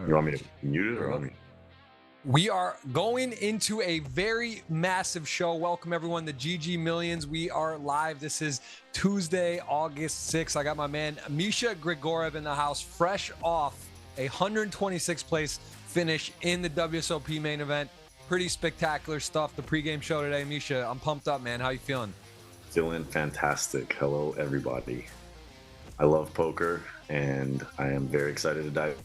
You want me to mute it or want me? We are going into a very massive show. Welcome everyone to GG Millions. We are live. This is Tuesday, August 6th. I got my man Misha Grigorev in the house, fresh off a 126th place finish in the WSOP main event. Pretty spectacular stuff. The pregame show today, Misha. I'm pumped up, man. How you feeling? Feeling fantastic. Hello, everybody. I love poker, and I am very excited to dive.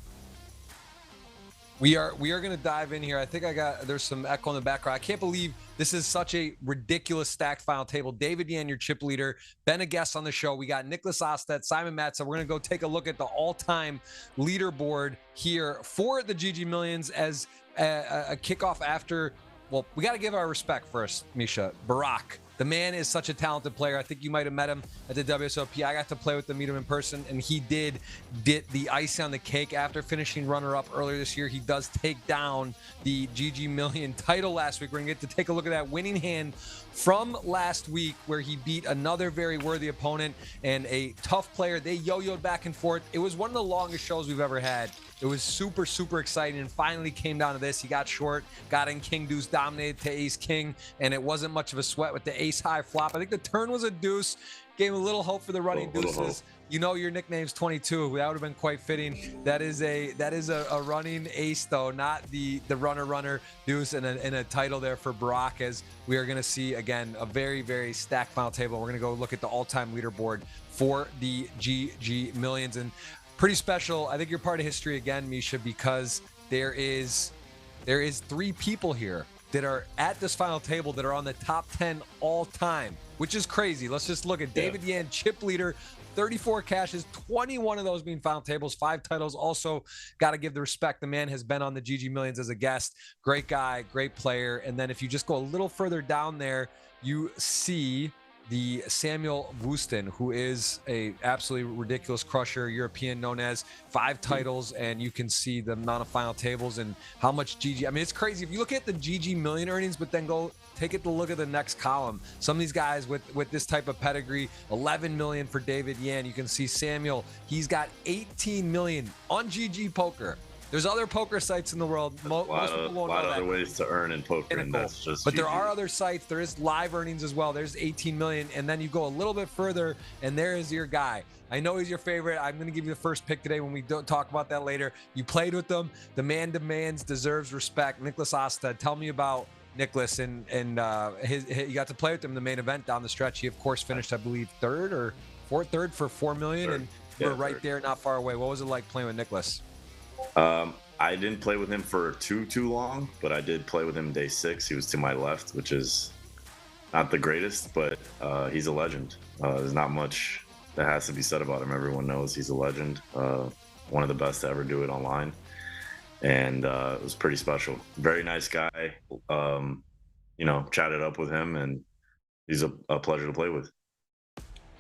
We are going to dive in here. I think there's some echo in the background. I can't believe this is such a ridiculous stacked final table. David Yan, your chip leader, been a guest on the show. We got Nicholas Osted, Simon Matza. We're going to go take a look at the all-time leaderboard here for the GG Millions as a kickoff after. Well, we got to give our respect first, Misha. Barack. The man is such a talented player. I think you might have met him at the WSOP. I got to play with him, meet him in person, and he did the icing on the cake after finishing runner-up earlier this year. He does take down the GG Million title last week. We're going to get to take a look at that winning hand from last week where he beat another very worthy opponent and a tough player. They yo-yoed back and forth. It was one of the longest shows we've ever had. It was super, super exciting and finally came down to this. He got short, got in king deuce, dominated to ace king, and it wasn't much of a sweat with the ace high flop. I think the turn was a deuce. Gave him a little hope for the running deuces. You know your nickname's 22. That would have been quite fitting. That is a running ace though, not the runner deuce, and a title there for Barack, as we are going to see again a very, very stacked final table. We're going to go look at the all-time leaderboard for the GG Millions, and pretty special. I think you're part of history again, Misha, because there is 3 people here that are at this final table that are on the top 10 all time, which is crazy. Let's just look at David Yan, chip leader, 34 cashes, 21 of those being final tables, 5 titles. Also got to give the respect. The man has been on the GG Millions as a guest. Great guy, great player. And then if you just go a little further down there, you see the Samuel Wooston, who is a absolutely ridiculous crusher, European, known as 5 titles, and you can see the amount of final tables and how much GG. I mean, it's crazy. If you look at the GG Million earnings, but then go take it to look at the next column. Some of these guys with this type of pedigree, 11 million for David Yan. You can see Samuel, he's got 18 million on GGPoker. There's other poker sites in the world. Most people won't know that. A lot of other ways to earn in poker, and that's just But there are other sites. There is live earnings as well. There's 18 million, and then you go a little bit further, and there is your guy. I know he's your favorite. I'm going to give you the first pick today when we don't talk about that later. You played with him. The man deserves respect. Nicholas Osted. Tell me about Nicholas and you got to play with him in the main event down the stretch. He, of course, finished, I believe, third for $4 million, and we're right there, not far away. What was it like playing with Nicholas? I didn't play with him for too long, but I did play with him day 6. He was to my left, which is not the greatest, but he's a legend. There's not much that has to be said about him. Everyone knows he's a legend. One of the best to ever do it online, and it was pretty special. Very nice guy. Chatted up with him, and he's a pleasure to play with.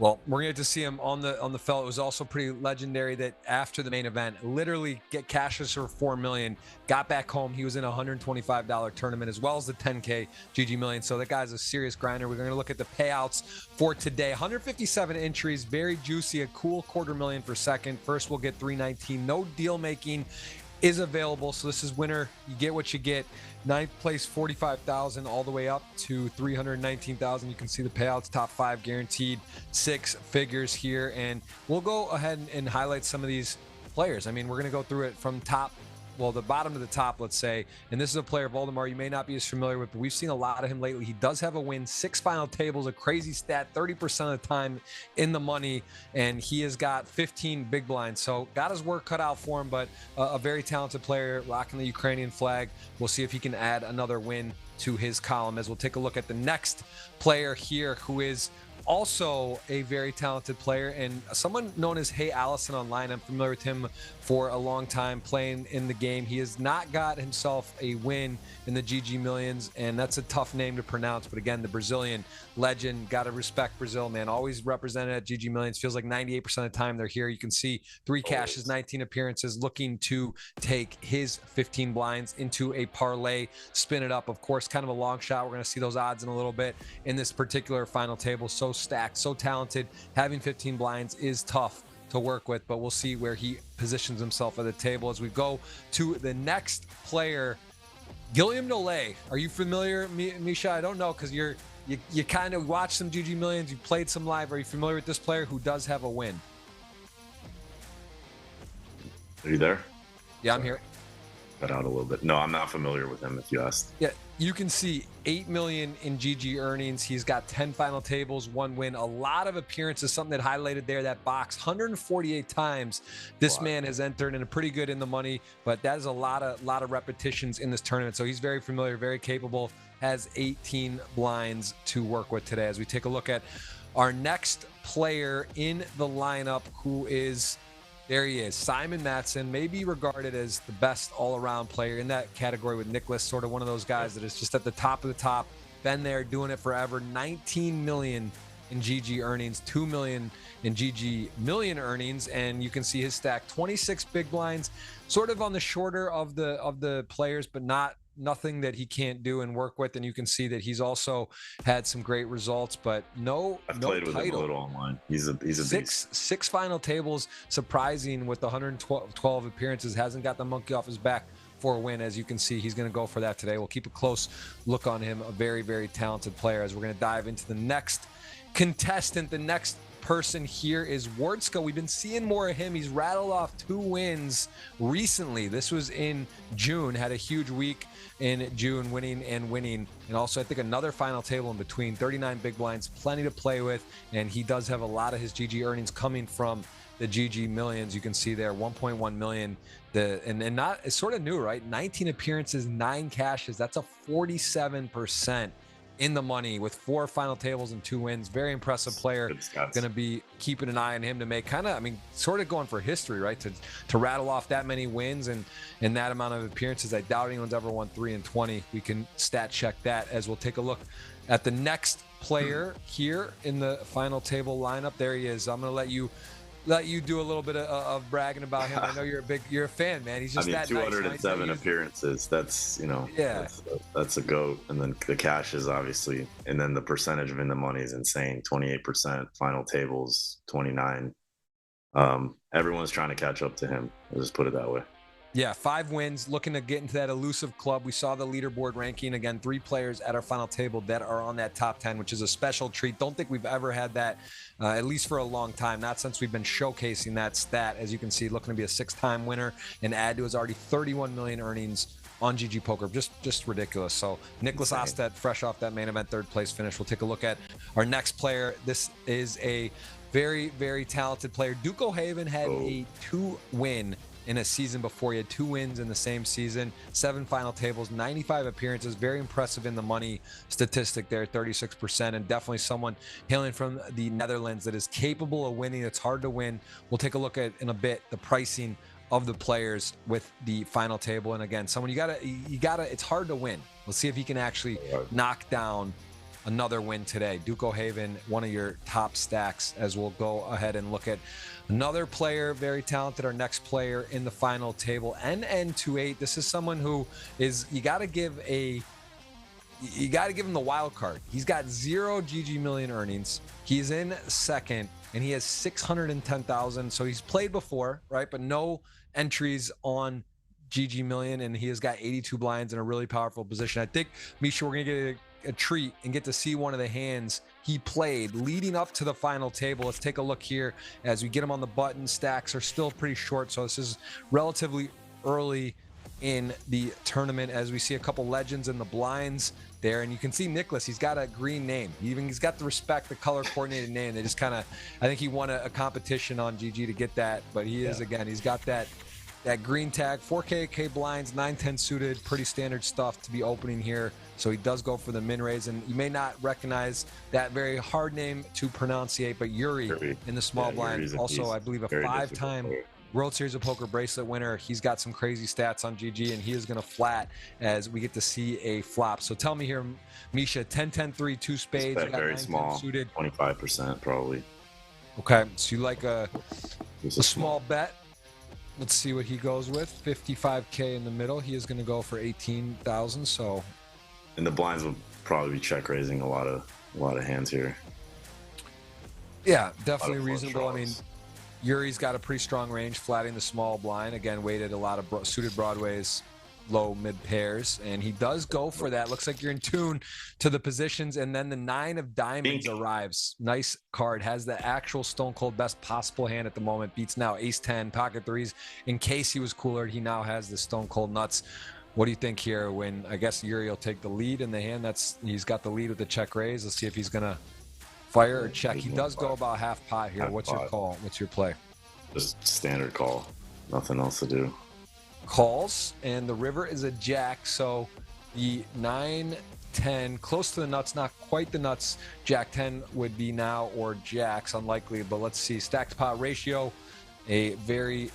Well, we're going to see him on the felt. It was also pretty legendary that after the main event, literally get cashes for $4 million, got back home. He was in a $125 tournament as well as the 10K GG Million. So that guy's a serious grinder. We're going to look at the payouts for today. 157 entries, very juicy, a cool $250,000 for second. First, we'll get 319. No deal making is available. So this is winner. You get what you get. 9th place, 45,000 all the way up to 319,000. You can see the payouts, top 5 guaranteed, 6 figures here. And we'll go ahead and highlight some of these players. I mean, we're going to go through it from the bottom to the top, let's say. And this is a player, Voldemar, you may not be as familiar with, but we've seen a lot of him lately. He does have a win, 6 final tables, a crazy stat, 30% of the time in the money, and he has got 15 big blinds. So got his work cut out for him, but a very talented player, rocking the Ukrainian flag. We'll see if he can add another win to his column, as we'll take a look at the next player here, who is also a very talented player and someone known as Hey Allison online. I'm familiar with him for a long time playing in the game. He has not got himself a win in the GG Millions, and that's a tough name to pronounce. But again, the Brazilian legend, got to respect Brazil, man. Always represented at GG Millions. Feels like 98% of the time they're here. You can see 3 cashes, 19 appearances, looking to take his 15 blinds into a parlay, spin it up. Of course, kind of a long shot. We're going to see those odds in a little bit in this particular final table. So stacked, so talented. Having 15 blinds is tough to work with, but we'll see where he positions himself at the table as we go to the next player. Guillaume Nollet, are you familiar, Misha? I don't know, because you kind of watched some GGMillions, you played some live. Are you familiar with this player who does have a win? Are you there? Yeah, I'm here. Cut out a little bit. No, I'm not familiar with him, if you asked. Yeah, you can see 8 million in GG earnings. He's got 10 final tables, 1 win, a lot of appearances, something that highlighted there, that box, 148 times this man has entered, and a pretty good in the money, but that is a lot of repetitions in this tournament. So he's very familiar, very capable, has 18 blinds to work with today. As we take a look at our next player in the lineup, who is, there he is, Simon Matson, maybe regarded as the best all-around player in that category with Nicholas, sort of one of those guys that is just at the top of the top, been there, doing it forever. 19 million in GG earnings, 2 million in GGMillion earnings, and you can see his stack, 26 big blinds, sort of on the shorter of the players, but nothing that he can't do and work with. And you can see that he's also had some great results, but I've played with him a little online. He's a beast. Six final tables, surprising with the 112 appearances, hasn't got the monkey off his back for a win. As you can see, he's going to go for that today. We'll keep a close look on him, a very, very talented player, as we're going to dive into the next contestant. The next person here is Wardska. We've been seeing more of him. He's rattled off 2 wins recently. This was in June, had a huge week in June, winning, and also I think another final table in between. 39 big blinds, plenty to play with, and he does have a lot of his GG earnings coming from the GGMillions. You can see there 1.1 million. It's sort of new, right? 19 appearances, 9 cashes. That's a 47% in the money with 4 final tables and 2 wins. Very impressive player. Going to be keeping an eye on him to make sort of going for history, right? To rattle off that many wins and that amount of appearances. I doubt anyone's ever won 3 and 20. We can stat check that as we'll take a look at the next player here in the final table lineup. There he is. I'm going to let you do a little bit of bragging about him. I know you're a fan, man. He's just that 207 nice. appearances. That's, that's a GOAT. And then the cash is obviously, and then the percentage of in the money is insane. 28%, final tables, 29. Everyone's trying to catch up to him. I'll just put it that way. Yeah, 5 wins, looking to get into that elusive club. We saw the leaderboard ranking. Again, 3 players at our final table that are on that top 10, which is a special treat. Don't think we've ever had that, at least for a long time. Not since we've been showcasing that stat. As you can see, looking to be a 6-time winner and add to his already 31 million earnings on GGPoker. Just ridiculous. So Nicholas Ostedt, fresh off that main event 3rd place finish. We'll take a look at our next player. This is a very, very talented player. Duke O'Haven had a 2-win in a season before. He had 2 wins in the same season, 7 final tables, 95 appearances. Very impressive in the money statistic there, 36%, and definitely someone hailing from the Netherlands that is capable of winning. It's hard to win. We'll take a look at in a bit the pricing of the players with the final table. And again, someone you gotta it's hard to win. Let's see if he can actually knock down another win today. Duke O'Haven, one of your top stacks, as we'll go ahead and look at another player, very talented, our next player in the final table, NN28. This is someone who is, you got to give him the wild card. He's got 0 GGMillion earnings. He's in 2nd, and he has 610,000. So he's played before, right? But no entries on GGMillion, and he has got 82 blinds in a really powerful position. I think, Misha, we're going to get a treat and get to see one of the hands he played leading up to the final table. Let's take a look here as we get him on the button. Stacks are still pretty short, so this is relatively early in the tournament as we see a couple legends in the blinds there. And you can see Nicholas, he's got a green name. He's got the respect, the color coordinated name. They just kind of, I think he won a competition on GG to get that, but he is, again, he's got that green tag, 4K blinds, 9-10 suited, pretty standard stuff to be opening here. So he does go for the min raise, and you may not recognize that very hard name to pronunciate, but Yuri in the small blind, also I believe a 5-time World Series of Poker bracelet winner. He's got some crazy stats on GG, and he is going to flat as we get to see a flop. So tell me here, Misha, 10-10-3, 2 spades, you got very small, suited, 25% probably. Okay, so you like a small bet. Let's see what he goes with. 55K in the middle. He is going to go for 18,000. So, and the blinds will probably be check raising a lot of hands here. Yeah, definitely reasonable. I mean, Yuri's got a pretty strong range, flatting the small blind. Again, weighted a lot of suited broadways, low mid pairs, and he does go for that. Looks like you're in tune to the positions, and then the 9 of diamonds arrives. Nice card. Has the actual stone cold best possible hand at the moment. Beats now ace 10, pocket threes. In case he was cooler, he now has the stone cold nuts. What do you think here when, I guess, Yuri will take the lead in the hand? He's got the lead with the check raise. Let's see if he's gonna fire or check. He does go about half pot here. What's your call? What's your play? Just standard call. Nothing else to do. Calls, and the river is a jack, so the 9-10, close to the nuts, not quite the nuts. Jack 10 would be now, or jacks, unlikely, but let's see. Stacked pot ratio, a very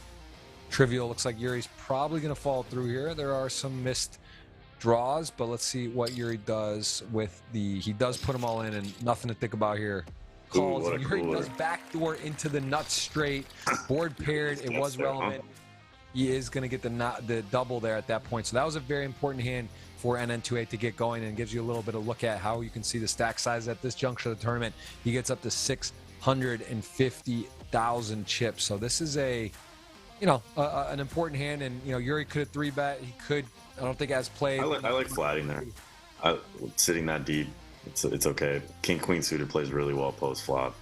trivial. Looks like Yuri's probably going to fall through here. There are some missed draws, but let's see what Yuri does with he does put them all in, and nothing to think about here. Calls. Ooh, Yuri does backdoor into the nuts straight. Board paired. It was relevant. He is going to get the double there at that point. So that was a very important hand for NN28 to get going, and gives you a little bit of look at how you can see the stack size at this juncture of the tournament. He gets up to 650,000 chips. So this is an important hand, and Yuri could have 3-bet. He could. I don't think as played. I like flatting there. Sitting that deep, it's okay. King Queen suited plays really well post flop.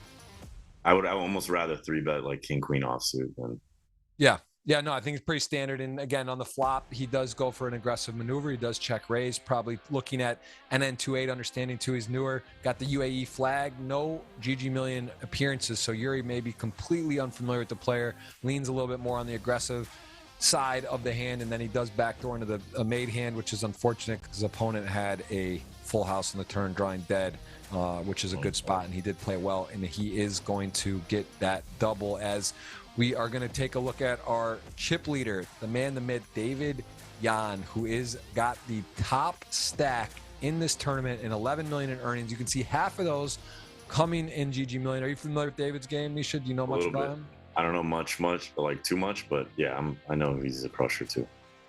I would almost rather 3-bet like King Queen offsuit than. Yeah, no, I think it's pretty standard. And again, on the flop, he does go for an aggressive maneuver. He does check raise, probably looking at NN28, understanding too he's newer. Got the UAE flag, no GGMillion appearances. So Yuri may be completely unfamiliar with the player, leans a little bit more on the aggressive side of the hand, and then he does backdoor into a made hand, which is unfortunate because his opponent had a full house on the turn, drawing dead, which is a good spot, and he did play well, and he is going to get that double. As we are going to take a look at our chip leader, the man, the myth, David Yan, who is got the top stack in this tournament and 11 million in earnings. You can see half of those coming in GGMillion. Are you familiar with David's game, Misha? Do you know much about him? I don't know much, like too much, but yeah, I know he's a crusher too.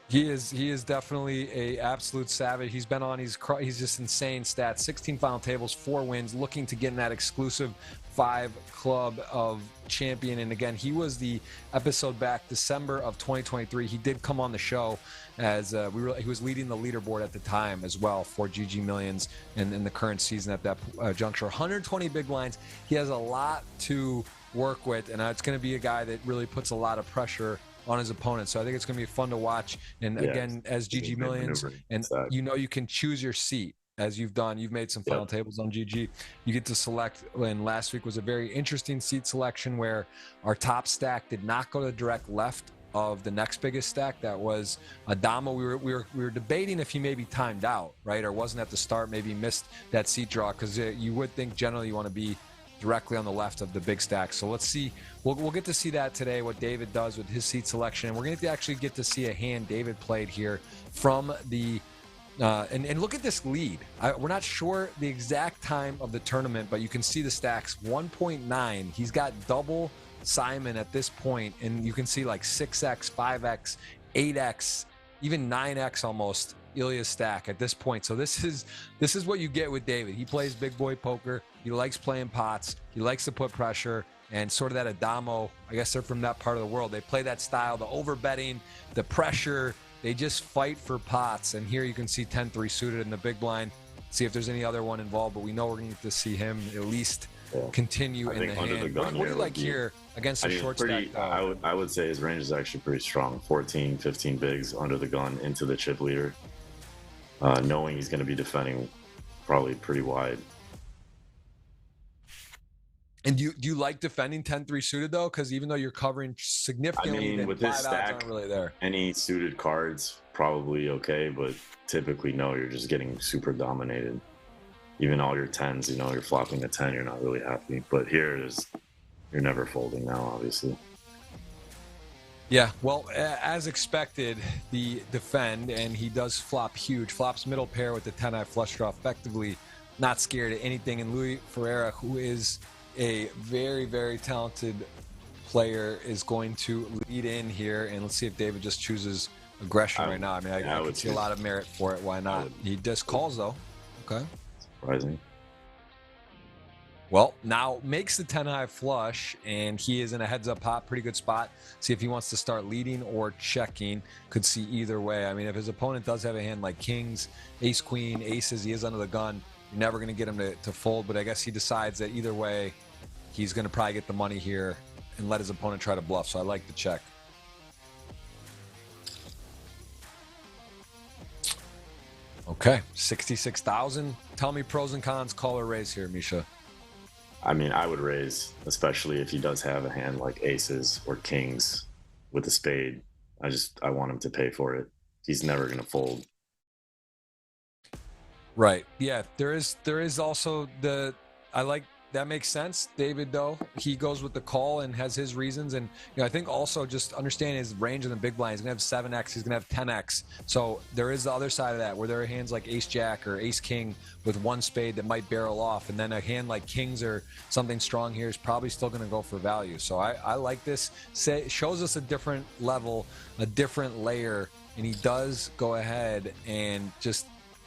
He is definitely a absolute savage. He's been on, he's just insane stats. 16 final tables, 4 wins, looking to get in that exclusive 5 club of champion. And again, he was the episode back December of 2023. He did come on the show as he was leading the leaderboard at the time as well for GGMillions in the current season at that juncture. 120 big blinds. He has a lot to work with, and it's going to be a guy that really puts a lot of pressure on his opponent. So I think it's going to be fun to watch. And again, as GGMillions, and you can choose your seat. As you've done, you've made some final tables on GG. You get to select, and last week was a very interesting seat selection where our top stack did not go to the direct left of the next biggest stack. That was Adamo. We were debating if he maybe timed out, right, or wasn't at the start, maybe missed that seat draw, because you would think generally you want to be directly on the left of the big stack. So let's see. We'll get to see that today, what David does with his seat selection. And we're going to actually get to see a hand David played here from the and look at this lead. We're not sure the exact time of the tournament, but you can see the stacks 1.9. He's got double Simon at this point, and you can see like 6x, 5x, 8x, even 9x almost Ilya's stack at this point. So this is what you get with David. He plays big boy poker. He likes playing pots. He likes to put pressure, and sort of that Adamo, I guess they're from that part of the world. They play that style, the overbetting, the pressure. They just fight for pots. And here you can see 10-3 suited in the big blind. See if there's any other one involved, but we know we're going to get to see him at least continue in the hand. What do you like here against a short stack? I would say his range is actually pretty strong. 14, 15 bigs under the gun into the chip leader. Knowing he's going to be defending probably pretty wide. And do you like defending 10-3 suited though? Because even though you're covering significantly, with his stack, aren't really there. Any suited cards probably okay, but typically no, you're just getting super dominated. Even all your 10s, you're flopping a 10, you're not really happy. But here it is, you're never folding now, obviously. Yeah, well, as expected, the defend, and he does flop huge. Flops middle pair with the 10-eye flush draw, effectively not scared of anything. And Louis Ferreira, who is a very, very talented player, is going to lead in here. And let's see if David just chooses aggression right now. I mean, I can see a lot of merit for it. Why not? He just calls, though. Okay. Surprising. Well, now makes the 10 high flush, and he is in a heads up pot, pretty good spot. See if he wants to start leading or checking. Could see either way. I mean, if his opponent does have a hand like kings, ace, queen, aces, he is under the gun. You're never going to get him to fold, but I guess he decides that either way, he's going to probably get the money here and let his opponent try to bluff. So I like the check. Okay, 66,000. Tell me pros and cons, call or raise here, Misha. I mean, I would raise, especially if he does have a hand like aces or kings with a spade. I want him to pay for it. He's never going to fold. Right. Yeah, there is also I like that makes sense. David, though, he goes with the call and has his reasons. And I think also just understanding his range in the big blind. He's going to have 7x. He's going to have 10x. So there is the other side of that where there are hands like ace jack or ace king with one spade that might barrel off. And then a hand like kings or something strong here is probably still going to go for value. So I like this. It shows us a different level, a different layer. And he does go ahead and just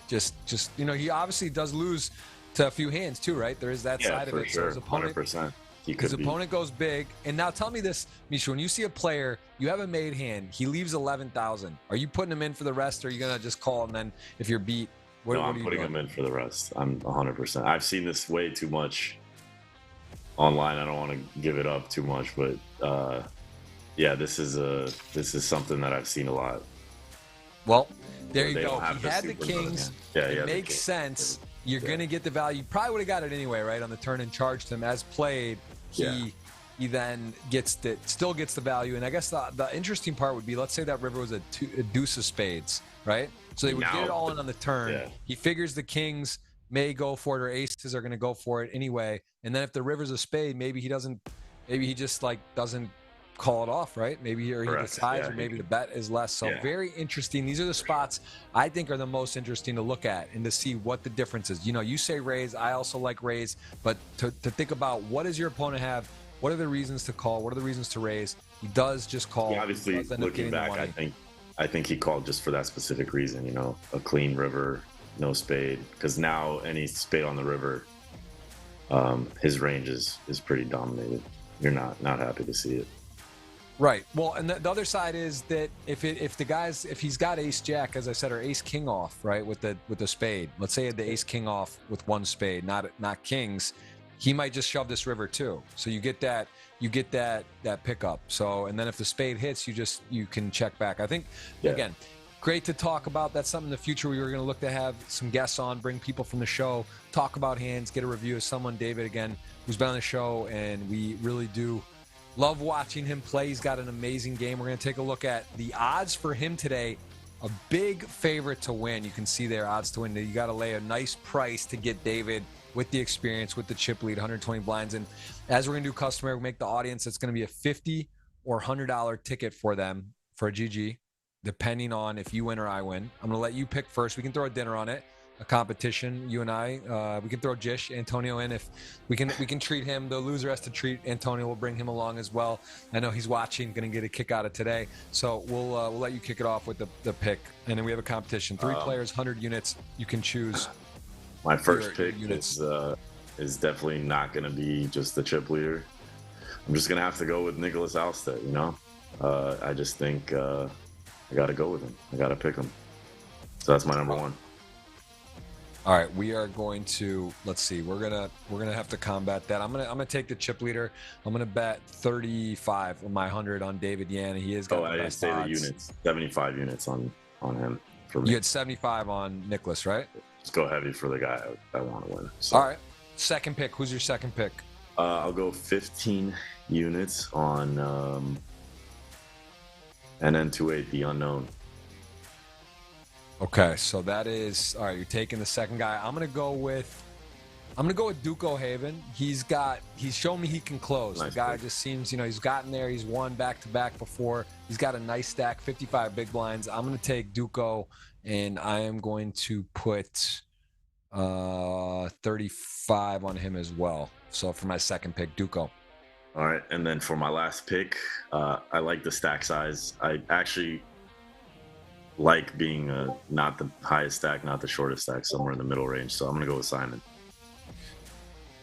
he obviously does lose to a few hands too, right? There is that side of it. Sure. So his opponent, 100%. His opponent goes big. And now tell me this, Misha, when you see a player, you have a made hand, he leaves 11,000. Are you putting him in for the rest, or are you going to just call him then if you're beat? No, I'm putting him in for the rest. I'm 100%. I've seen this way too much online. I don't want to give it up too much, but yeah, this is something that I've seen a lot. Well, there you go. He had the kings. It makes sense. You're going to get the value. You probably would have got it anyway, right, on the turn and charged him as played. He then still gets the value. And I guess the interesting part would be, let's say that river was a deuce of spades, right? So they would get it all in on the turn. Yeah. He figures the kings may go for it, or aces are going to go for it anyway. And then if the river's a spade, maybe he just doesn't call it off, right? Maybe he decides, or maybe the bet is less. So very interesting. These are the spots I think are the most interesting to look at and to see what the difference is. You say raise, I also like raise, but to think about, what does your opponent have? What are the reasons to call? What are the reasons to raise? He does just call. Yeah, obviously, looking back, I think he called just for that specific reason, a clean river, no spade, because now any spade on the river, his range is pretty dominated. You're not happy to see it. Right. Well, and the other side is that if he's got ace jack, as I said, or ace king off, right, with the spade. Let's say he had the ace king off with one spade, not kings. He might just shove this river too. So you get that pickup. So, and then if the spade hits, you can check back. I think again, great to talk about. That's something in the future we were going to look to have some guests on, bring people from the show, talk about hands, get a review of someone, David, again, who's been on the show, and we really do love watching him play. He's got an amazing game. We're going to take a look at the odds for him today. A big favorite to win. You can see there, odds to win. You got to lay a nice price to get David with the experience, with the chip lead, 120 blinds. And as we're going to do customary, we make the audience, it's going to be a $50 or $100 ticket for them for a GG, depending on if you win or I win. I'm going to let you pick first. We can throw a dinner on it, a competition, you and I. We can throw Jish, Antonio in. If we can treat him. The loser has to treat Antonio. We'll bring him along as well. I know he's watching, going to get a kick out of today. So we'll let you kick it off with the pick. And then we have a competition. 3 players, 100 units. You can choose. My first pick is definitely not going to be just the chip leader. I'm just going to have to go with Nicholas Alstead, I just think I got to go with him. I got to pick him. So that's my number one. All right, we are going to, let's see, we're gonna have to combat that. I'm gonna take the chip leader. I'm gonna bet 35 of my 100 on David Yan. He is. I didn't say the units. 75 units on him for me. You had 75 on Nicholas, right? Just go heavy for the guy I want to win. So. All right, second pick. Who's your second pick? I'll go 15 units on NN28, the unknown. Okay, so that is all right. You're taking the second guy. I'm gonna go with Duco Haven. He's shown me he can close. Nice the guy pick. Just seems, he's gotten there. He's won back to back before. He's got a nice stack, 55 big blinds. I'm gonna take Duco, and I am going to put 35 on him as well. So for my second pick, Duco. All right, and then for my last pick, I like the stack size. I actually like being not the highest stack, not the shortest stack, somewhere in the middle range. So I'm going to go with Simon.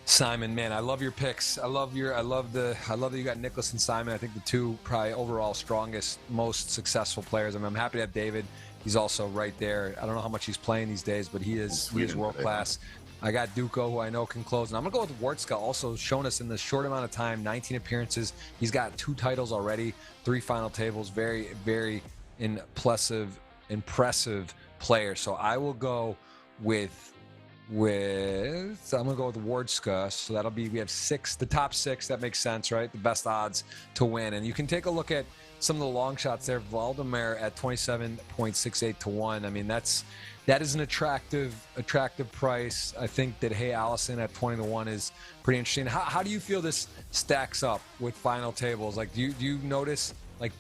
Simon, man, I love your picks. I love that you got Nicholas and Simon. I think the two probably overall strongest, most successful players. I mean, I'm happy to have David. He's also right there. I don't know how much he's playing these days, but he is world class. I got Duco, who I know can close, and I'm gonna go with Wartska, also shown us in the short amount of time, 19 appearances. He's got 2 titles already, 3 final tables. Very, very impressive player. So I will go with I'm gonna go with Wardska. So that'll be, we have 6, the top 6. That makes sense, right? The best odds to win. And you can take a look at some of the long shots there. Vladimir at 27.68 to 1. I mean, that is an attractive price. I think that Hey Allison at 20 to 1 is pretty interesting. How do you feel this stacks up with final tables? Like, do you notice, like,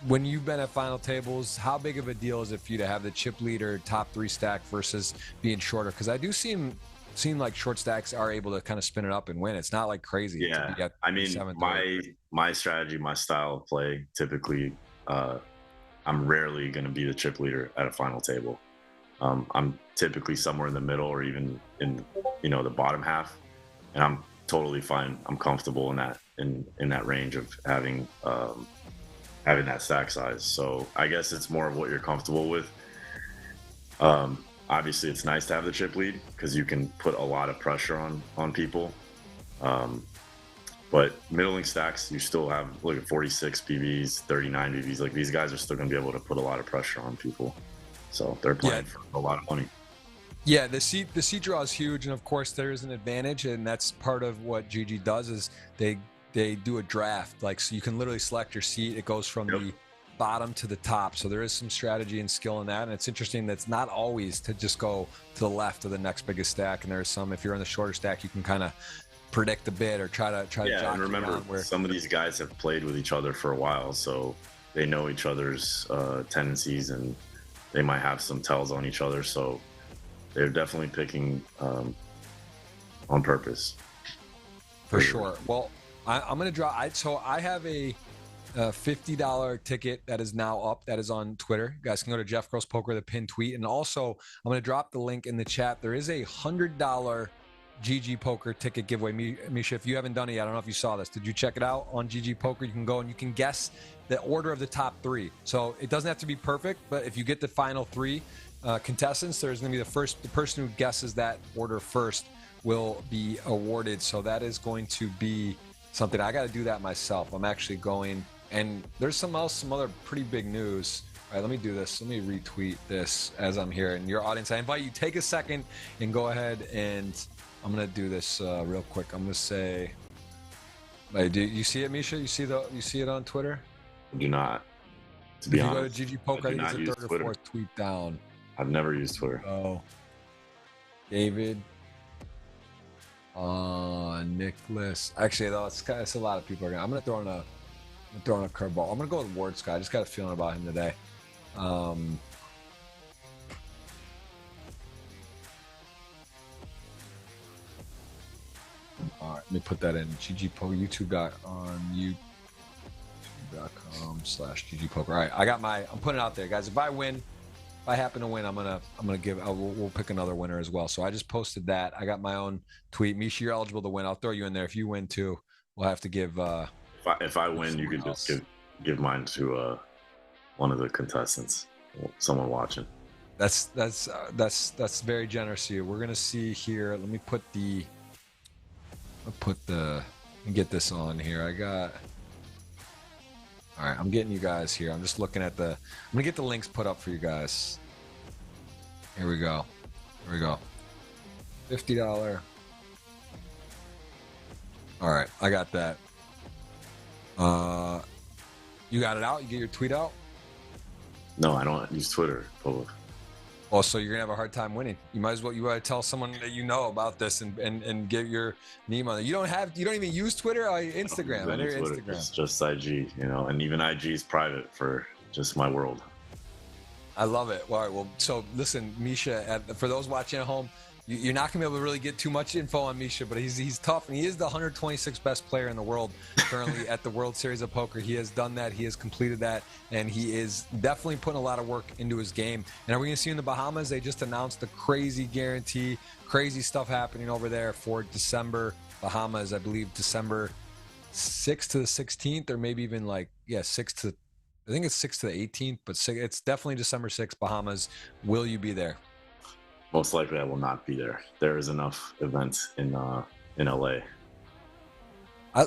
when you've been at final tables, how big of a deal is it for you to have the chip leader top 3 stack versus being shorter? Because I do seem like short stacks are able to kind of spin it up and win. It's not like crazy. Yeah, I mean, my strategy, my style of play, typically, I'm rarely going to be the chip leader at a final table. I'm typically somewhere in the middle or even in, the bottom half, and I'm totally fine. I'm comfortable in that range of having that stack size. So I guess it's more of what you're comfortable with. Obviously, it's nice to have the chip lead because you can put a lot of pressure on people. But middling stacks, you still have, look at 46 BBs, 39 BBs. Like, these guys are still going to be able to put a lot of pressure on people. So they're playing for a lot of money. Yeah, the seat draw is huge, and of course there is an advantage, and that's part of what GG does is they do a draft. Like, so you can literally select your seat. It goes from the bottom to the top. So there is some strategy and skill in that, and it's interesting that's not always to just go to the left of the next biggest stack. And there's some, if you're in the shorter stack, you can kind of predict a bit or try to and remember, some of these guys have played with each other for a while, so they know each other's tendencies, and they might have some tells on each other. So they're definitely picking on purpose. For sure. Well, I'm going to draw. So I have a $50 ticket that is now up. That is on Twitter. You guys can go to Jeff Gross Poker, the pinned tweet. And also, I'm going to drop the link in the chat. There is a $100 GGPoker ticket giveaway. Misha, if you haven't done it yet, I don't know if you saw this. Did you check it out on GGPoker? You can go and you can guess the order of the top 3. So it doesn't have to be perfect, but if you get the final 3 contestants, there's going to be the person who guesses that order first will be awarded. So that is going to be something. I got to do that myself. I'm actually going, and there's some other pretty big news. All right, let me do this. Let me retweet this as I'm here. And your audience, I invite you, take a second and go ahead, and I'm going to do this real quick. I'm going to say, do you see it, Misha? You see it on Twitter? I do not. To be honest, go to GGPoker, I think it's the 3rd or 4th tweet down. I've never used Twitter. Oh, David, Nicholas. Actually, though, it's a lot of people. I'm gonna throw in a curveball. I'm gonna go with Wardska. I just got a feeling about him today. All right, let me put that in GGPoker. YouTube.com/GGPoker. All right, I'm putting it out there, guys. If I happen to win, we'll pick another winner as well. So I just posted that. I got my own tweet. Misha, you're eligible to win. I'll throw you in there. If you win too, we'll have to give. If I win, you could just give mine to one of the contestants, someone watching. That's very generous of you. We're gonna see here. Let me get this on here. All right, I'm getting you guys here. I'm just looking at I'm gonna get the links put up for you guys. Here we go. $50. All right, I got that. You got it out? You get your tweet out? No, I don't use Twitter. Oh, so you're gonna have a hard time winning. You might as well. You gotta tell someone that you know about this and get your name on it. You don't even use Twitter or Instagram. I know your Instagram. It's just IG, and even IG is private for just my world. I love it. All right. Well, so listen, Misha. For those watching at home, You're not gonna be able to really get too much info on Misha, but he's tough, and he is the 126th best player in the world currently at the World Series of Poker. He has done that, he has completed that, and he is definitely putting a lot of work into his game. And are we gonna see in the Bahamas? They just announced the crazy guarantee, crazy stuff happening over there for December Bahamas. I believe December 6th to the 16th, or maybe even like 6th to, I think it's 6th to the 18th, but it's definitely December 6th, Bahamas. Will you be there? Most likely, I will not be there. There is enough events in LA.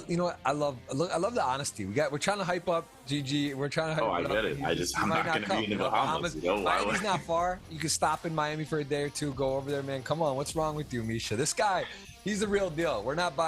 You know what? I love the honesty. We're trying to hype up GG. We're trying to hype. Oh, I get it. I'm not going to be in the Bahamas. Miami's not far. You can stop in Miami for a day or two. Go over there, man. Come on. What's wrong with you, Misha? This guy, he's the real deal. We're not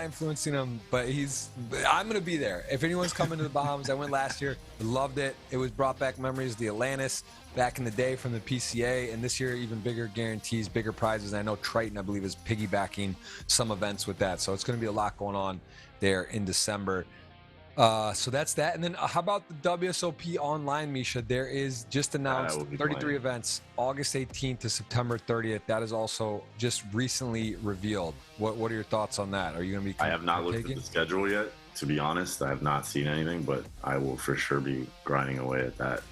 influencing him, but I'm going to be there. If anyone's coming to the Bahamas, I went last year. Loved it. It was brought back memories of the Atlantis back in the day from the PCA, and this year even bigger guarantees, bigger prizes. And I know Triton, I believe, is piggybacking some events with that, so it's going to be a lot going on there in December. So that's that. And then how about the WSOP online, Misha? There is just announced 33 events, August 18th to September 30th. That is also just recently revealed. What are your thoughts on that? Are you going to be? I have not looked at the schedule yet. To be honest, I have not seen anything, but I will for sure be grinding away at that.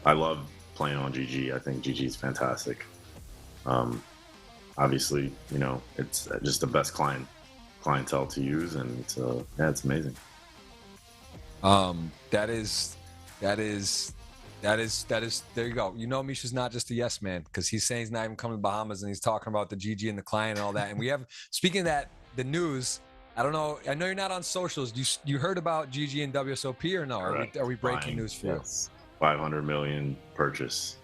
I love playing on GG. I think GG is fantastic. Obviously, it's just the best clientele to use, and it's amazing. That is there you go. Misha's not just a yes man, because he's saying he's not even coming to Bahamas, and he's talking about the GG and the client and all that. And we have, speaking of that, the news, I don't know, I know you're not on socials. You heard about GG and WSOP or no? Are we breaking news for you? 500 million purchase.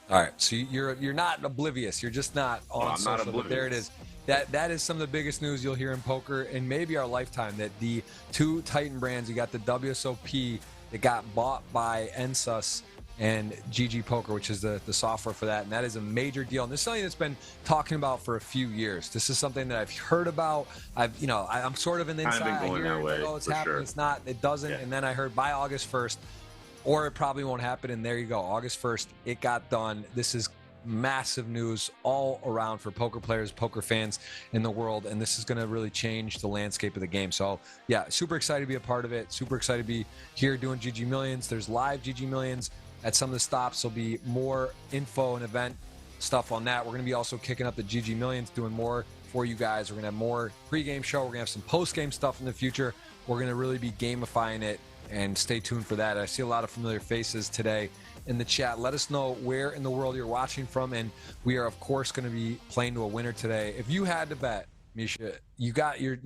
All right, so you're not oblivious. You're just not on social. But there it is. That is some of the biggest news you'll hear in poker in maybe our lifetime. That the two Titan brands, you got the WSOP that got bought by NSUS and GGPoker, which is the software for that, and that is a major deal. And this is something that's been talking about for a few years. This is something that I've heard about. I'm sort of in the inside. I've been going that way. Oh, it's happening. Sure. It's not. It doesn't. Yeah. And then I heard by August 1st. Or it probably won't happen, and there you go. August 1st, it got done. This is massive news all around for poker players, poker fans in the world, and this is going to really change the landscape of the game. So, yeah, super excited to be a part of it. Super excited to be here doing GG Millions. There's live GG Millions at some of the stops. There'll be more info and event stuff on that. We're going to be also kicking up the GG Millions, doing more for you guys. We're going to have more pregame show. We're going to have some postgame stuff in the future. We're going to really be gamifying it, and stay tuned for that. I see a lot of familiar faces today in the chat. Let us know where in the world you're watching from, and we are of course going to be playing to a winner today. If you had to bet, Misha, you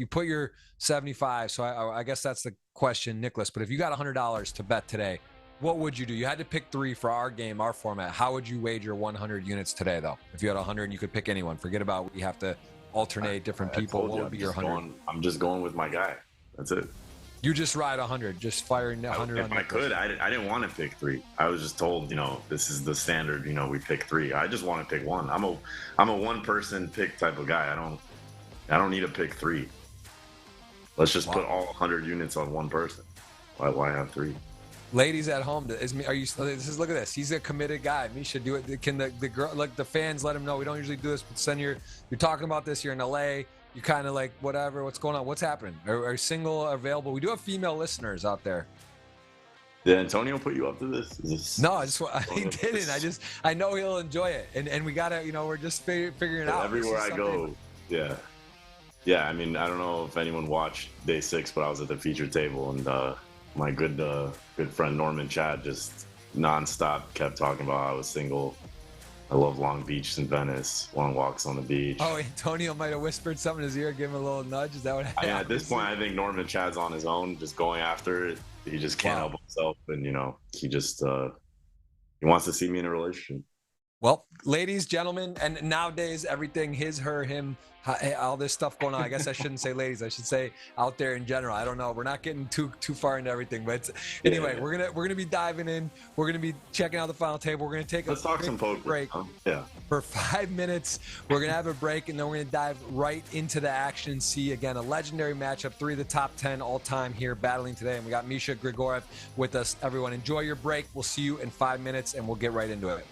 put your 75, so I guess that's the question, Nicholas, but if you got $100 to bet today, what would you do? You had to pick 3 for our game, our format. How would you wager 100 units today, though? If you had 100 and you could pick anyone, forget about we have to alternate different people. What would be your 100? I'm just going with my guy. That's it. You just ride 100, just firing 100 if on I could. I didn't want to pick 3. I was just told, this is the standard. We pick 3. I just want to pick 1. I'm a one-person pick type of guy. I don't need to pick 3. Let's just put all 100 units on one person. Why have 3? Ladies at home, look at this. He's a committed guy. Misha, do it. Can the girl, like the fans, let him know? We don't usually do this, but you're talking about this. You're in LA. You kind of like whatever. What's going on? What's happening? Are single available? We do have female listeners out there. Did Antonio put you up to this? No, he didn't. I know he'll enjoy it, and we gotta. We're just figuring it out. Everywhere I go, yeah. I mean, I don't know if anyone watched day 6, but I was at the feature table, and my good friend Norman Chad just nonstop kept talking about how I was single. I love Long Beach and Venice, long walks on the beach. Oh, Antonio might have whispered something in his ear, give him a little nudge. Is that what happened? At this point, I think Norman Chad's on his own, just going after it. He just can't help himself, and he just he wants to see me in a relationship. Well, ladies, gentlemen, and nowadays everything his, her, him, all this stuff going on. I guess I shouldn't say ladies. I should say out there in general. I don't know. We're not getting too far into everything, but anyway, we're gonna be diving in. We're gonna be checking out the final table. We're gonna let's talk some poker break. For 5 minutes. We're gonna have a break, and then we're gonna dive right into the action. See again a legendary matchup. 3 of the top 10 all time here battling today, and we got Misha Grigorev with us. Everyone, enjoy your break. We'll see you in 5 minutes, and we'll get right into it.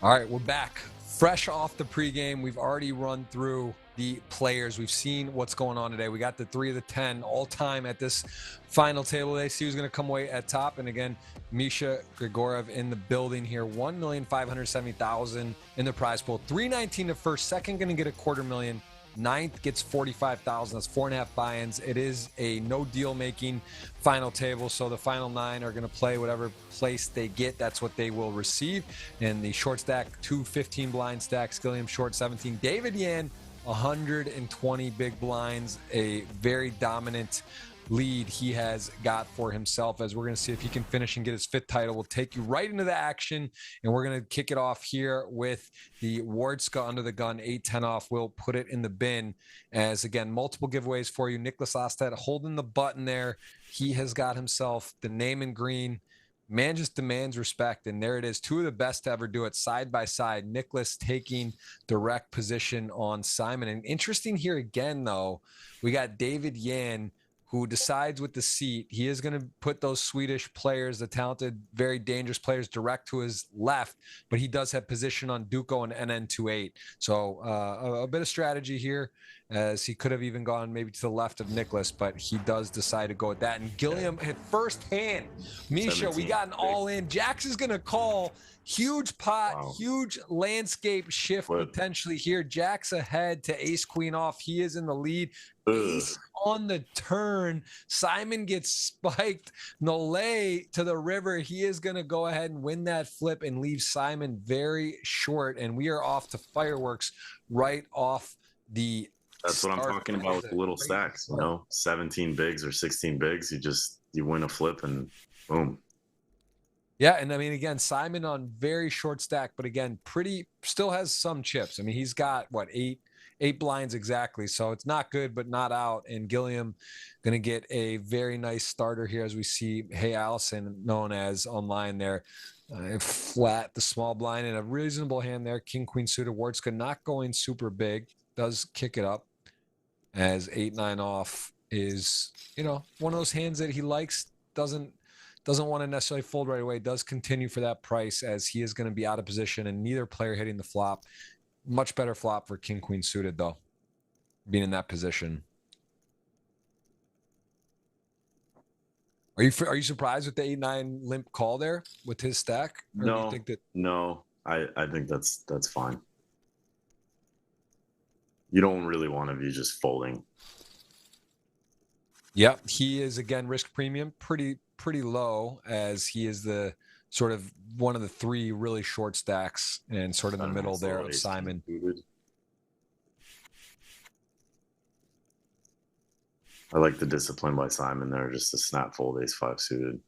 All right, we're back. Fresh off the pregame. We've already run through the players. We've seen what's going on today. We got the 3 of the 10 all time at this final table. They see who's going to come away at top. And again, Misha Grigorev in the building here. 1,570,000 in the prize pool. 319 to first. Second going to get $250,000. Ninth gets 45,000. That's 4.5 buy-ins. It is a no deal making final table, so the final 9 are going to play whatever place they get. That's what they will receive. And the short stack, 2 15 blind stacks. Gilliam short 17. David Yan 120 big blinds. A very dominant lead he has got for himself, as we're going to see if he can finish and get his 5th title. We'll take you right into the action, and we're going to kick it off here with the Wardska under the gun, 8-10 off. We'll put it in the bin, as again, multiple giveaways for you. Nicholas Ostad holding the button there. He has got himself the name in green. Man just demands respect, and there it is. 2 of the best to ever do it side by side. Nicholas taking direct position on Simon. And interesting here again, though, we got David Yan, who decides with the seat. He is going to put those Swedish players, the talented, very dangerous players, direct to his left, but he does have position on Duco and NN28. So a bit of strategy here, as he could have even gone maybe to the left of Nicholas, but he does decide to go with that. And Gilliam hit first hand. Misha, we got an all in. Jax is going to call. Huge pot, wow. Huge landscape shift potentially here. Jack's ahead to ace queen off. He is in the lead. Ace on the turn. Simon gets spiked. Nole to the river. He is going to go ahead and win that flip and leave Simon very short. And we are off to fireworks right off the That's what I'm talking about with the little stacks, you know, 17 bigs or 16 bigs. You win a flip and boom. Yeah, and I mean, again, Simon on very short stack, but again, still has some chips. I mean, he's got, what, eight blinds exactly. So it's not good, but not out. And Gilliam going to get a very nice starter here, as we see Hey Allison, known as online there. Flat, the small blind, and a reasonable hand there. King, queen suited. Wardska not going super big. Does kick it up, as 8-9 off is, you know, one of those hands that he likes. Doesn't want to necessarily fold right away, does continue for that price, as he is going to be out of position and neither player hitting the flop. Much better flop for king, queen suited, though, being in that position. Are you surprised with the 8-9 limp call there with his stack? Or no, do you think that... no, I think that's fine. You don't really want to be just folding. Yep, he is, again, risk premium pretty low, as he is the sort of one of the 3 really short stacks and sort of in the middle there of Simon. I like the discipline by Simon there, just a snap fold ace-5 suited.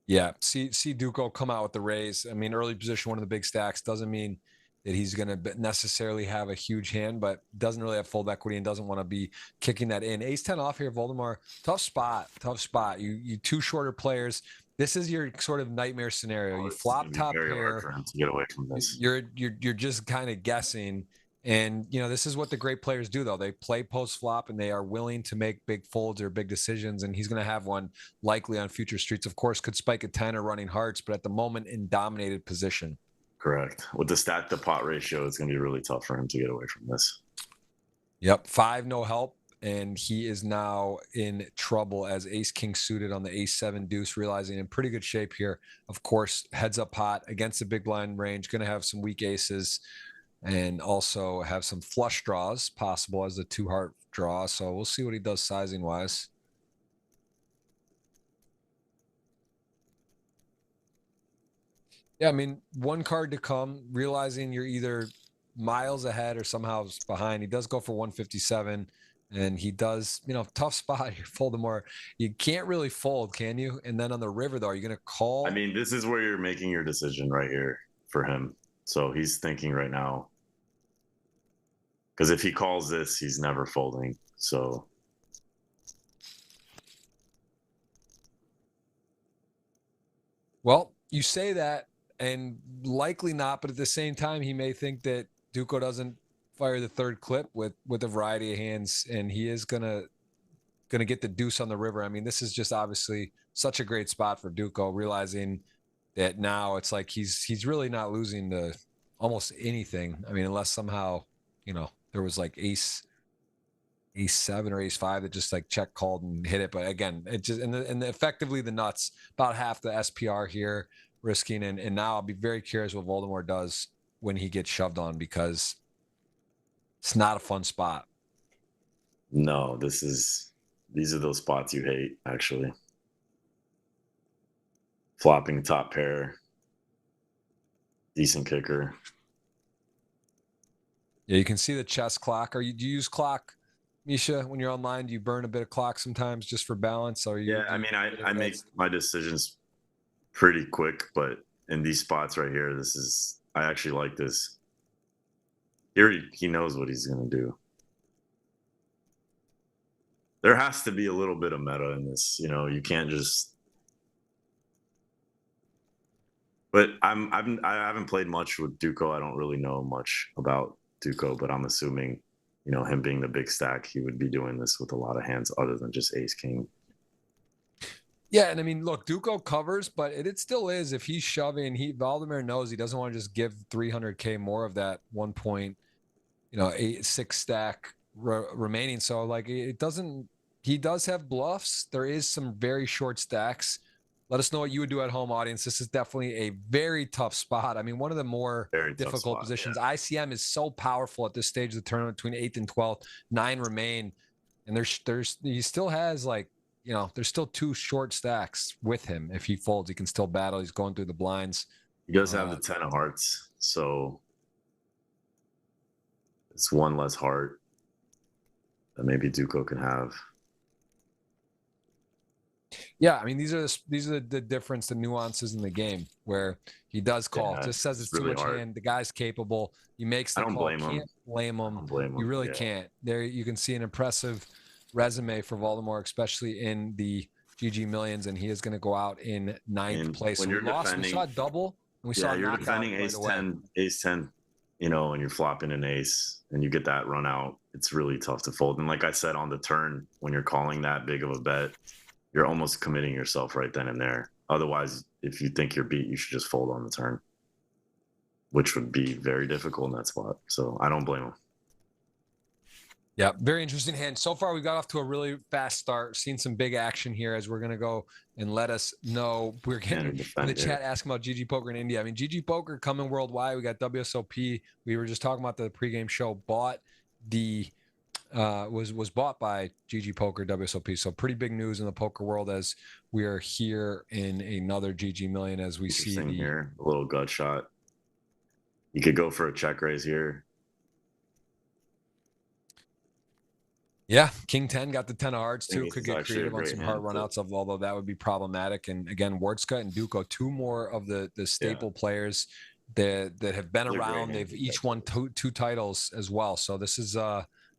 Yeah, see Duco come out with the raise. I mean, early position, one of the big stacks, doesn't mean that he's going to necessarily have a huge hand, but doesn't really have fold equity and doesn't want to be kicking that in. Ace-10 off here, Voldemar. Tough spot. You 2 shorter players. This is your sort of nightmare scenario. You flop top pair. To get away from this. You're just kind of guessing. And, you know, this is what the great players do, though. They play post-flop, and they are willing to make big folds or big decisions, and he's going to have one likely on future streets. Of course, could spike a 10 or running hearts, but at the moment in dominated position. Correct. With the stack to pot ratio, it's going to be really tough for him to get away from this. Yep, 5 no help, and he is now in trouble, as ace-king suited on the ace-7 deuce, realizing in pretty good shape here. Of course, heads up pot against the big blind range, going to have some weak aces, and also have some flush draws possible as the 2-heart draw. So we'll see what he does sizing wise. Yeah, I mean, one card to come, realizing you're either miles ahead or somehow behind. He does go for 157, and he does, you know, tough spot here. Fold more. You can't really fold, can you? And then on the river, though, are you going to call? I mean, this is where you're making your decision right here for him. So he's thinking right now, because if he calls this, he's never folding. So well, you say that, and likely not, but at the same time, he may think that Duco doesn't fire the 3rd clip with a variety of hands, and he is gonna get the deuce on the river. I mean, this is just obviously such a great spot for Duco, realizing that now it's like he's really not losing to almost anything. I mean, unless somehow, there was like ace 7 or ace 5 that just like check called and hit it. But again, it just and effectively the nuts, about half the SPR here risking. And now I'll be very curious what Voldemort does when he gets shoved on, because it's not a fun spot. No, these are those spots you hate, actually. Flopping top pair, decent kicker. Yeah, you can see the chess clock. Do you use clock, Misha, when you're online? Do you burn a bit of clock sometimes just for balance? Or Yeah, I mean, I make my decisions pretty quick, but in these spots right here, I actually like this. Here he knows what he's gonna do. There has to be a little bit of meta in this, you can't just. But I haven't played much with Duco. I don't really know much about Duco, but I'm assuming, him being the big stack, he would be doing this with a lot of hands other than just ace king. Yeah, and I mean, look, Duco covers, but it still is, if he's shoving, Valdemar knows he doesn't want to just give 300K more of that 6 stack remaining. So like he does have bluffs. There is some very short stacks. Let us know what you would do at home, audience. This is definitely a very tough spot. I mean, one of the more difficult positions. Yeah. ICM is so powerful at this stage of the tournament between 8th and 12th. 9 remain. And he still has there's still 2 short stacks with him. If he folds, he can still battle. He's going through the blinds. He does have the 10 of hearts. So it's 1 less heart that maybe Duco can have. Yeah, I mean, these are the difference, the nuances in the game where he does call. Yeah, just says it's really too much hard. Hand. The guy's capable. He makes the call. Blame can't him. Blame him. You really can't. There you can see an impressive resume for Voldemort, especially in the GGMillions, and he is going to go out in 9th place. When so we saw a double, and we saw you're defending ace 10, and you're flopping an ace, and you get that run out. It's really tough to fold. And like I said, on the turn, when you're calling that big of a bet, you're almost committing yourself right then and there. Otherwise, if you think you're beat, you should just fold on the turn, which would be very difficult in that spot. So I don't blame him. Yeah, very interesting hand. So far, we got off to a really fast start. Seen some big action here as we're going to go and let us know. We're getting in the chat asking about GGPoker in India. I mean, GGPoker coming worldwide. We got WSOP. We were just talking about the pregame show. Was bought by GGPoker WSOP. So pretty big news in the poker world as we are here in another GGMillion as we see here a little gut shot. You could go for a check raise here. Yeah, King 10 got the 10 of hearts too. Could get creative on some hard runouts of, although that would be problematic. And again, Wardska and Duco, 2 more of the staple players that have been around. They've each won two titles as well. So this is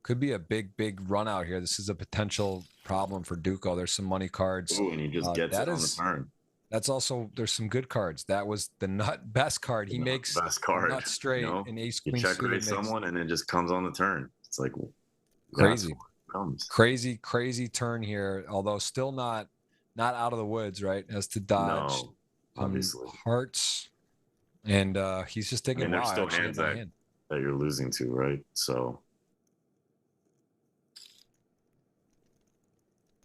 could be a big run out here. This is a potential problem for Duco. There's some money cards. Ooh, and he just gets it on the turn. That's also, there's some good cards. That was the best card. He makes best card. Nut straight and ace queen. You check raise someone and it just comes on the turn. It's like crazy turn here. Although still not out of the woods, right? As to dodge, obviously hearts, and he's just taking. There's still hands that you're losing to, right? So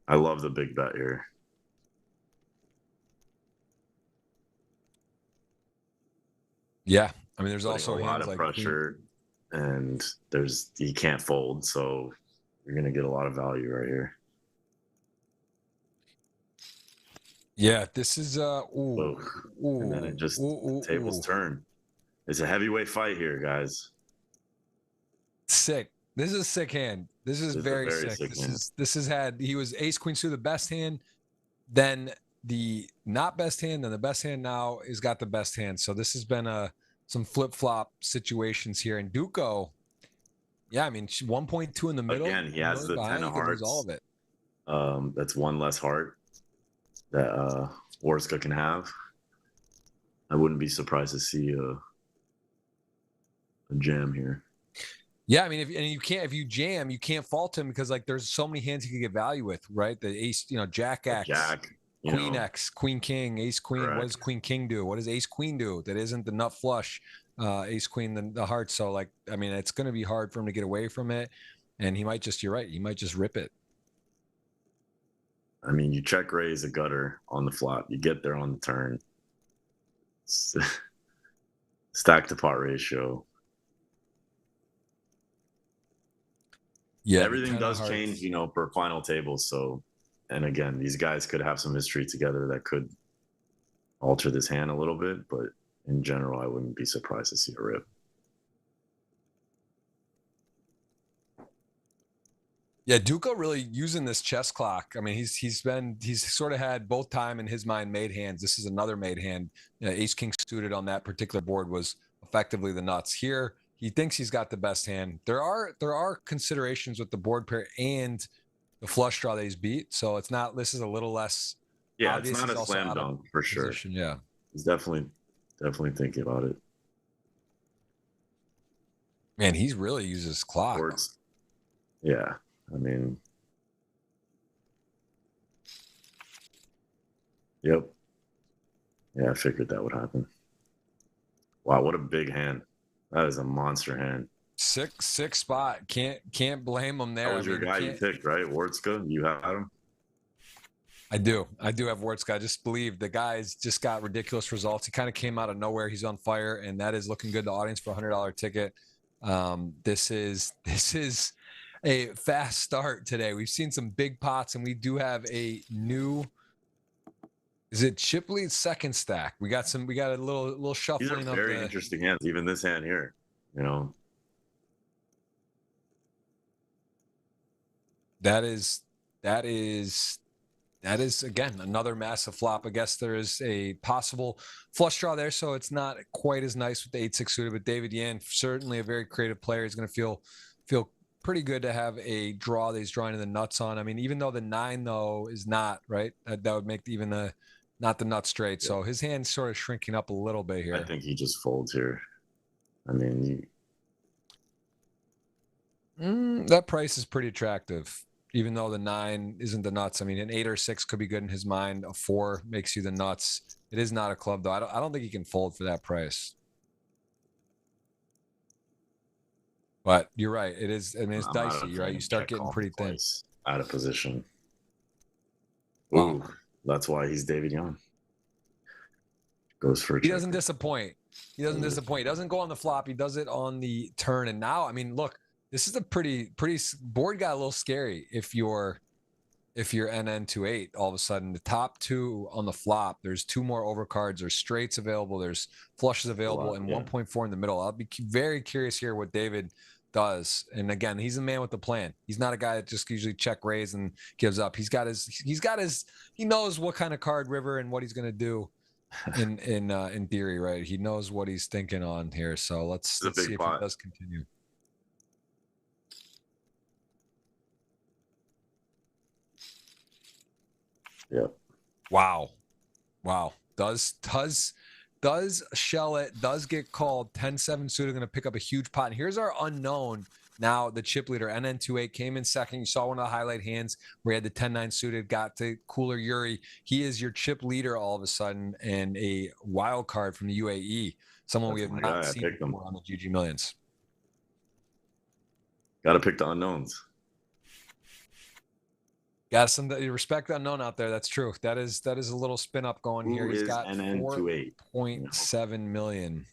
I love the big bet here. Yeah, I mean, there's also a lot of pressure, and he can't fold, so you're gonna get a lot of value right here. Yeah, this is and then it just tables turn. It's a heavyweight fight here, guys. Sick. This is a sick hand. This is very sick. He was ace queen suited, the best hand, then the not best hand, then the best hand. Now is got the best hand. So this has been some flip flop situations here. And Duco, yeah, I mean 1.2 in the middle. Again, he has the 10 of hearts. All of it. That's 1 less heart that Wardska can have. I wouldn't be surprised to see a jam here. Yeah, I mean, if you jam, you can't fault him because like there's so many hands he could get value with, right? The ace, Jack X. Jack. You Queen know, X, Queen King, Ace Queen. correct. What does Queen King do? What does Ace Queen do? That isn't the nut flush. Ace Queen, the heart. So like, I mean, it's going to be hard for him to get away from it, and he might just. You're right. He might just rip it. I mean, you check raise a gutter on the flop. You get there on the turn. Stack to pot ratio. Yeah, everything does change, you know, per final table. So, and again, these guys could have some history together that could alter this hand a little bit, but in general, I wouldn't be surprised to see a rip. Yeah, Duco really using this chess clock. I mean, he's sort of had both time in his mind made hands. This is another made hand. Ace King suited on that particular board was effectively the nuts. Here, he thinks he's got the best hand. There are considerations with the board pair and the flush draw that he's beat. So it's not. This is a little less. Yeah, obvious. it's not He's a slam dunk for sure. Yeah, he's definitely thinking about it. Man, he's really uses clock. Words. Yeah, I mean, yep. Yeah, I figured that would happen. Wow, what a big hand. That is a monster hand. Six spot. Can't blame him there. That was your guy you picked, right? Wardska, you had him? I do have Wardska. I just believe the guy's just got ridiculous results. He kind of came out of nowhere. He's on fire, and that is looking good. The audience for $100 ticket. This is a fast start today. We've seen some big pots, and we do have a new. Is it chip lead second stack? We got a little shuffling. These are very interesting hands. Even this hand here, you know. That is again another massive flop. I guess there is a possible flush draw there, so it's not quite as nice with the 8-6 suited. But David Yan, certainly a very creative player, is going to feel pretty good to have a draw that he's drawing in the nuts on. I mean, even though the 9 though is not right, that would make even the not the nut straight. Yeah. So his hand's sort of shrinking up a little bit here. I think he just folds here. I mean, that price is pretty attractive. Even though the 9 isn't the nuts. I mean, an 8 or 6 could be good in his mind. A 4 makes you the nuts. It is not a club, though. I don't think he can fold for that price. But you're right. It is. I mean, it's dicey, right? You start getting pretty thin. Out of position. Ooh, that's why he's David Young. Goes for a He doesn't disappoint. He doesn't disappoint. He doesn't go on the flop. He does it on the turn. And now, I mean, look. This is a pretty board got a little scary if you're NN28 all of a sudden. The top 2 on the flop, there's 2 more overcards, there's straights available, there's flushes available, and 1.4 in the middle. I'll be very curious here what David does. And again, he's a man with a plan. He's not a guy that just usually check raise and gives up. He knows what kind of card river and what he's gonna do in theory, right? He knows what he's thinking on here. So let's see if he does continue. Yep. Wow. Does shell it, does get called. 10-7 suited, going to pick up a huge pot. And here's our unknown. Now the chip leader, NN28, came in second. You saw one of the highlight hands where he had the 10-9 suited, got to Cooler Yuri. He is your chip leader all of a sudden, and a wild card from the UAE. Someone we have not seen before on the GGMillions. Got to pick the unknowns. Got some respect the unknown out there. That's true. That is a little spin up going here. He's got 4.7 million.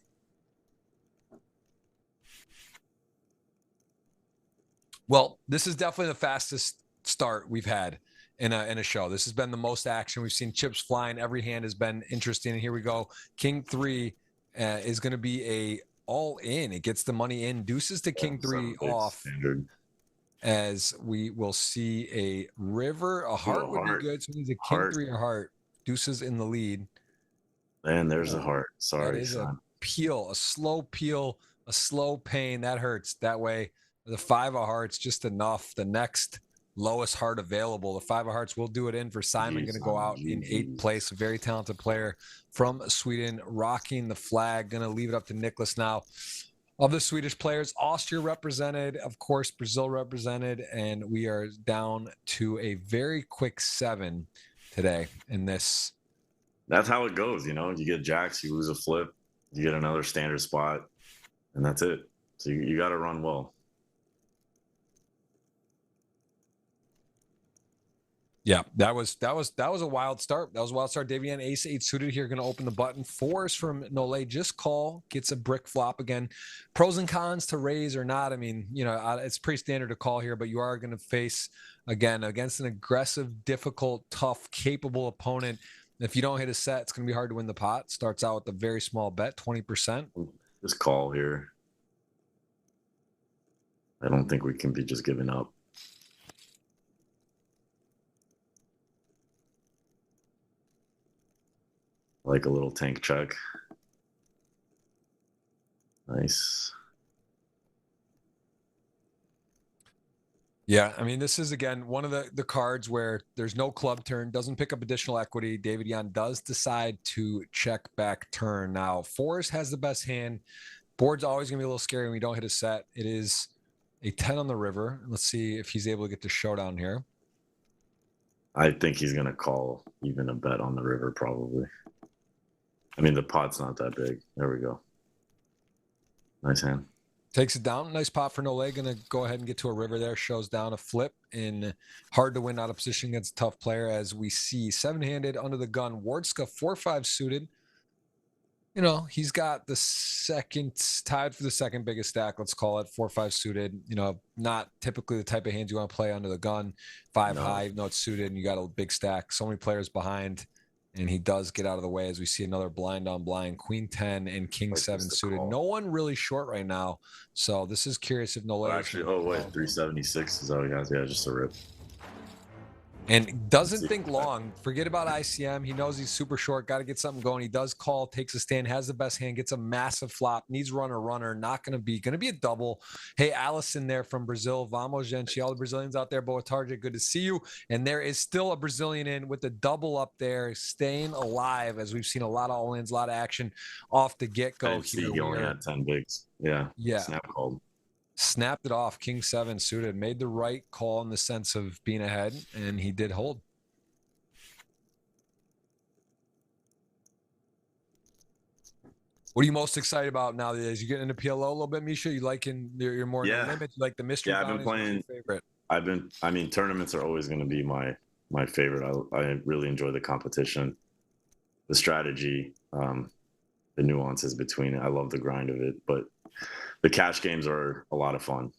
Well, this is definitely the fastest start we've had in a show. This has been the most action. We've seen chips flying. Every hand has been interesting. And here we go. King 3 is going to be a all in. It gets the money in. Deuces to King 3 off. Standard. As we will see a river, a heart would be good. So it means a King 3 or heart. Deuces in the lead. And there's a heart. Sorry, that is son. A peel, a slow pain. That hurts. That way, the 5 of hearts, just enough. The next lowest heart available. The 5 of hearts will do it in for Simon. Going to go out in 8th place. A very talented player from Sweden, rocking the flag. Going to leave it up to Nicholas now. Of the Swedish players, Austria represented, of course, Brazil represented, and we are down to a very quick 7 today in this. That's how it goes, you know. You get jacks, you lose a flip, you get another standard spot, and that's it. So you got to run well. Yeah, that was a wild start. That was a wild start. David Yan, ace 8 suited here, going to open the button. 4s from Nole, just call, gets a brick flop again. Pros and cons to raise or not. I mean, you know, it's pretty standard to call here, but you are going to face, again, against an aggressive, difficult, tough, capable opponent. If you don't hit a set, it's going to be hard to win the pot. Starts out with a very small bet, 20%. Just call here. I don't think we can be just giving up. Like a little tank check. Nice. Yeah, I mean, this is, again, one of the cards where there's no club turn, doesn't pick up additional equity. David Yan does decide to check back turn. Now, 4s has the best hand. Board's always going to be a little scary when we don't hit a set. It is a 10 on the river. Let's see if he's able to get to showdown here. I think he's going to call even a bet on the river, probably. I mean, the pot's not that big. There we go. Nice hand. Takes it down. Nice pot for Nole. Going to go ahead and get to a river there. Shows down a flip in hard to win out of position against a tough player, as we see 7-handed under the gun. Wardska 4-5 suited. You know, he's got the second, tied for the second biggest stack, let's call it, 4-5 suited. You know, not typically the type of hands you want to play under the gun. 5 high, even though it's suited and you got a big stack. So many players behind, and he does get out of the way as we see another blind on blind. Queen 10 and King 7 suited. No one really short right now. So this is curious if Nole actually, oh wait, 376 is all he has. Yeah, just a rip. And doesn't think long. Forget about ICM. He knows he's super short. Got to get something going. He does call, takes a stand, has the best hand, gets a massive flop, needs runner. Not going to be a double. Hey, Allison there from Brazil. Vamos, gente. All the Brazilians out there. Boa tarde. Good to see you. And there is still a Brazilian in with the double up there, staying alive, as we've seen a lot of all-ins, a lot of action off the get-go. He only had 10 bigs. Yeah. Snap called. Snapped it off. King 7 suited, made the right call in the sense of being ahead, and he did hold. What are you most excited about now that you get into PLO a little bit, Misha? You liking you're more in the limit? You like the mystery? Yeah, I've been playing. Favorite? I mean, tournaments are always going to be my favorite. I really enjoy the competition, the strategy, the nuances between it. I love the grind of it, but the cash games are a lot of fun.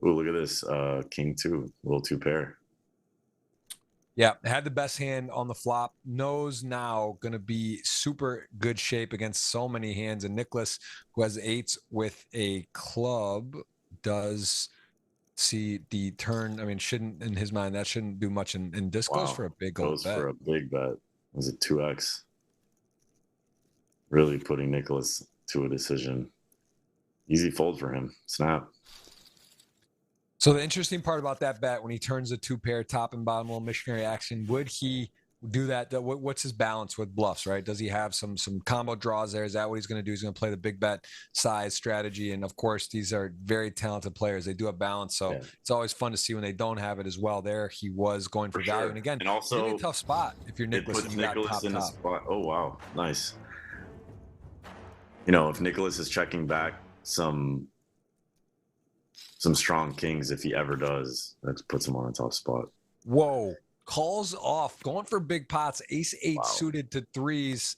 Ooh, look at this. King 2, little 2-pair. Yeah, had the best hand on the flop. Knows now going to be super good shape against so many hands. And Nicholas, who has 8s with a club, does see the turn. I mean, shouldn't, in his mind, that shouldn't do much. And this goes for a big old bet. Goes for a big bet. Was it 2x? Really putting Nicholas to a decision. Easy fold for him. Snap. So the interesting part about that bet, when he turns the 2-pair top and bottom, little missionary action, would he do that? What's his balance with bluffs, right? Does he have some combo draws there? Is that what he's going to do? He's going to play the big bet size strategy. And of course, these are very talented players. They do have balance. So it's always fun to see when they don't have it as well. There he was going for value. And again, and also really a tough spot if you're Nicholas. It puts Nicholas in a spot. Oh, wow. Nice. You know, if Nicholas is checking back some strong kings, if he ever does, that puts him on a tough spot. Whoa. Calls off, going for big pots, ace 8 suited to 3s.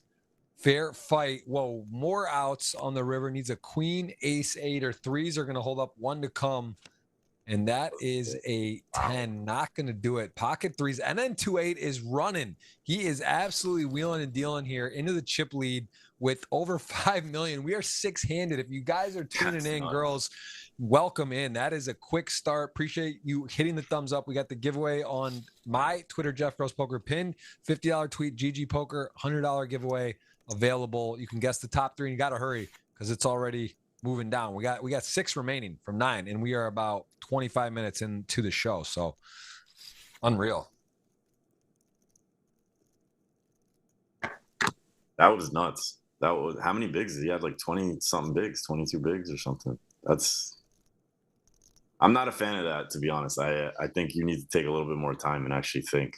Fair fight. Whoa, more outs on the river. Needs a queen, ace 8, or 3s are going to hold up, 1 to come. And that is a 10. Not going to do it. Pocket 3s. And then 2-8 is running. He is absolutely wheeling and dealing here into the chip lead with over 5 million. We are 6-handed. If you guys are tuning in, girls, welcome in. That is a quick start. Appreciate you hitting the thumbs up. We got the giveaway on my Twitter, Jeff Gross Poker, pinned. $50 tweet, GGPoker, $100 giveaway available. You can guess the top 3, and you got to hurry because it's already moving down. We got 6 remaining from 9, and we are about 25 minutes into the show. So unreal. That was nuts. That was, how many bigs did he have? Like 20 something bigs, 22 bigs or something. I'm not a fan of that, to be honest. I think you need to take a little bit more time and actually think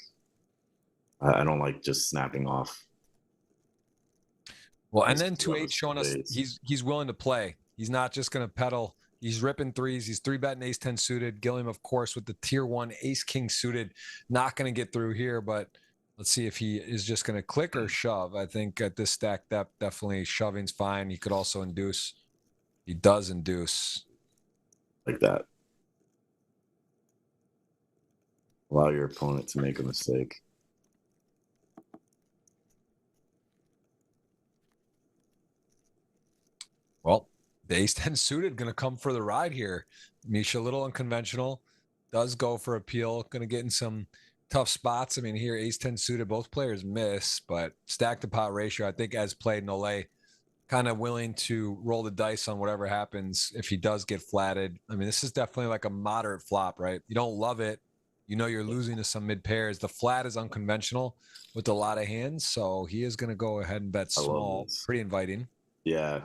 I don't like just snapping off. Well, and then 2-8 showing us he's willing to play. He's not just going to pedal. He's ripping threes. He's 3-betting ace-10 suited. Gilliam, of course, with the tier 1 ace-king suited. Not going to get through here, but let's see if he is just going to click or shove. I think at this stack depth, definitely shoving's fine. He could also induce. He does induce. Like that. Allow your opponent to make a mistake. Well, the ace-10 suited going to come for the ride here. Misha, a little unconventional. Does go for appeal. Going to get in some tough spots. I mean, here, ace-10 suited, both players miss, but stack to pot ratio, I think as played, Nole kind of willing to roll the dice on whatever happens if he does get flatted. I mean, this is definitely like a moderate flop, right? You don't love it. You know you're losing to some mid pairs. The flat is unconventional with a lot of hands, so he is going to go ahead and bet small. Pretty inviting. Yeah.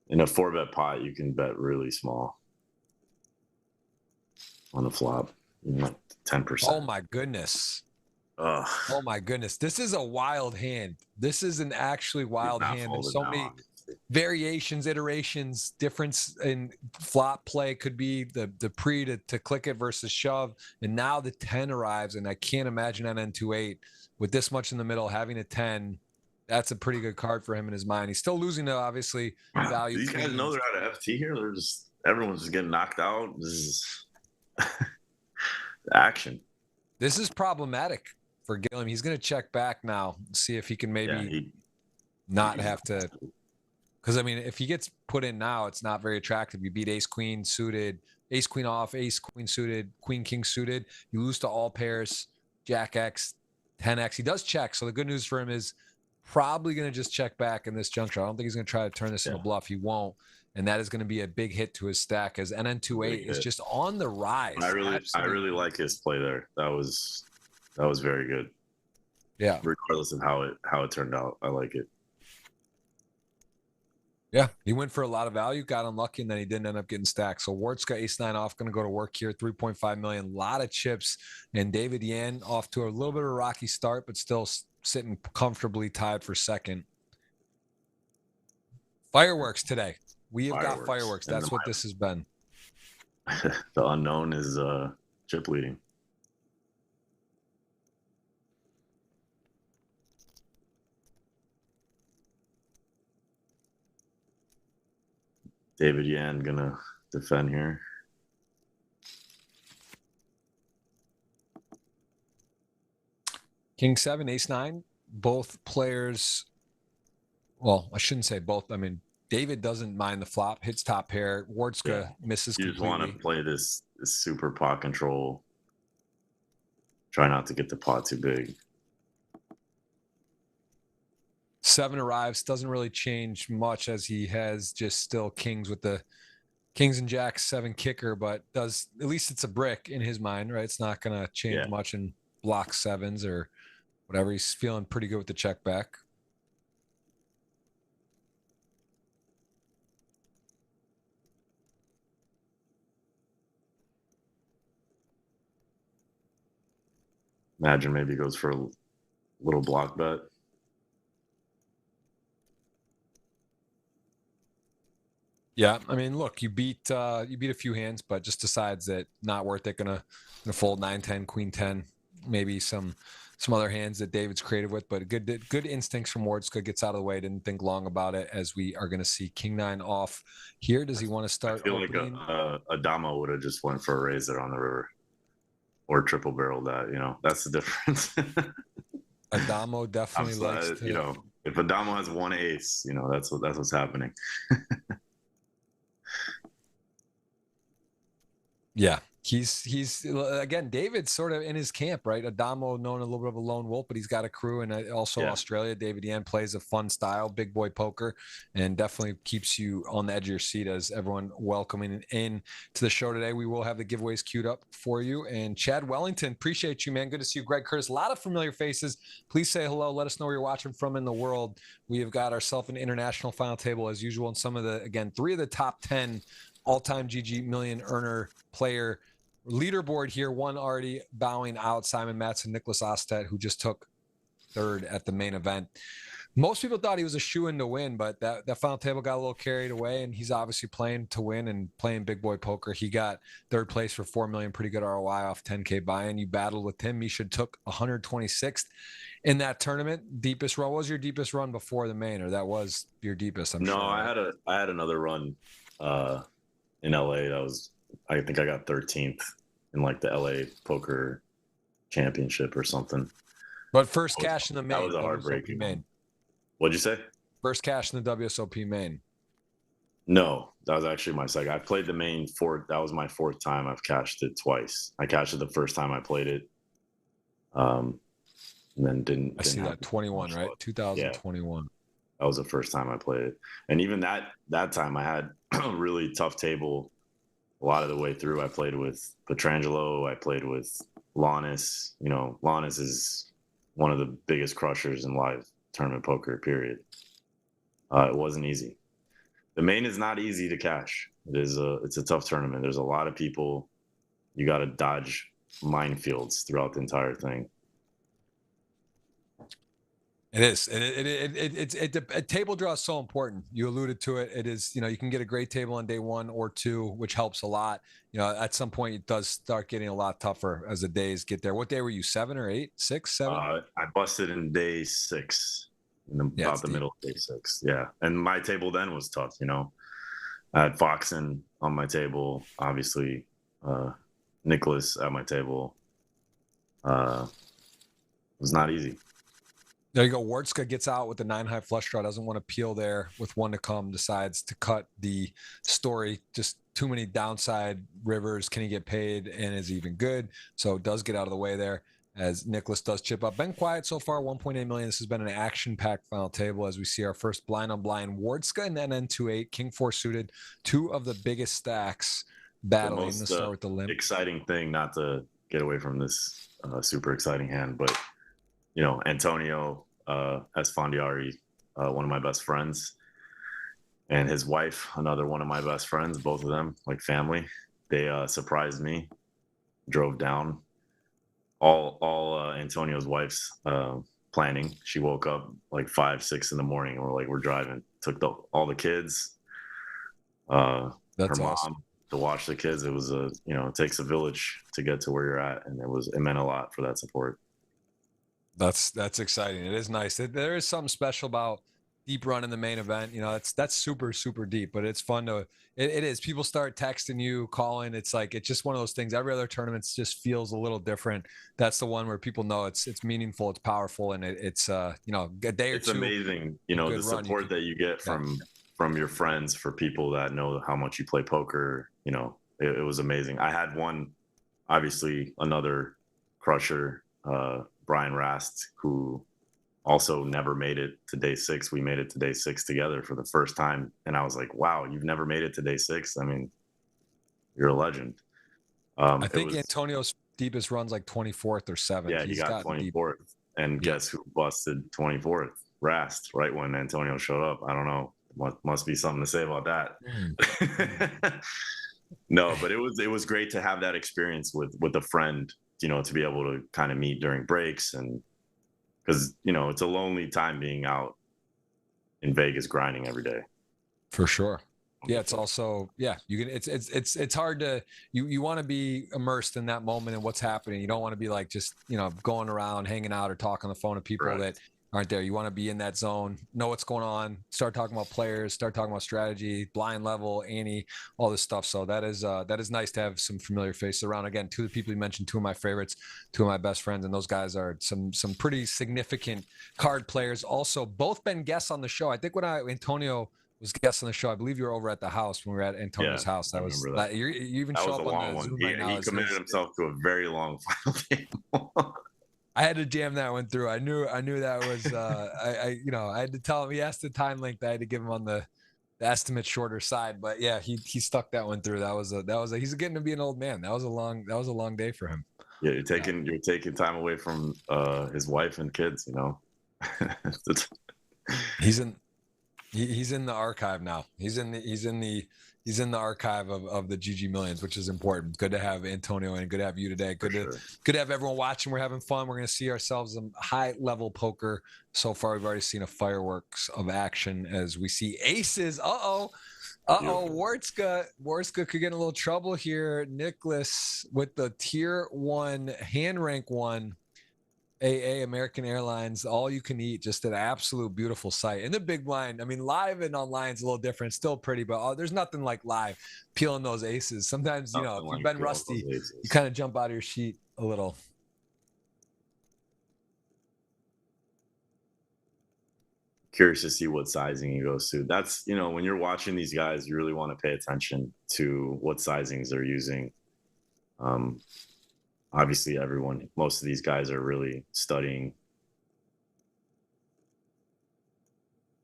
In a 4-bet pot, you can bet really small on the flop, like 10%. Oh my goodness! Ugh. Oh my goodness! This is a wild hand. This is an actually wild hand. There's so many variations, iterations, difference in flop play. Could be the pre to click it versus shove, and now the 10 arrives, and I can't imagine NN28 with this much in the middle having a 10. That's a pretty good card for him in his mind. He's still losing to obviously value. These guys know they're out of FT here. They're just everyone's just getting knocked out. This is action. This is problematic for Gilliam. He's going to check back now, see if he can maybe not have to. Because I mean, if he gets put in now, it's not very attractive. You beat ace queen suited, ace queen off, ace queen suited, queen king suited. You lose to all pairs, jack X, 10X. He does check. So the good news for him is probably going to just check back in this juncture. I don't think he's going to try to turn this into a bluff. He won't. And that is going to be a big hit to his stack as NN28 is just on the rise. I really like his play there. That was very good. Yeah. Regardless of how it turned out, I like it. Yeah, he went for a lot of value, got unlucky, and then he didn't end up getting stacked. So Wartska ace-9 off, going to go to work here, 3.5 million, a lot of chips. And David Yan off to a little bit of a rocky start, but still sitting comfortably tied for second. Fireworks today. We have got fireworks. That's what this has been. The unknown is chip leading. David Yan gonna defend here. King 7, ace 9. Both players. Well, I shouldn't say both. I mean, David doesn't mind the flop, hits top pair. Wartska misses completely. You just want to play this super pot control. Try not to get the pot too big. 7 arrives, doesn't really change much as he has just still kings with the kings and jacks, 7 kicker, but does at least it's a brick in his mind, right? It's not going to change much and block 7s or whatever. He's feeling pretty good with the check back. Imagine maybe goes for a little block bet. Yeah, I mean, look, you beat a few hands, but just decides that not worth it. Gonna fold 9-10, queen 10, maybe some other hands that David's creative with, but good instincts from Wardska. Gets out of the way, didn't think long about it. As we are gonna see king 9 off here. Does he want to start? I feel opening? Like a Damo would have just went for a raise there on the river, or triple barrel that. You know, that's the difference. Adamo definitely likes to, you know, if Adamo has 1 ace, you know, that's what's happening. Yeah, he's again, David's sort of in his camp, right? Adamo known a little bit of a lone wolf, but he's got a crew, and also Australia. David Yan plays a fun style, big boy poker, and definitely keeps you on the edge of your seat as everyone welcoming in to the show today. We will have the giveaways queued up for you. And Chad Wellington, appreciate you, man. Good to see you. Greg Curtis, a lot of familiar faces. Please say hello. Let us know where you're watching from in the world. We have got ourselves an international final table as usual, and some of the 3 of the top 10 all-time GGMillion earner player leaderboard here, one already bowing out, Simon Matz and Nicholas Ostedt, who just took third at the main event. Most people thought he was a shoo-in to win, but that final table got a little carried away, and he's obviously playing to win and playing big boy poker. He got third place for $4 million, pretty good ROI off 10K buy-in. You battled with him. Misha took 126th in that tournament. Deepest run. What was your deepest run before the main, or that was your deepest? I'm sure. No, Right? I had another run in LA. I think I got 13th in like the LA Poker Championship or something. But first cash in the main. That was a heartbreaking main. What'd you say? First cash in the WSOP main. No, that was actually my second. I played the main that was my fourth time. I've cashed it twice. I cashed it the first time I played it. And then didn't. I see that 21, right? 2021. Yeah, that was the first time I played it. And even that time I had a really tough table a lot of the way through. I played with Petrangelo. I played with Lannis. You know, Lannis is one of the biggest crushers in live tournament poker, period. It wasn't easy. The main is not easy to cash. It's a tough tournament. There's a lot of people. You got to dodge minefields throughout the entire thing. It is. A table draw is so important. You alluded to it. It is, you can get a great table on day 1 or 2, which helps a lot. At some point it does start getting a lot tougher as the days get there. What day were you? 7 or 8, 6, 7? I busted in day 6, about the middle of day 6. Yeah. And my table then was tough, I had Foxen on my table, obviously, Nicholas at my table. It was not easy. There you go. Wartska gets out with the 9 high flush draw, doesn't want to peel there with 1 to come, decides to cut the story. Just too many downside rivers. Can he get paid, and is he even good? So does get out of the way there as Nicholas does chip up. Been quiet so far, 1.8 million. This has been an action-packed final table as we see our first blind on blind. Wartska and then N2-8, King 4 suited, 2 of the biggest stacks battling. Let's start with the limp. Exciting thing, not to get away from this super exciting hand, but Antonio Esfandiari, one of my best friends, and his wife, another one of my best friends, both of them like family. They surprised me, drove down. All Antonio's wife's planning. She woke up like 5, 6 in the morning, and we're driving. Took all the kids, That's her mom awesome. to watch the kids. It was it takes a village to get to where you're at, and it meant a lot for that support. That's exciting. It is nice. There is something special about deep run in the main event. That's super, super deep, but it's fun to, it is. People start texting you, calling. It's like, it's just one of those things. Every other tournament just feels a little different. That's the one where people know it's meaningful, it's powerful, and it's a day or it's two. It's amazing, the support that you get from your friends, for people that know how much you play poker. It was amazing. I had one, obviously another crusher, Brian Rast, who also never made it to day 6. We made it to day 6 together for the first time. And I was like, wow, you've never made it to day 6? I mean, you're a legend. I think Antonio's deepest run's like 24th or 7th. Yeah, he got 24th. And guess who busted 24th? Rast, right when Antonio showed up. I don't know. Must be something to say about that. No, but it was great to have that experience with a friend, to be able to kind of meet during breaks, and because it's a lonely time being out in Vegas grinding every day. For sure. Yeah, it's also, you can, it's hard to, you want to be immersed in that moment and what's happening. You don't want to be like just going around hanging out or talking on the phone to people that aren't there. You want to be in that zone, know what's going on, start talking about players, start talking about strategy, blind level, Annie, all this stuff. So that is nice to have some familiar faces around. Again, 2 of the people you mentioned, 2 of my favorites, 2 of my best friends, and those guys are some pretty significant card players. Also, both been guests on the show. I think when Antonio was guest on the show, I believe you were over at the house when we were at Antonio's house. That was that. You even show up on the Zoom right now. He committed himself to a very long final table. I had to jam that one through. I knew that was I had to tell him. He asked the time length. I had to give him on the estimate shorter side, but yeah, he stuck that one through. That was he's getting to be an old man. That was a long day for him. Yeah, you're taking time away from his wife and kids. He's in the archive now. He's in the He's in the archive of the GG Millions, which is important. Good to have Antonio and good to have you today. Good to have everyone watching. We're having fun. We're going to see ourselves in high-level poker. So far, we've already seen a fireworks of action as we see aces. Warska could get in a little trouble here. Nicholas with the tier 1, hand rank 1. AA American Airlines, all you can eat, just an absolute beautiful sight. And the big blind, I mean, live and online is a little different, still pretty, but there's nothing like live peeling those aces. Sometimes, if you've been rusty, you kind of jump out of your sheet a little. Curious to see what sizing he goes to. That's, when you're watching these guys, you really want to pay attention to what sizings they're using. Obviously, most of these guys are really studying.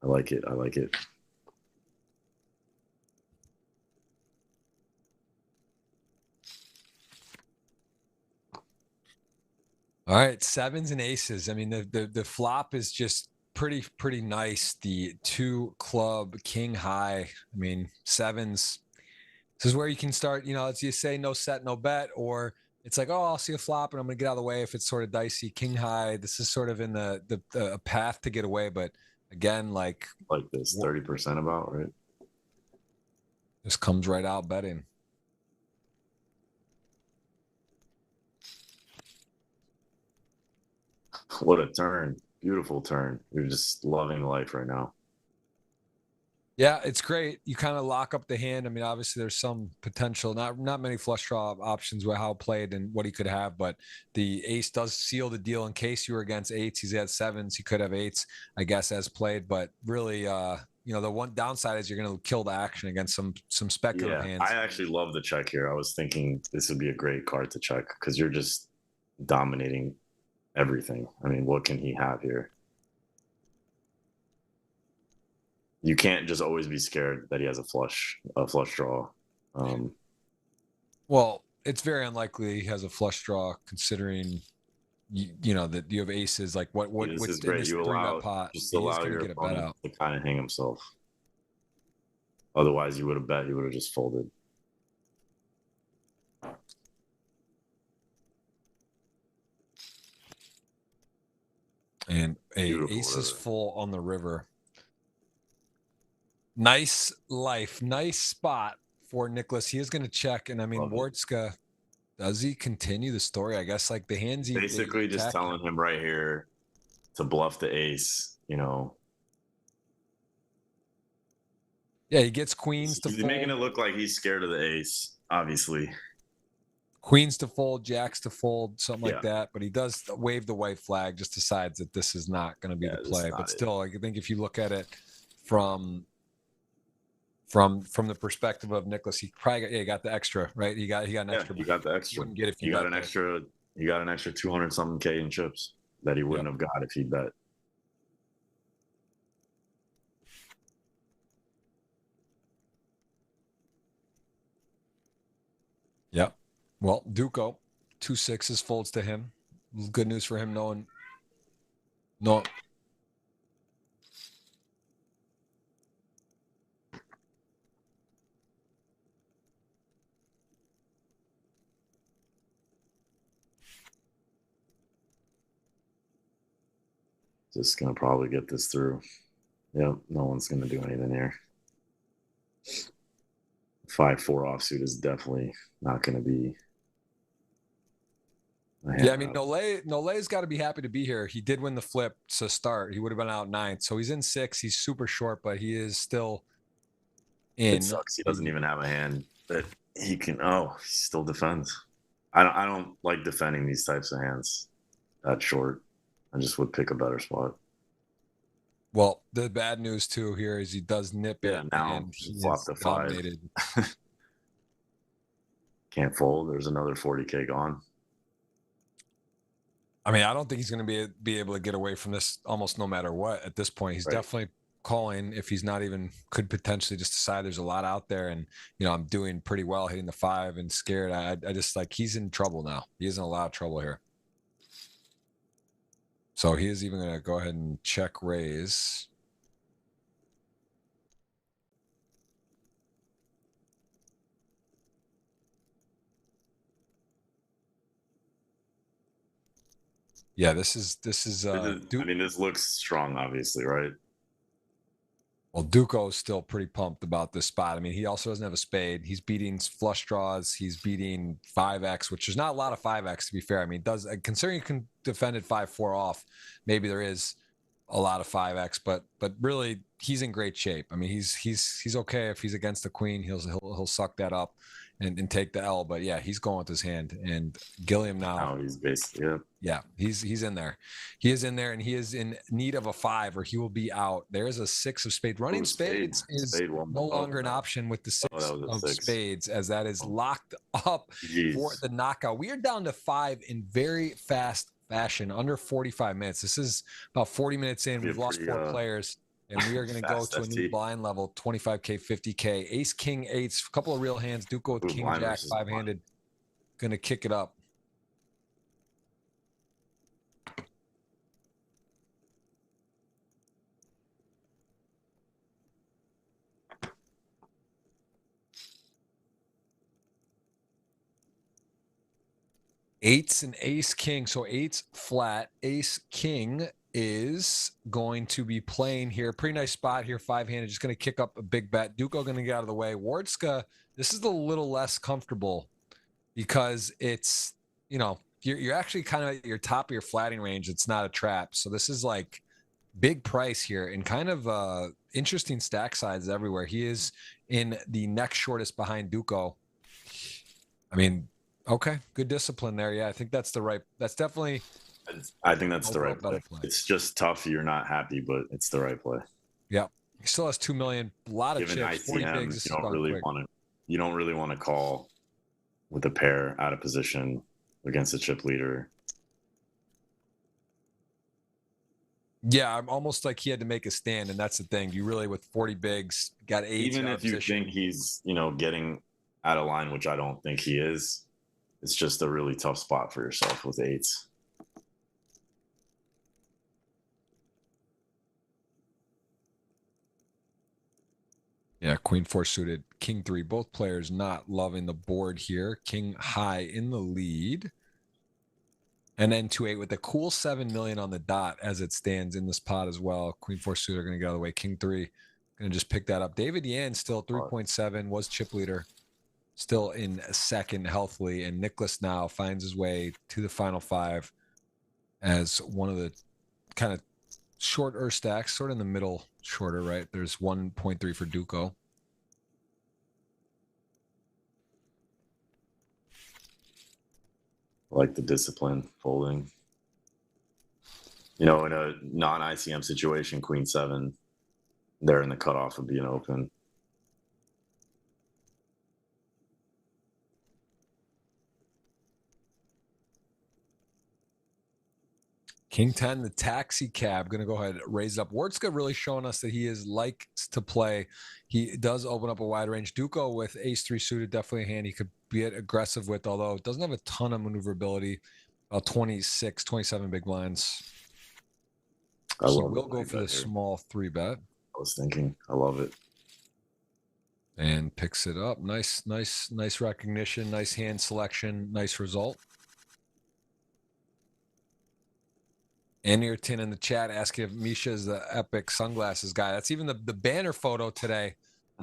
I like it. All right, sevens and aces. I mean, the flop is just pretty nice. The 2 club king high. I mean, sevens. This is where you can start, as you say, no set, no bet, or it's like, oh, I'll see a flop and I'm going to get out of the way if it's sort of dicey. King high, this is sort of in the path to get away. But again, like this 30% about, right? This comes right out betting. What a turn. Beautiful turn. You're just loving life right now. Yeah, it's great. You kind of lock up the hand. I mean, obviously there's some potential, not many flush draw options with how played and what he could have, but the ace does seal the deal in case you were against eights. He's had sevens. He could have eights, I guess, as played, but really, the one downside is you're going to kill the action against some speculative hands. I actually love the check here. I was thinking this would be a great card to check because you're just dominating everything. I mean, what can he have here? You can't just always be scared that he has a flush draw. Well, it's very unlikely he has a flush draw considering that you have aces. Like what's is great. You allow pot, just allow your opponent to kind of hang himself. Otherwise, you would have bet he would have just folded. And ace is full on the river. Nice life, nice spot for Nicholas. He is going to check, and I mean, Wartska, does he continue the story? I guess like the hands he basically just telling him right here to bluff the ace. Yeah, he gets queens to fold. He's making it look like he's scared of the ace, obviously. Queens to fold, jacks to fold, something like that. But he does wave the white flag, just decides that this is not going to be the play. But still, I think if you look at it from the perspective of Nicholas, he probably got the extra, right? He got an extra. You got the extra. You, get if you got an extra. You got an extra 200-something K in chips that he wouldn't have got if he bet. Yep. Well, Duco, 2 6s folds to him. Good news for him knowing. No. Just gonna probably get this through. Yep, no one's gonna do anything here. 5-4 offsuit is definitely not gonna be. Yeah, I mean, Nolé's got to be happy to be here. He did win the flip to start. He would have been out 9th, so he's in 6. He's super short, but he is still in. It sucks. He doesn't even have a hand that he can. Oh, he still defends. I don't like defending these types of hands that short. I just would pick a better spot. Well, the bad news too here is he does nip it. Now and he flop to 5. Can't fold. There's another 40K gone. I mean, I don't think he's going to be able to get away from this almost no matter what at this point. He's definitely calling if he's not even could potentially just decide there's a lot out there and, I'm doing pretty well hitting the 5 and scared. I just like he's in trouble now. He is in a lot of trouble here. So he is even going to go ahead and check raise. Yeah, this is I mean, this looks strong, obviously, right? well, Duco's still pretty pumped about this spot. I mean, he also doesn't have a spade. He's beating flush draws. He's beating 5x, which is not a lot of 5x to be fair. I mean, does considering you can defend it 5-4 off, maybe there is a lot of 5x, but really he's in great shape. I mean, he's okay if he's against the queen. He'll suck that up and take the L. But yeah, he's going with his hand. And Gilliam now. Now he's basically Yeah, he's in there. He is in there, and he is in need of a 5, or he will be out. There is a 6 of spades. Running spades is spade no longer an option with the 6 of spades, as that is locked up for the knockout. We are down to 5 in very fast fashion, under 45 minutes. This is about 40 minutes in. We've lost 4 players, and we are going to go to a new blind level, 25K, 50K. Ace, king, eights, a couple of real hands. Duco with king, jack, 5-handed. Going to kick it up. Eights and ace king. So eights flat. Ace king is going to be playing here. Pretty nice spot here. 5-handed. Just going to kick up a big bet. Duco going to get out of the way. Wardska, this is a little less comfortable because it's, you know, you're actually kind of at your top of your flatting range. It's not a trap. So this is like big price here and kind of interesting stack sides everywhere. He is in the next shortest behind Duco. I mean, okay, good discipline there. Yeah, I think that's definitely. I think that's the right play. It's just tough. You're not happy, but it's the right play. Yeah, he still has 2 million. A lot of chips. 40 bigs. You don't really want to call with a pair out of position against a chip leader. Yeah, I'm almost like he had to make a stand, and that's the thing. You really, with 40 bigs, got 8. Even if you think he's, getting out of line, which I don't think he is, it's just a really tough spot for yourself with 8s. Yeah, queen 4 suited, king 3. Both players not loving the board here. King high in the lead. And then 2-8 with a cool 7 million on the dot as it stands in this pot as well. Queen 4 suited are going to get out of the way. King 3 going to just pick that up. David Yan still 3.7, was chip leader. Still in second healthily. And Nicholas now finds his way to the final 5 as one of the kind of shorter stacks, sort of in the middle shorter, right? There's 1.3 for Duco. I like the discipline folding. In a non-ICM situation, queen 7, there in the cutoff would be an open. King 10, the taxi cab, going to go ahead and raise it up. Wardska really showing us that he likes to play. He does open up a wide range. Duco with ace 3 suited, definitely a hand he could be aggressive with, although it doesn't have a ton of maneuverability. About 26, 27 big blinds. So we'll go for the small 3-bet. I was thinking, I love it. And picks it up. Nice recognition, nice hand selection, nice result. Anierton in the chat asking if Misha is the epic sunglasses guy. That's even the banner photo today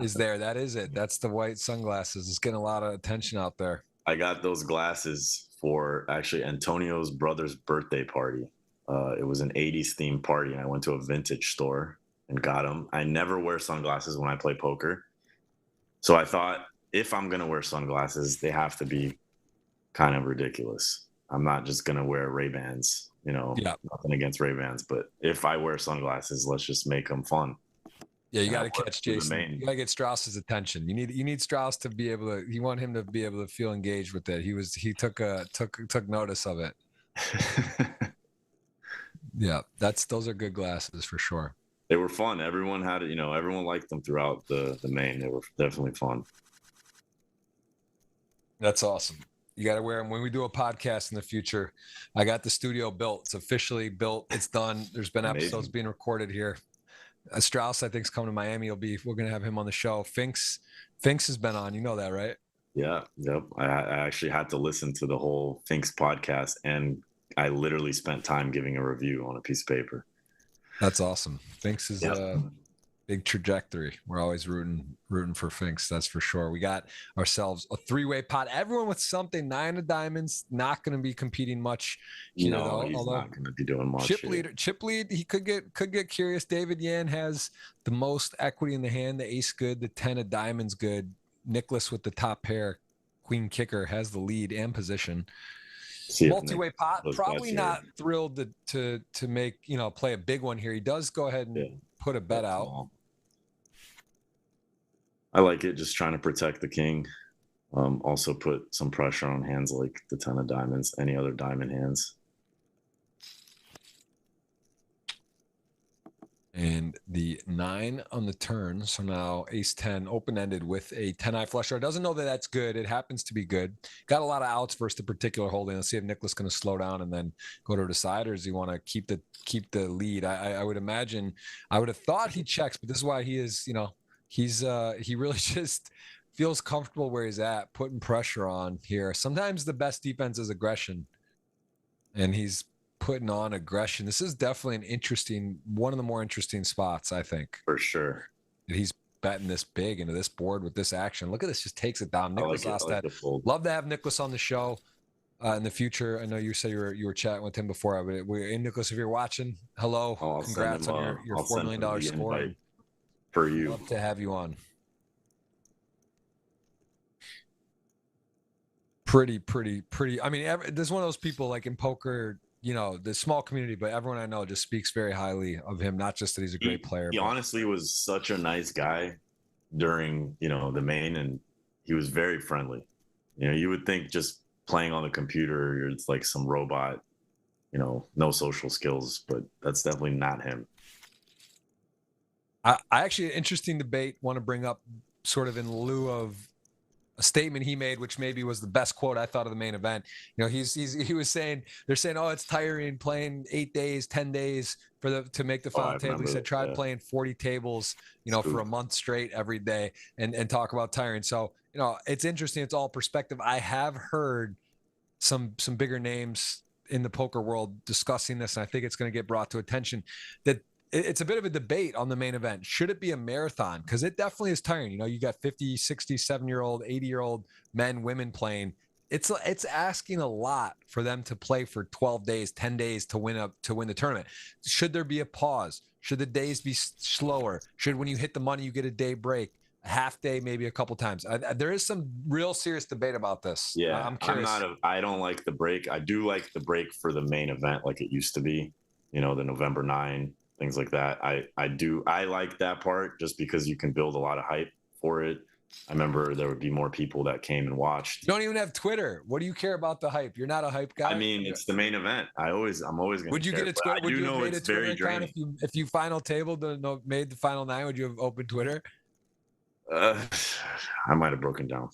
is there. That is it. That's the white sunglasses. It's getting a lot of attention out there. I got those glasses for actually Antonio's brother's birthday party. It was an 80s themed party, and I went to a vintage store and got them. I never wear sunglasses when I play poker. So I thought, if I'm going to wear sunglasses, they have to be kind of ridiculous. I'm not just going to wear Ray-Bans. Nothing against Ray-Bans, but if I wear sunglasses, let's just make them fun. Yeah, you got to catch Jason. You got to get Strauss's attention. You need Strauss to be able to. You want him to be able to feel engaged with it. He took notice of it. Yeah, those are good glasses for sure. They were fun. Everyone had it. Everyone liked them throughout the main. They were definitely fun. That's awesome. You got to wear them when we do a podcast in the future. I got the studio built. It's officially built. It's done. There's been episodes being recorded here. Strauss, I think, is coming to Miami. We're going to have him on the show. Finks has been on. You know that, right? Yeah. Yep. I actually had to listen to the whole Finks podcast and I literally spent time giving a review on a piece of paper. That's awesome. Finks is Yep. big trajectory. We're always rooting for Finks. That's for sure. We got ourselves a 3-way pot. Everyone with something. 9 of diamonds. Not going to be competing much here, though. He's not going to be doing much. Chip lead. He could get curious. David Yan has the most equity in the hand. The ace good. The 10 of diamonds good. Nicholas with the top pair. Queen kicker has the lead and position. Multi-way pot. Probably not thrilled to make play a big one here. He does go ahead and put a bet out. Small. I like it, just trying to protect the king. Also put some pressure on hands like the 10 of diamonds, any other diamond hands. And the 9 on the turn. So now ace 10 open-ended with a 10-eye flush draw. Doesn't know that that's good. It happens to be good. Got a lot of outs versus the particular holding. Let's see if Nicholas going to slow down and then go to the side, or does he want to keep the lead? I would imagine, I would have thought he checks, but this is why he is, he really just feels comfortable where he's at, putting pressure on here. Sometimes the best defense is aggression, and he's putting on aggression. This is definitely one of the more interesting spots, I think. For sure. He's betting this big into this board with this action. Look at this, just takes it down. Nicholas Ostad. Love to have Nicholas on the show in the future. I know you said you were chatting with him before. Hey, Nicholas, if you're watching, hello. Congrats on your $4 million score. For you. Love to have you on. Pretty. I mean, there's one of those people like in poker, the small community, but everyone I know just speaks very highly of him. Not just that he's a great player. He honestly was such a nice guy during, the main, and he was very friendly. You would think just playing on the computer, it's like some robot, no social skills, but that's definitely not him. I actually, interesting debate, want to bring up sort of in lieu of a statement he made, which maybe was the best quote I thought of the main event. He was saying, they're saying, oh, it's tiring playing 8 days, 10 days to make the final table. He said, try playing 40 tables, for a month straight every day and talk about tiring. So, it's interesting. It's all perspective. I have heard some bigger names in the poker world discussing this, and I think it's going to get brought to attention that it's a bit of a debate on the main event. Should it be a marathon? Because it definitely is tiring. You got 50, 60, 7-year-old, 80-year-old men, women playing. It's asking a lot for them to play for 12 days, 10 days to win the tournament. Should there be a pause? Should the days be slower? Should, when you hit the money, you get a day break? A half day, maybe a couple times. There is some real serious debate about this. Yeah, I'm curious. I don't like the break. I do like the break for the main event like it used to be, the November 9, things like that. I like that part just because you can build a lot of hype for it. I remember there would be more people that came and watched. You don't even have Twitter. What do you care about the hype? You're not a hype guy. I mean, it's the main event. I'm always going to. Would you get a Twitter? Would you have made a Twitter account if you final tabled made the final 9? Would you have opened Twitter? I might have broken down.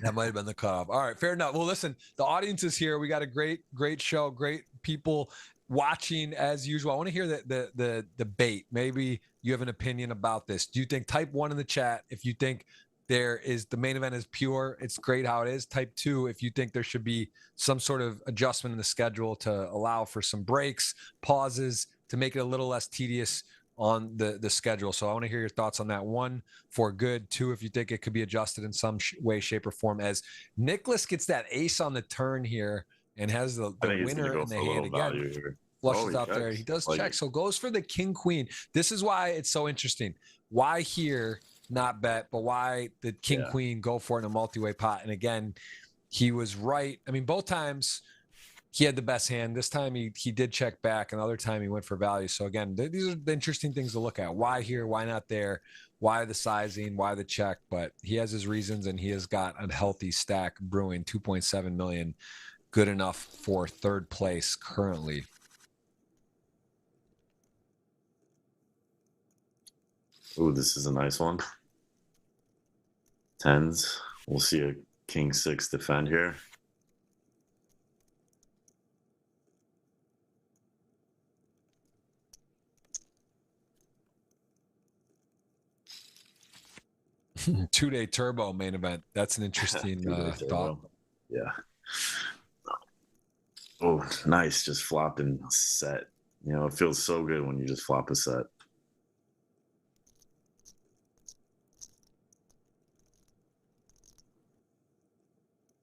That might have been the cutoff. All right, fair enough. Well, listen, the audience is here. We got a great show, great people watching as usual. I want to hear the debate. Maybe you have an opinion about this. Do you think, type 1 in the chat if you think the main event is pure, it's great how it is. Type 2 if you think there should be some sort of adjustment in the schedule to allow for some breaks, pauses, to make it a little less tedious on the schedule. So I want to hear your thoughts on that. 1, for good. 2, if you think it could be adjusted in some way, shape, or form, as Nicholas gets that ace on the turn here and has the winner in the hand again. Flushes out there. He does check. So goes for the king queen. This is why it's so interesting. Why here not bet, but why the king queen go for it in a multi-way pot? And again, he was right. I mean, both times he had the best hand. This time he did check back. Another time he went for value. So again, these are the interesting things to look at. Why here? Why not there? Why the sizing? Why the check? But he has his reasons, and he has got a healthy stack brewing. 2.7 million, good enough for third place currently. Ooh, this is a nice one. 10s. We'll see a king 6 defend here. Two-day turbo main event. That's an interesting thought. Yeah. Oh, nice. Just flopping a set. You know, it feels so good when you just flop a set.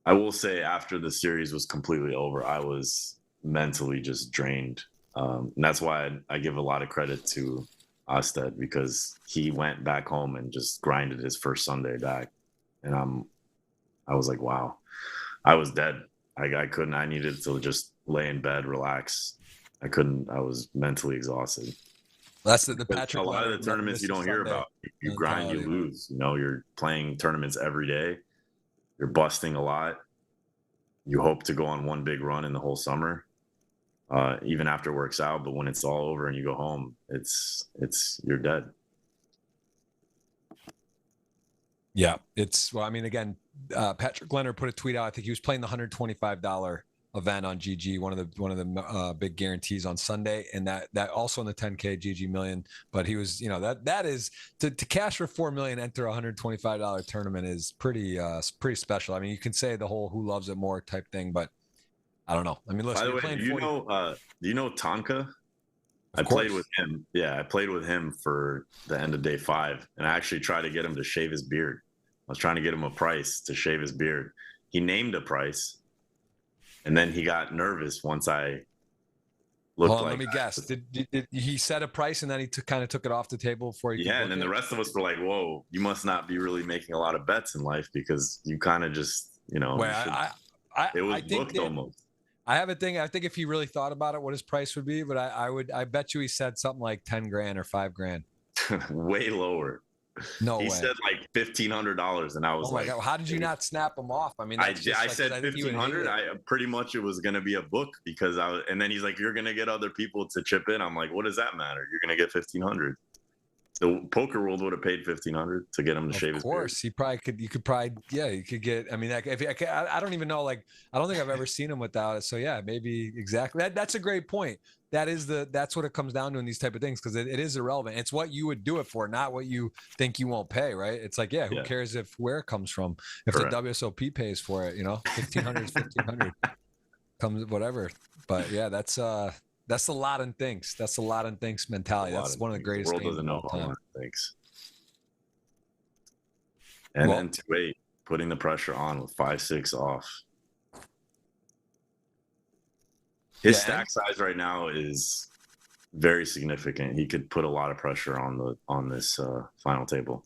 I will say after the series was completely over, I was mentally just drained. And that's why I give a lot of credit to Osted because he went back home and just grinded his first Sunday back. And I was like, wow, I was dead. I couldn't, I needed to just lay in bed, relax. I couldn't, I was mentally exhausted. That's the But a Patrick lot of Leonard the tournaments you don't hear Sunday about. You grind, you mentality. lose. You know, you're playing tournaments every day. You're busting a lot. You hope to go on one big run in the whole summer, even after it works out. But when it's all over and you go home, it's you're dead. Yeah, it's well. I mean, again, Patrick Leonard put a tweet out. I think he was playing the $125 event on GG, one of the big guarantees on Sunday, and that also in the 10K GGMillion. But he was, you know, that is to cash for 4 million, enter a $125 tournament is pretty special. I mean, you can say the whole "who loves it more" type thing, but I don't know. I mean, listen, By the you're way, playing do you 40. know Tonka? I Of played course. with him. Yeah, I played with him for the end of day 5, and I actually tried to get him to shave his beard. I was trying to get him a price to shave his beard. He named a price, and then he got nervous once I looked Hold on, let like me guess. Did he set a price and then he kind of took it off the table before he could yeah, and book then the it? rest of us were like, "Whoa, you must not be really making a lot of bets in life because you kind of just, you know, Well, you should." It I was think booked that almost. I have a thing. I think if he really thought about it, what his price would be, but I bet you he said something like 10 grand or 5 grand. Way lower. No He way. said like $1,500, and I was Oh my like, God. How did you hey. not snap him off? I mean, that's just I like, cause said I think you would hate 1,500. it. I pretty much it was gonna be a book because I was, and then he's like, "You're gonna get other people to chip in." I'm like, "What does that matter? You're gonna get 1,500." The poker world would have paid 1,500 to get him to Of shave his beard. course, he probably could. You could probably, yeah, you could get. I mean, I don't even know. Like, I don't think I've ever seen him without it. So yeah, maybe exactly. That's a great point. That's what it comes down to in these type of things because it is irrelevant. It's what you would do it for, not what you think you won't pay. Right? It's like, yeah, who Yeah, cares if where it comes from? If the correct. WSOP pays for it, 1,500 is 1,500. Comes whatever. But yeah, that's the lot and thinks. That's the lot and thinks A mentality. lot That's of one of the things. The greatest world games doesn't of know all how time. one thinks. And Well, then 2-8, putting the pressure on with 5-6 off. His yeah, and stack size right now is very significant. He could put a lot of pressure on this final table.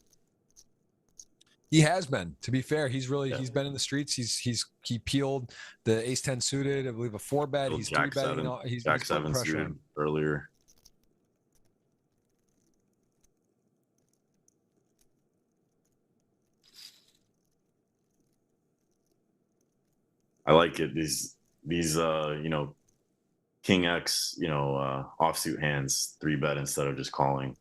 he has been. To be fair, Yeah. he's been in the streets. He peeled the ace 10 suited, I believe a 4-bet. He's Jack 3-betting. 7, He's Jack putting 7 pressure suited on. earlier. I like it. These King X, offsuit hands, 3-bet instead of just calling.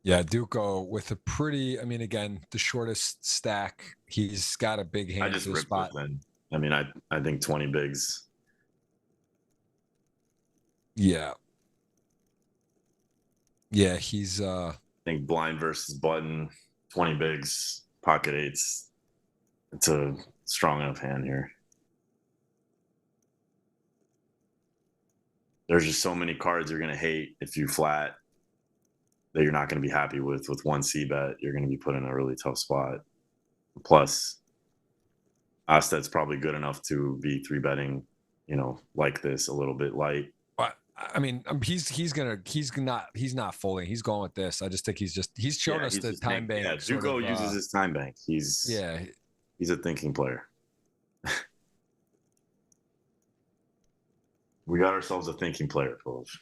Yeah, Duco with a pretty, I mean, again, the shortest stack. He's got a big I hand just for the ripped spot. with him. I mean, I think 20 bigs. Yeah. Yeah, he's I think blind versus button, 20 bigs, pocket eights. It's a strong enough hand here. There's just so many cards you're gonna hate if you flat that you're not gonna be happy with. With one C bet, you're gonna be put in a really tough spot. Plus, Osted's probably good enough to be 3-betting, like this a little bit light. I mean, he's not folding. He's going with this. I just think he's shown Yeah, us he's the just time bank. yeah. Zuko uses his time bank. Yeah. He's a thinking player. We got ourselves a thinking player, folks.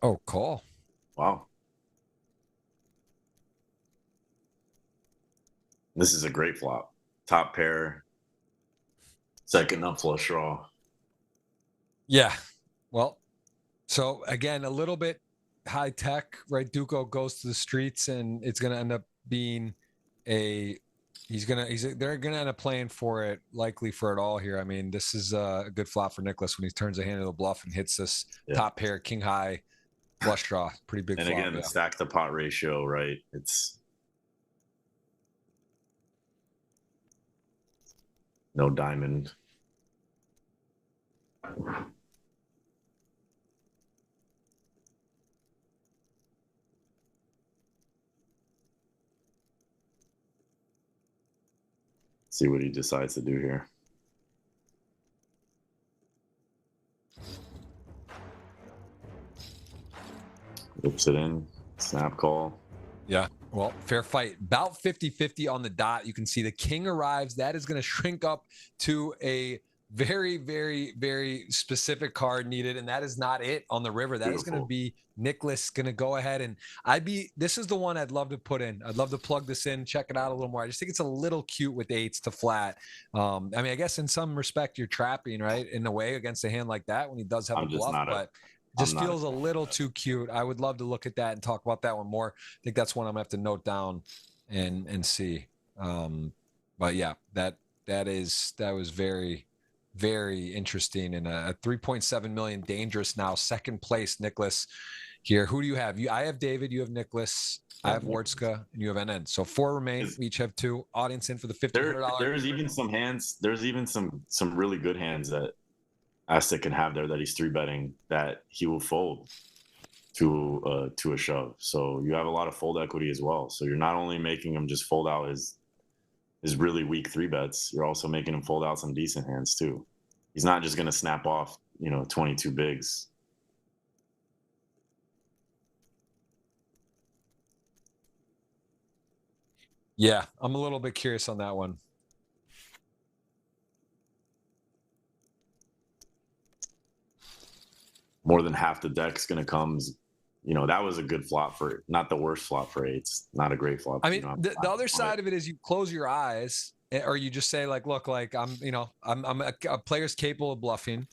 Oh, call. Wow. This is a great flop. Top pair, second nut flush draw. Yeah. Well, so again, a little bit. high tech, right? Duco goes to the streets, and it's going to end up being they're going to end up playing for it, likely for it all here. I mean, this is a good flop for Nicholas when he turns a hand to the bluff and hits this top pair, king high, flush draw. Pretty big and flop. Again, the stack to pot ratio, right? It's no diamond. See what he decides to do here. Whips it in, snap call. Yeah, well, fair fight. About 50-50 on the dot. You can see the king arrives. That is going to shrink up to a very, very, very specific card needed, and that is not it on the river. That Beautiful. Is going to be Nicholas going to go ahead, and this is the one I'd love to put in. I'd love to plug this in, check it out a little more. I just think it's a little cute with eights to flat. I mean, I guess in some respect you're trapping, right, in a way against a hand like that when he does have a bluff, but just feels a little too cute. I would love to look at that and talk about that one more. I think that's one I'm gonna have to note down and see. But yeah, that was very, very interesting, and a 3.7 million dangerous now. Second place, Nicholas here. Who do you have? I have David, you have Nicholas, I have Wardska, and you have NN. So 4 remain. We each have 2. Audience in for the $1,500. There's even some hands. There's even some really good hands that Aztec can have there that he's 3-betting that he will fold to a shove. So you have a lot of fold equity as well. So you're not only making him just fold out his really weak 3-bets, you're also making him fold out some decent hands too. He's not just going to snap off, 22 bigs. Yeah, I'm a little bit curious on that one. More than half the deck's going to come. That was a good flop for, not the worst flop for eights, not a great flop. I mean, the other side of it is you close your eyes, or you just say like, look, like I'm a player's capable of bluffing,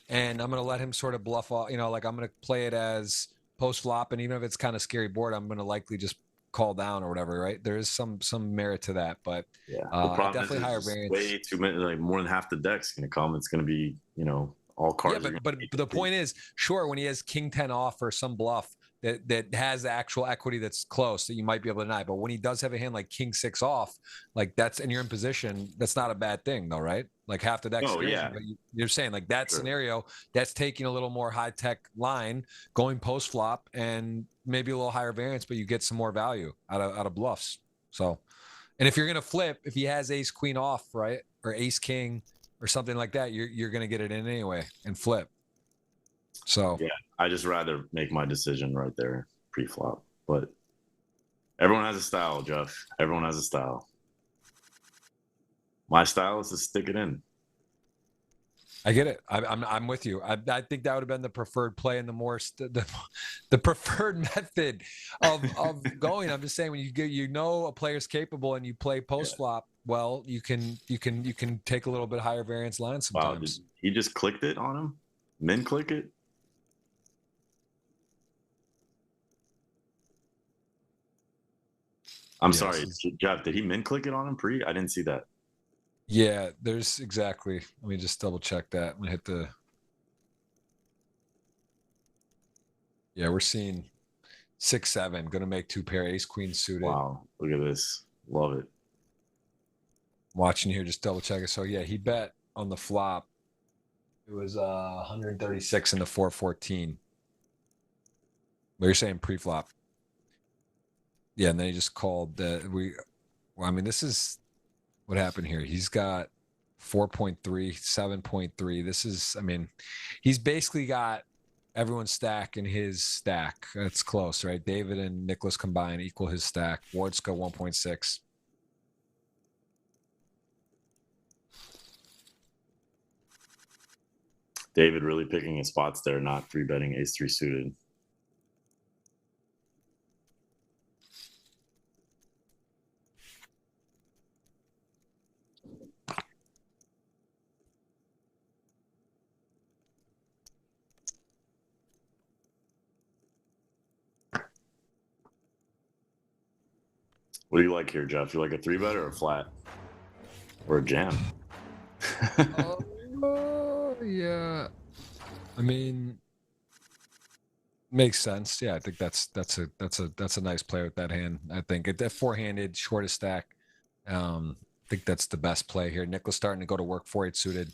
and I'm going to let him sort of bluff off, like I'm going to play it as post flop. And even if it's kind of scary board, I'm going to likely just call down or whatever. Right. There is some merit to that, but yeah, definitely higher variance. Way too many, like more than half the deck's going to come. It's going to be, all cards. Yeah, but the point is, sure, when he has king 10 off or some bluff that has the actual equity that's close that you might be able to deny, but when he does have a hand like king 6 off, like that's, and you're in position, that's not a bad thing though, right? Like half the deck's yeah. But you're saying like that scenario, that's taking a little more high tech line, going post flop, and maybe a little higher variance, but you get some more value out of bluffs. So, and if you're gonna flip, if he has ace queen off, right, or ace king or something like that, you're going to get it in anyway and flip. So yeah, I just rather make my decision right there pre-flop. But everyone has a style, Jeff. Everyone has a style. My style is to stick it in. I get it. I'm with you. I think that would have been the preferred play and the more the preferred method of going. I'm just saying when a player's capable and you play post flop, well, you can take a little bit higher variance line sometimes. Wow, he just clicked it on him? Min click it? I'm sorry, Jeff, did he min click it on him pre? I didn't see that. Yeah, there's exactly. Let me just double check that. I'm gonna hit the. Yeah, we're seeing 6-7. Gonna make 2 pair ace queen suited. Wow, look at this. Love it. Watching here, just double check it. So yeah, he bet on the flop. It was 136 into 414. But you're saying pre-flop. Yeah, and then he just called I mean, this is what happened here. He's got 4.3, 7.3. This is, I mean, he's basically got everyone's stack in his stack. That's close, right? David and Nicholas combined equal his stack. Wardska 1.6. David really picking his spots there, not 3-betting ace-3 suited. What do you like here, Jeff? You like a 3-bet or a flat? Or a jam? Yeah. I mean, makes sense. Yeah, I think that's a nice play with that hand. I think that four-handed, shortest stack. I think that's the best play here. Nicholas starting to go to work 4-8 suited.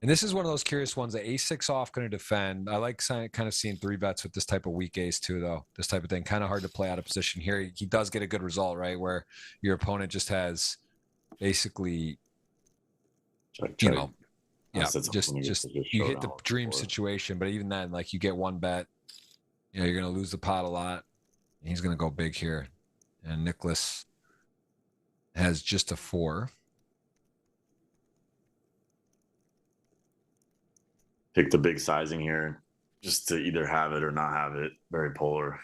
And this is one of those curious ones. The ace-6 off going to defend. I like kind of seeing 3-bets with this type of weak ace too, though. This type of thing, kind of hard to play out of position here. He does get a good result, right? Where your opponent just has basically, you know, yeah, just you hit the dream situation. But even then, like you get one bet, you know, you're going to lose the pot a lot. He's going to go big here. And Nicholas has just a 4. Pick the big sizing here just to either have it or not have it. Very polar.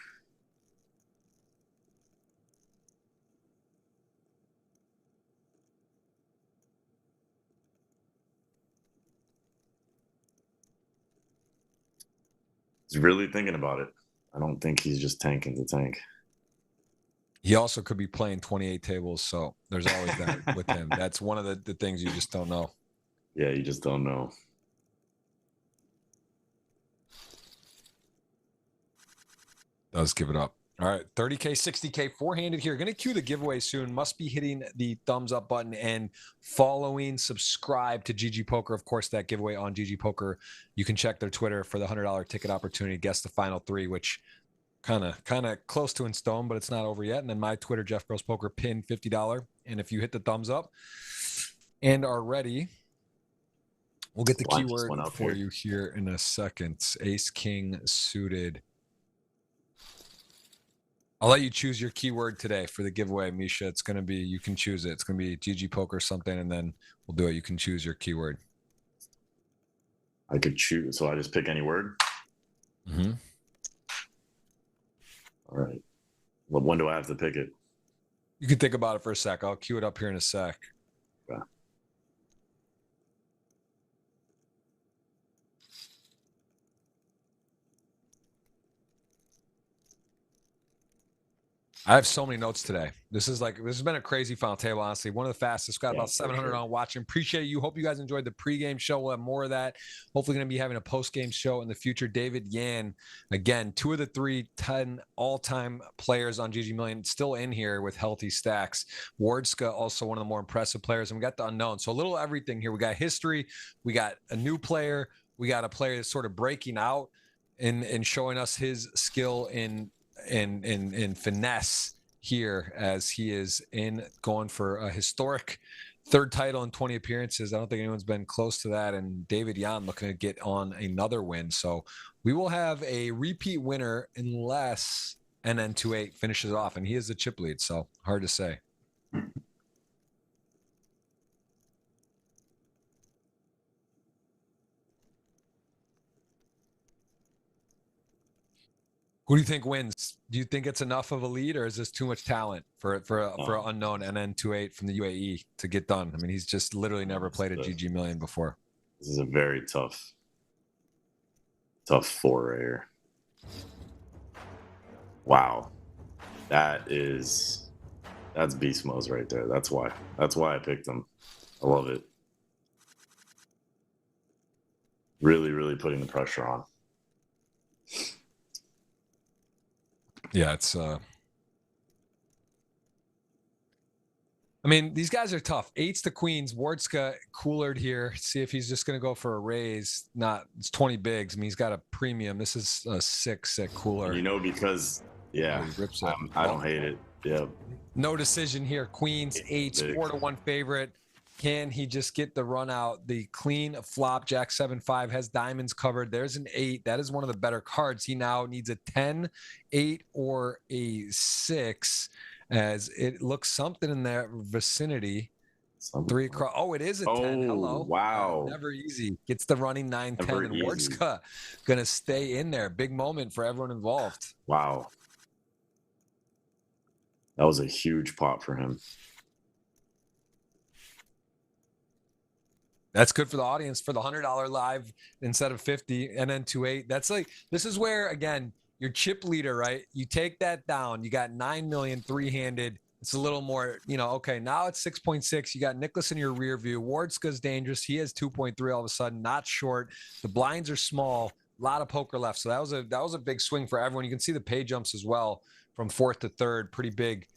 He's really thinking about it. I don't think he's just tanking to tank. He also could be playing 28 tables, so there's always that with him. That's one of the things you just don't know. Yeah, you just don't know. Does give it up. All right, 30K, 60K, four-handed here. Going to cue the giveaway soon. Must be hitting the thumbs up button and following, subscribe to GGPoker. Of course, that giveaway on GGPoker. You can check their Twitter for the $100 ticket opportunity. Guess the final 3, which kind of close to in stone, but it's not over yet. And then my Twitter, Jeff Gross Poker, pin $50. And if you hit the thumbs up and are ready, we'll get the keyword for you here in a second. Ace, king, suited. I'll let you choose your keyword today for the giveaway, Misha. It's going to be, you can choose it. It's going to be GGPoker something, and then we'll do it. You can choose your keyword. I could choose. So I just pick any word? Mm-hmm. All right. Well, when do I have to pick it? You can think about it for a sec. I'll cue it up here in a sec. Okay. I have so many notes today. This has been a crazy final table, honestly. One of the fastest. Got about 700 on watching. Appreciate you. Hope you guys enjoyed the pregame show. We'll have more of that. Hopefully going to be having a postgame show in the future. David Yan, again, 2 of the 3 10 all-time players on GGMillion, still in here with healthy stacks. Wardska, also one of the more impressive players. And we got the unknown. So a little everything here. We got history. We got a new player. We got a player that's sort of breaking out and showing us his skill in finesse here, as he is going for a historic 3rd title in 20 appearances. I don't think anyone's been close to that. And David Yan looking to get on another win. So we will have a repeat winner unless NN28 finishes off, and he is the chip lead. So hard to say. Who do you think wins? Do you think it's enough of a lead, or is this too much talent for an unknown NN28 from the UAE to get done? I mean, he's just literally never played a GGMillion before. This is a very tough 4 here. Wow. That's beast modes right there. That's why I picked him. I love it. Really, really putting the pressure on. Yeah, it's I mean, these guys are tough. 8s to queens. Wardska coolered here. See if he's just going to go for a raise. It's 20 bigs. I mean, he's got a premium. This is a 6 at cooler. You know, because he rips it. I don't hate it. Yeah. No decision here. Queens, 8s, 4-1 favorite. Can he just get the run out? The clean flop, Jack 7-5 has diamonds covered. There's an 8. That is one of the better cards. He now needs a 10, 8, or a 6, as it looks something in that vicinity. 3 across. Oh, it is a 10. Hello. Wow. Never easy. Gets the running 9, 10, and Wardska going to stay in there. Big moment for everyone involved. Wow. That was a huge pot for him. That's good for the audience, for the $100 live instead of 50 and then 28. That's like, this is where, again, your chip leader, right? You take that down. You got 9 million 3-handed. it's a little more, you know, okay, now it's 6.6. You got Nicklaus in your rear view. Wardska's dangerous. He has 2.3 all of a sudden, not short. The blinds are small, a lot of poker left. So that was a big swing for everyone. You can see the pay jumps as well from fourth to third. Pretty big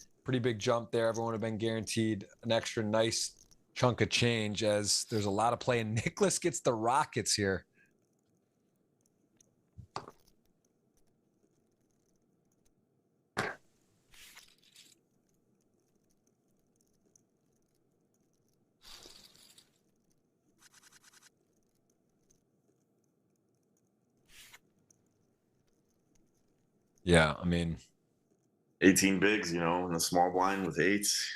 jump there. Everyone would have been guaranteed an extra nice chunk of change as there's a lot of play. And Nicklaus gets the rockets here. Yeah, I mean, 18 bigs, you know, in the small blind with eights.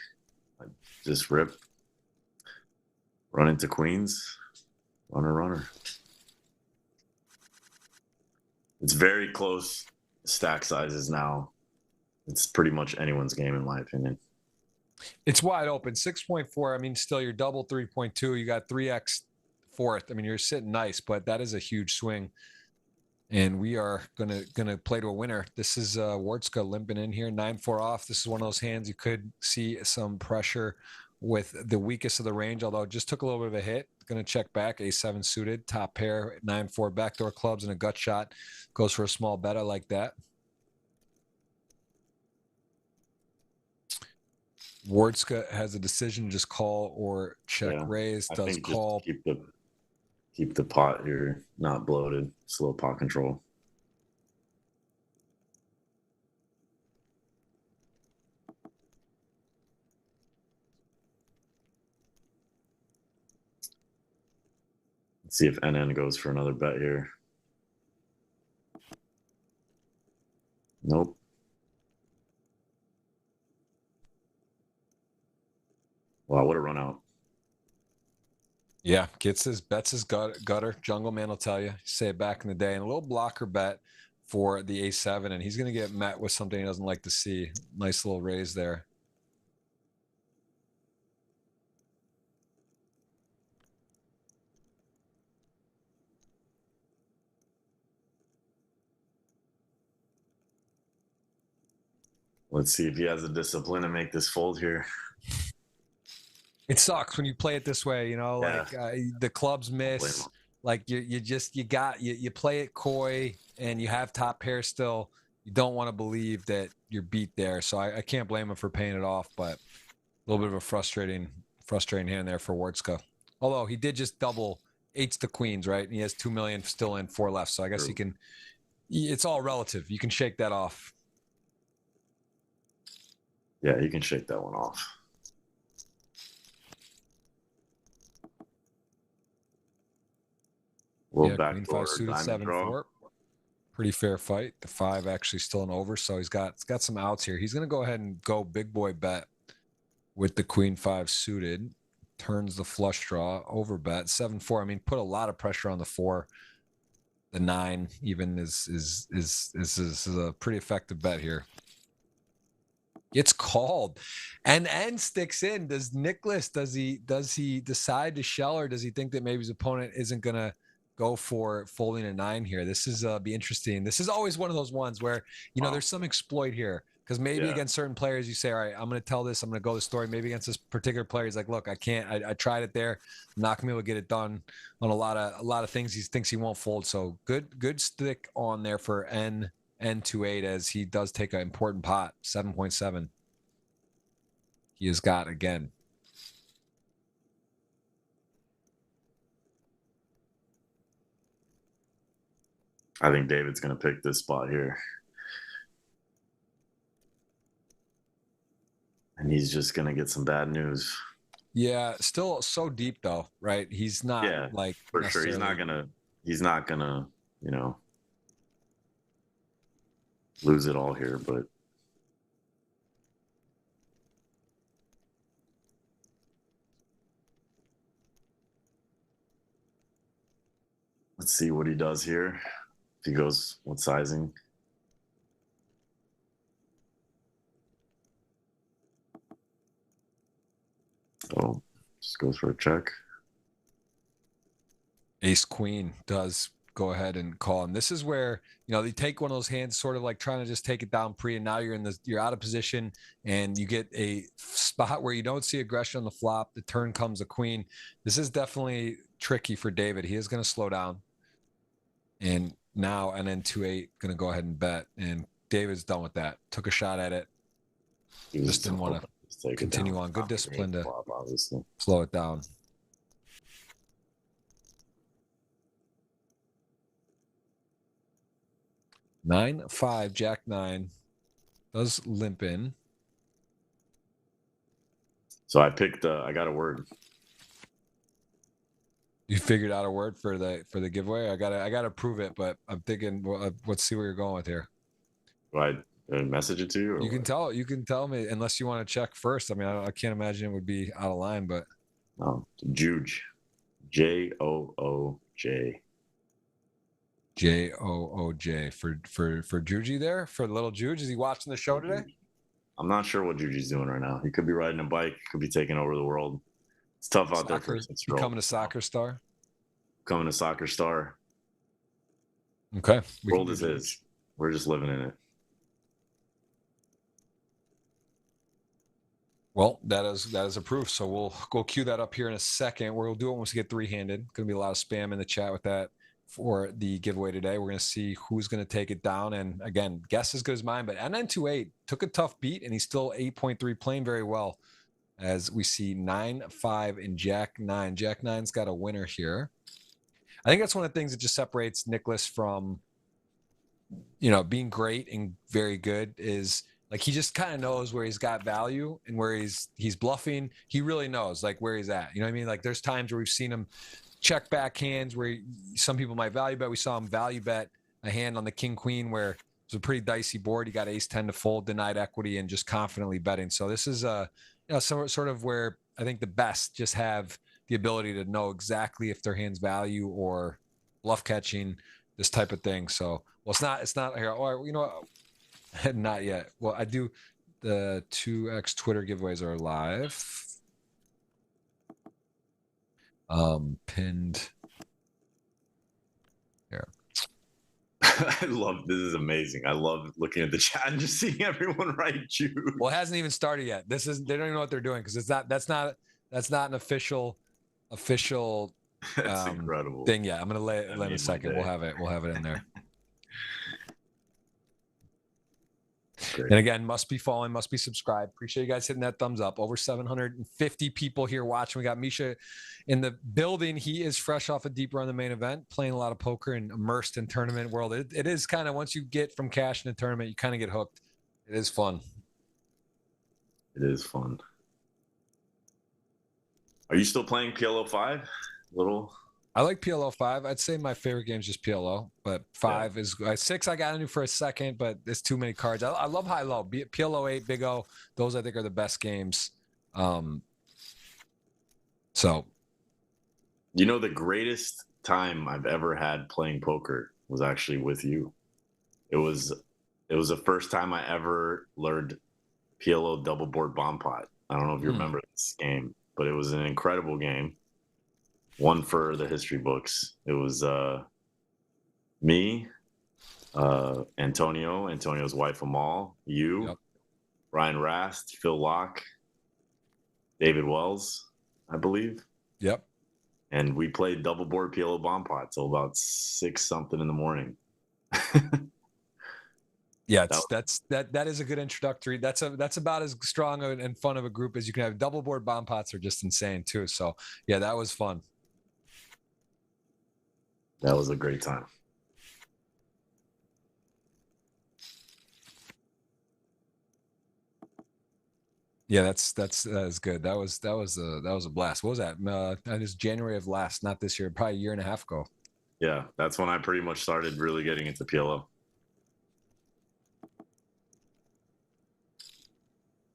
I just rip, run into queens, runner. It's very close stack sizes now. It's pretty much anyone's game, in my opinion. it's wide open. 6.4. I mean, still you're double 3.2. You got 3x fourth. I mean, you're sitting nice, but that is a huge swing. And we are gonna play to a winner. This is Wardska limping in here, 9-4 off. This is one of those hands you could see some pressure with the weakest of the range, although it just took a little bit of a hit. Going to check back, A7 suited, top pair, 9-4 backdoor clubs and a gut shot. Goes for a small bet. I like that. Wardska has a decision, just call or check raise. Does call. Keep the pot here not bloated. Slow pot control. Let's see if NN goes for another bet here. Nope. Wow, what a run out. Yeah, bets his gutter. Jungle Man will tell you. Say it back in the day. And a little blocker bet for the A7, and he's going to get met with something he doesn't like to see. Nice little raise there. Let's see if he has the discipline to make this fold here. It sucks when you play it this way, you know, like the clubs miss. Like you play it coy and you have top pair still. You don't want to believe that you're beat there. So I can't blame him for paying it off, but a little bit of a frustrating hand there for Wardska. Although he did just double eights to queens, right? And he has 2 million still in, 4 left. So I guess he can. It's all relative. You can shake that off. Yeah, you can shake that one off. Yeah, queen 5 suited, 7-4. Pretty fair fight. The 5 actually still an over, so he's got some outs here. He's going to go ahead and go big boy bet with the queen 5 suited. Turns the flush draw, over bet 7-4. I mean, put a lot of pressure on the 4. The 9 even is a pretty effective bet here. It's called, and sticks in. Does Nicklaus, does he decide to shell, or does he think that maybe his opponent isn't gonna go for folding a 9 here? This is be interesting. This is always one of those ones where, you know, there's some exploit here, because maybe against certain players you say, all right, I'm going to tell this, I'm going to go the story. Maybe against this particular player, he's like, look, I can't, I tried it there. I'm not going to be able to get it done on a lot of things. He thinks he won't fold. So good stick on there for N28 as he does take an important pot, 7.7. He has got again. I think David's going to pick this spot here. And he's just going to get some bad news. Yeah, still so deep though, right? He's not like for sure. He's not gonna, you know, lose it all here, but let's see what he does here. If he goes, what sizing? Oh, just goes for a check. Ace queen does go ahead and call. And this is where, you know, they take one of those hands, sort of like trying to just take it down pre, and now you're out of position, and you get a spot where you don't see aggression on the flop. The turn comes a queen. This is definitely tricky for David. He is going to slow down. And now, and then 2-8, going to go ahead and bet. And David's done with that. Took a shot at it. Just didn't want to continue on. Good discipline to slow it down. Nine, 5, Jack 9 does limp in. So I picked. I got a word. You figured out a word for the giveaway. I gotta prove it, but I'm thinking. Well, let's see where you're going with here. Do I message it to you? Or you can tell. You can tell me, unless you want to check first. I mean, I can't imagine it would be out of line, but. Oh, Juge, Jooj. Jooj for Juji there, for little Juge. Is he watching the show today? I'm not sure what Juji's doing right now. He could be riding a bike, could be taking over the world. It's tough out there for becoming a soccer star. Becoming a soccer star. Okay. The world is his. We're just living in it. Well, that is a proof. So we'll go cue that up here in a second. We'll do it once we get three-handed. Going to be a lot of spam in the chat with that for the giveaway today. We're going to see who's going to take it down. And again, guess as good as mine, but NN28 took a tough beat, and he's still 8.3, playing very well, as we see 9, 5, and Jack 9. Jack 9's got a winner here. I think that's one of the things that just separates Nicholas from, you know, being great and very good, is like he just kind of knows where he's got value and where he's bluffing. He really knows like where he's at. You know what I mean? Like there's times where we've seen him check back hands where some people might value bet. We saw him value bet a hand on the king queen where it was a pretty dicey board. He got ace 10 to fold, denied equity, and just confidently betting. So this is sort of where I think the best just have the ability to know exactly if their hand's value or bluff catching, this type of thing. So, well, it's not here. Or, you know, not yet. Well, I do. The 2x Twitter giveaways are live. Pinned here. I love this. Is amazing. I love looking at the chat and just seeing everyone write Jude. Well, it hasn't even started yet. They don't even know what they're doing, because that's not an official That's incredible thing yet. I'm gonna let in a second. We'll have it in there. Great. And again, must be following, must be subscribed. Appreciate you guys hitting that thumbs up. Over 750 people here watching. We got Misha in the building. He is fresh off a deep run in the main event, playing a lot of poker and immersed in tournament world. It is kind of, once you get from cash in a tournament, you kind of get hooked. It is fun. It is fun. Are you still playing PLO 5? Little. I like PLO 5. I'd say my favorite game is just PLO, but 5 is 6. I got into for a second, but there's too many cards. I love high low. PLO 8, Big O. Those I think are the best games. So, you know, the greatest time I've ever had playing poker was actually with you. It was the first time I ever learned PLO double board bomb pot. I don't know if you remember this game, but it was an incredible game. One for the history books. It was me, Antonio's wife Amal, you, Ryan Rast, Phil Locke, David Wells, I believe. Yep. And we played double board PLO bomb pot till about 6 something in the morning. Yeah, that is a good introductory. That's about as strong and fun of a group as you can have. Double board bomb pots are just insane too. So yeah, that was fun. That was a great time. Yeah, that is good. That was a blast. What was that? That is January of last, not this year, probably a year and a half ago. Yeah, that's when I pretty much started really getting into PLO.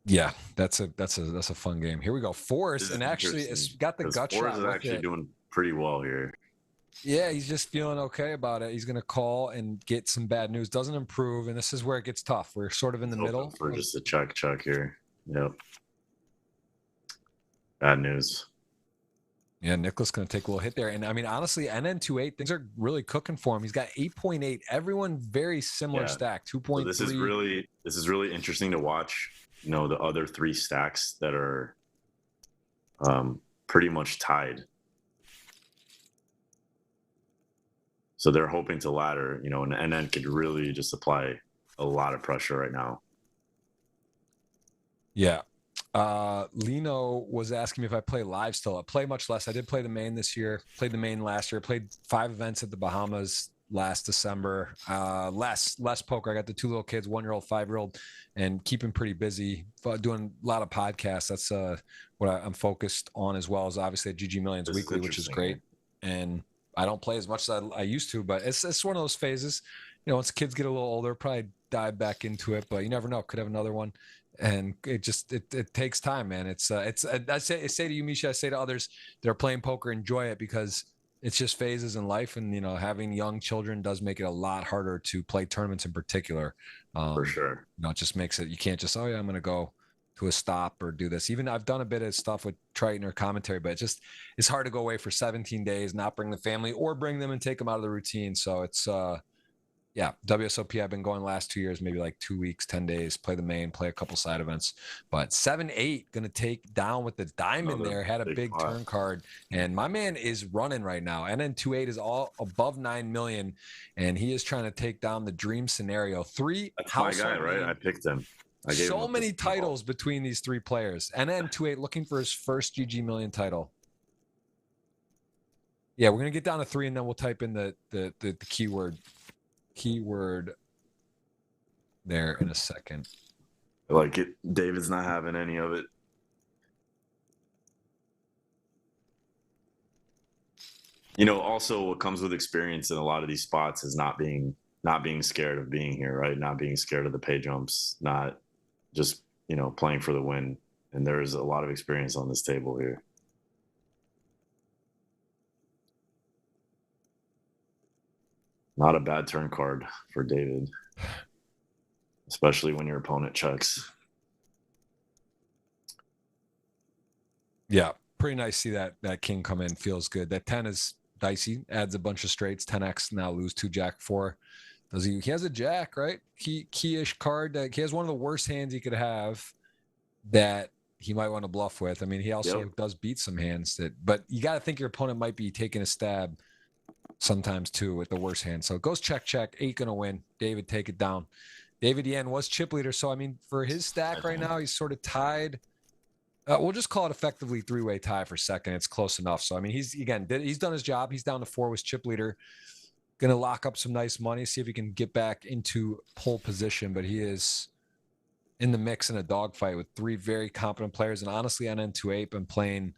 Yeah, that's a fun game. Here we go. Forrest, and actually it's got the gut shot. Forrest is actually doing pretty well here. Yeah, he's just feeling okay about it. He's going to call and get some bad news. Doesn't improve, and this is where it gets tough. We're sort of in the middle. For just a chuck here. Yep. Bad news. Yeah, Nicholas going to take a little hit there. And I mean, honestly, NN28, things are really cooking for him. He's got 8.8. Everyone very similar stack, So 2.3. this is really interesting to watch. You know, the other three stacks that are pretty much tied. So they're hoping to ladder, you know, and NN could really just apply a lot of pressure right now. Yeah. Lino was asking me if I play live still. I play much less. I did play the main this year, played the main last year, played 5 events at the Bahamas last December. Less poker. I got the 2 little kids, 1-year-old, 5-year-old, and keeping pretty busy, doing a lot of podcasts. That's what I'm focused on, as well as obviously at GGMillions weekly, which is great. And I don't play as much as I used to, but it's one of those phases. You know, once kids get a little older, probably dive back into it, but you never know. Could have another one. And it just it takes time, man. It's I say to you, Misha, I say to others that are playing poker, enjoy it, because it's just phases in life, and you know, having young children does make it a lot harder to play tournaments in particular. For sure. You know, it just makes it, you can't just, oh yeah, I'm gonna go to a stop or do this. Even I've done a bit of stuff with Triton or commentary, but it's hard to go away for 17 days, not bring the family or bring them and take them out of the routine. So it's yeah, WSOP, I've been going last 2 years, maybe like 2 weeks, 10 days, play the main, play a couple side events. But 7-8, going to take down with the diamond there, had a big turn card. And my man is running right now. NN28 is all above 9 million, and he is trying to take down the dream scenario. That's my guy, right? I picked him. So many titles between these 3 players. NN28 looking for his first GGMillion title. Yeah, we're going to get down to 3, and then we'll type in the keyword there in a second. I like it. David's not having any of it. You know, also what comes with experience in a lot of these spots is not being scared of being here, right? Not being scared of the pay jumps, not just, you know, playing for the win. And there's a lot of experience on this table here. Not a bad turn card for David, especially when your opponent checks. Yeah, pretty nice to see that king come in. Feels good. That 10 is dicey, adds a bunch of straights. 10x, now lose 2 jack 4. Does he has a jack, right? Key-ish card. He has one of the worst hands he could have that he might want to bluff with. I mean, he also does beat some hands but you got to think your opponent might be taking a stab sometimes too with the worst hand. So it goes check. 8 gonna win. David, take it down. David Yen was chip leader, so I mean, for his stack right now, he's sort of tied. We'll just call it effectively 3-way tie for second. It's close enough. So I mean, he's done his job. He's down to 4 with chip leader. Going to lock up some nice money, see if he can get back into pole position. But he is in the mix in a dogfight with 3 very competent players. And honestly, NN28 been playing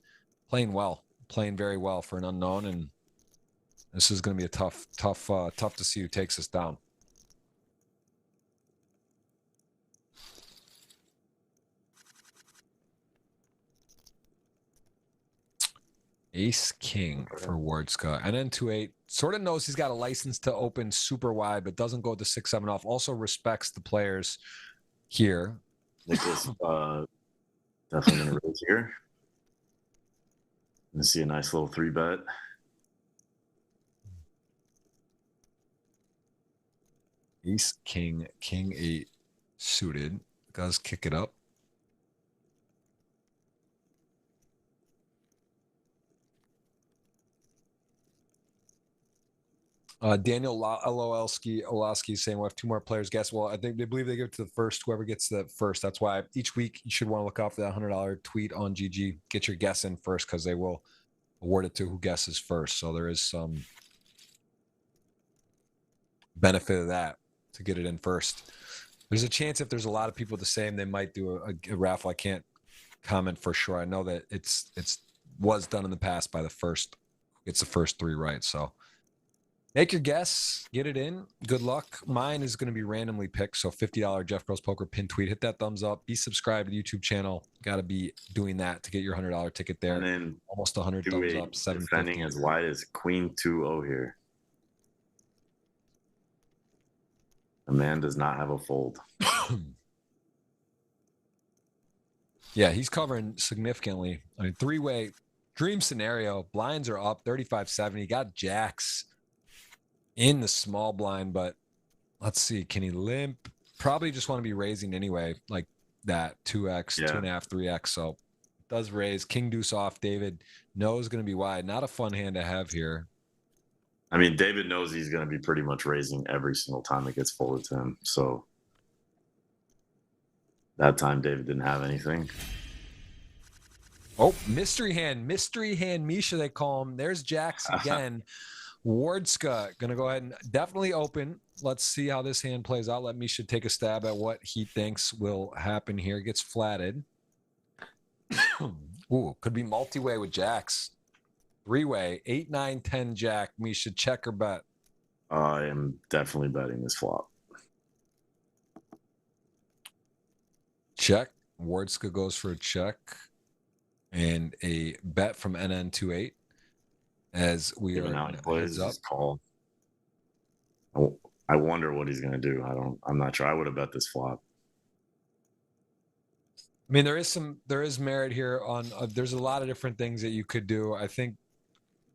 well, playing very well for an unknown. And this is going to be a tough to see who takes us down. Ace King for Wardska. NN28 sort of knows he's got a license to open super wide, but doesn't go to 6-7 off. Also respects the players here. Nicholas definitely going to raise here. Let's see a nice little 3-bet. Ace King, King 8 suited. Does kick it up. Daniel Olowski saying we'll have 2 more players guess. Well, I think they believe they give it to the first, whoever gets the first. That's why each week you should want to look out for that $100 tweet on GG. Get your guess in first, because they will award it to who guesses first. So there is some benefit of that to get it in first. There's a chance if there's a lot of people the same, they might do a raffle. I can't comment for sure. I know that it's was done in the past by the first. It's the first 3 right. So make your guess, get it in. Good luck. Mine is going to be randomly picked. So $50 Jeff Gross Poker pin tweet. Hit that thumbs up. Be subscribed to the YouTube channel. Got to be doing that to get your $100 ticket there. And then almost 100 thumbs up. Defending as wide as Queen 2-0 here. The man does not have a fold. Yeah, he's covering significantly. I mean, 3-way dream scenario. Blinds are up 35-70. Got jacks in the small blind, but let's see. Can he limp? Probably just want to be raising anyway, like that 2x, 2.5, 3x. So does raise. King deuce off. David knows going to be wide. Not a fun hand to have here. I mean, David knows he's going to be pretty much raising every single time it gets folded to him. So that time, David didn't have anything. Oh, mystery hand, Misha, they call him. There's jacks again. Wardska going to go ahead and definitely open. Let's see how this hand plays out. Let Misha take a stab at what he thinks will happen here. Gets flatted. Ooh, could be multi-way with jacks. 3-way, 8, 9, 10 jack. Misha, check or bet? I am definitely betting this flop. Check. Wardska goes for a check. And a bet from NN28 as we Even are how he plays up. his call. I wonder what he's going to do. I'm not sure. I would have bet this flop. I mean, there is merit here on. There's a lot of different things that you could do. I think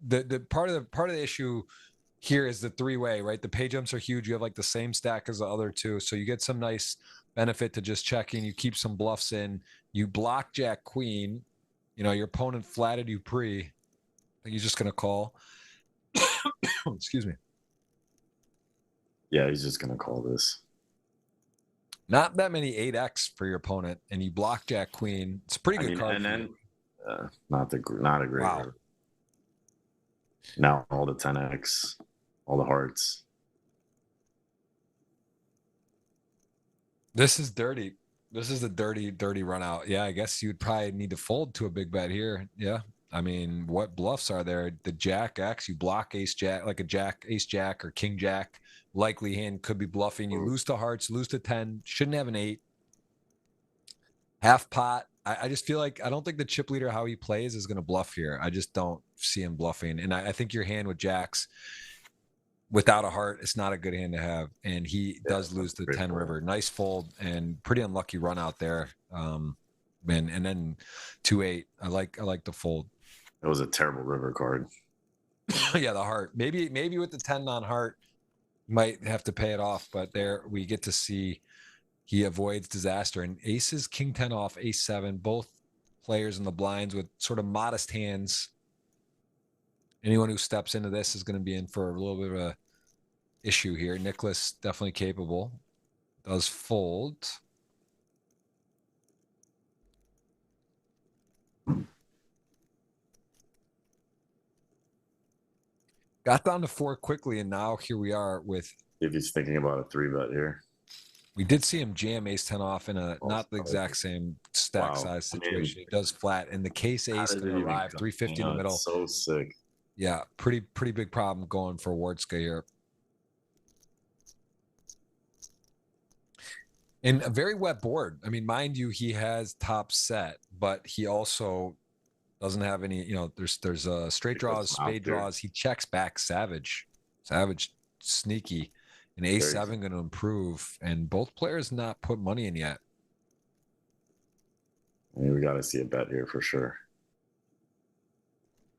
the part of the issue here is the 3-way, right? The pay jumps are huge. You have like the same stack as the other two, so you get some nice benefit to just checking. You keep some bluffs in. You block jack queen. You know, your opponent flatted you pre. I think he's just going to call. Excuse me. Yeah, he's just going to call this. Not that many 8x for your opponent, and you block jack queen. It's a pretty good card. And then not a great. Wow. Now all the 10x, all the hearts. This is dirty. This is a dirty run out. Yeah, I guess you'd probably need to fold to a big bet here. Yeah. I mean, what bluffs are there? The jack X, you block ace jack, like a jack, ace jack or king jack. Likely hand could be bluffing. You lose to hearts, lose to 10. Shouldn't have an 8. Half pot. I just feel like I don't think the chip leader, how he plays, is going to bluff here. I just don't see him bluffing. And I think your hand with jacks without a heart, it's not a good hand to have. And he does lose the 10 river. Nice fold and pretty unlucky run out there. And then 2-8. I like the fold. It was a terrible river card. Yeah, the heart. Maybe with the 10 non-heart, might have to pay it off. But there we get to see he avoids disaster. And aces, king 10 off, ace 7. Both players in the blinds with sort of modest hands. Anyone who steps into this is going to be in for a little bit of a issue here. Nicholas definitely capable. Does fold. Got down to 4 quickly, and now here we are with. If he's thinking about a 3-bet here. We did see him jam ace 10 off in a not the exact same stack size situation. It does flat, and the case ace going to arrive 350 in the middle. So sick. Yeah, pretty big problem going for Wardska here. And a very wet board. I mean, mind you, he has top set, but he also doesn't have any, you know, there's straight draws, spade draws. He checks back savage, sneaky. And ace 7 going to improve, and both players not put money in yet. I mean, we got to see a bet here for sure.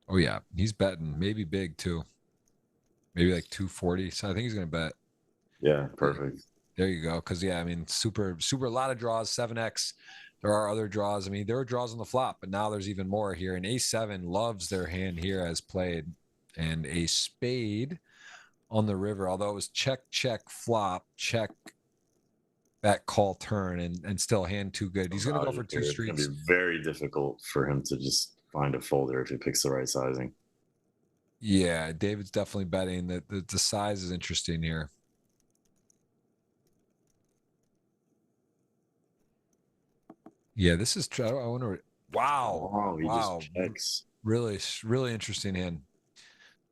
Oh yeah, he's betting, maybe big too. Maybe like 240. So I think he's going to bet. Yeah, perfect. There you go. Because yeah, I mean, super a lot of draws. 7x. There are other draws. I mean, there are draws on the flop, but now there's even more here. And ace 7 loves their hand here as played, and a spade on the river, although it was check flop, check bet call turn, and still hand too good. He's going to go for 2 streets. It's going to be very difficult for him to just find a folder if he picks the right sizing. Yeah, David's definitely betting that the size is interesting here. Yeah, this is. I wonder. Wow. Oh, he just checks. Really interesting hand.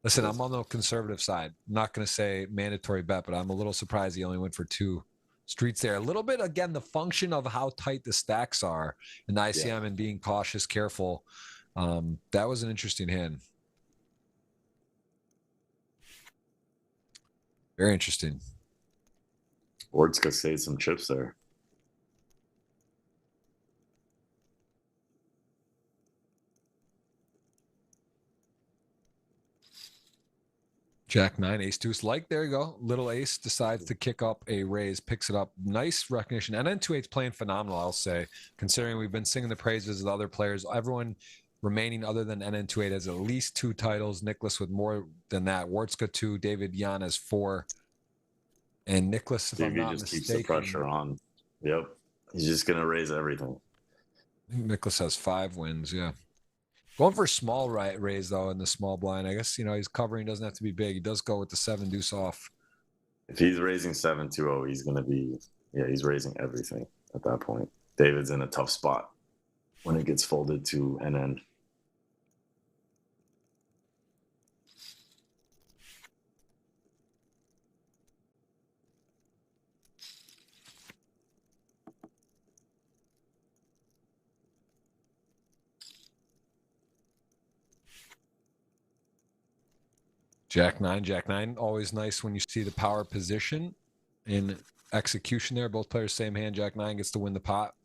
Listen, I'm on the conservative side. I'm not going to say mandatory bet, but I'm a little surprised he only went for 2 streets there. A little bit, again, the function of how tight the stacks are in the ICM and being cautious, careful. That was an interesting hand. Very interesting. Wardska saved some chips there. Jack 9, ace deuce. Like, there you go. Little ace decides to kick up a raise, picks it up. Nice recognition. And then 2-8's playing phenomenal, I'll say, considering we've been singing the praises of other players. Everyone remaining other than NN28 has at least 2 titles. Nicholas with more than that. Wartzka 2, David Yan has 4. And Nicholas, if I'm not just mistaken, keeps the pressure on. Yep. He's just going to raise everything. Nicholas has 5 wins, yeah. Going for a small raise, though, in the small blind. I guess, he's covering. Doesn't have to be big. He does go with the 7 deuce off. If he's raising 7-2-0, he's going to be, he's raising everything at that point. David's in a tough spot when it gets folded to NN. Jack 9, always nice when you see the power position in execution there. Both players same hand. Jack 9 gets to win the pot.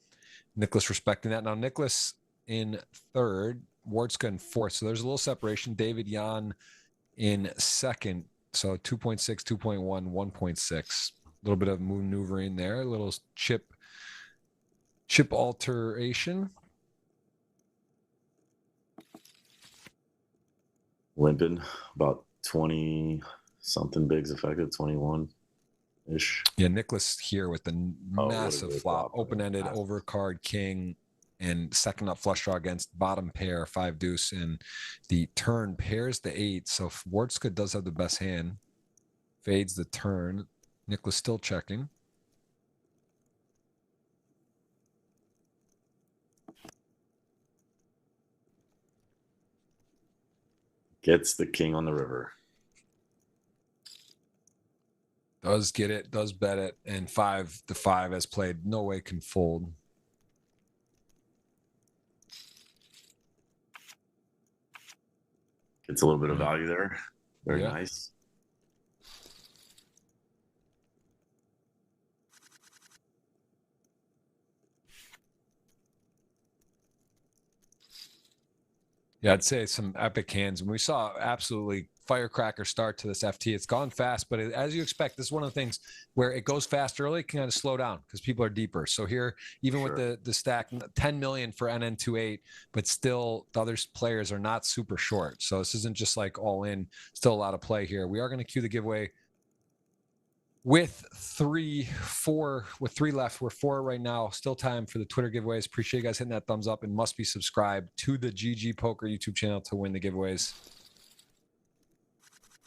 Nicholas respecting that. Now Nicholas in 3rd, Wartzka in 4th. So there's a little separation. David Yan in 2nd. So 2.6, 2.1, 1.6. A little bit of maneuvering there. A little chip alteration. Limping about 20 something bigs effective, 21 ish. Yeah, Nicholas here with the massive flop, open-ended overcard king and second up flush draw against bottom pair 5 deuce, and the turn pairs the 8. So Wartzka does have the best hand. Fades the turn. Nicholas still checking. Gets the king on the river. Does get it, does bet it, and the 5 has played. No way can fold. Gets a little bit of value there. Very nice. Yeah, I'd say some epic hands. And we saw absolutely firecracker start to this FT. It's gone fast, but as you expect, this is one of the things where it goes fast early, it can kind of slow down because people are deeper. So here, even with the stack, 10 million for NN28, but still the other players are not super short. So this isn't just like all in, still a lot of play here. We are going to cue the giveaway with 3 left. We're 4 right now. Still time for the Twitter giveaways. Appreciate you guys hitting that thumbs up, and must be subscribed to the GGPoker YouTube channel to win the giveaways.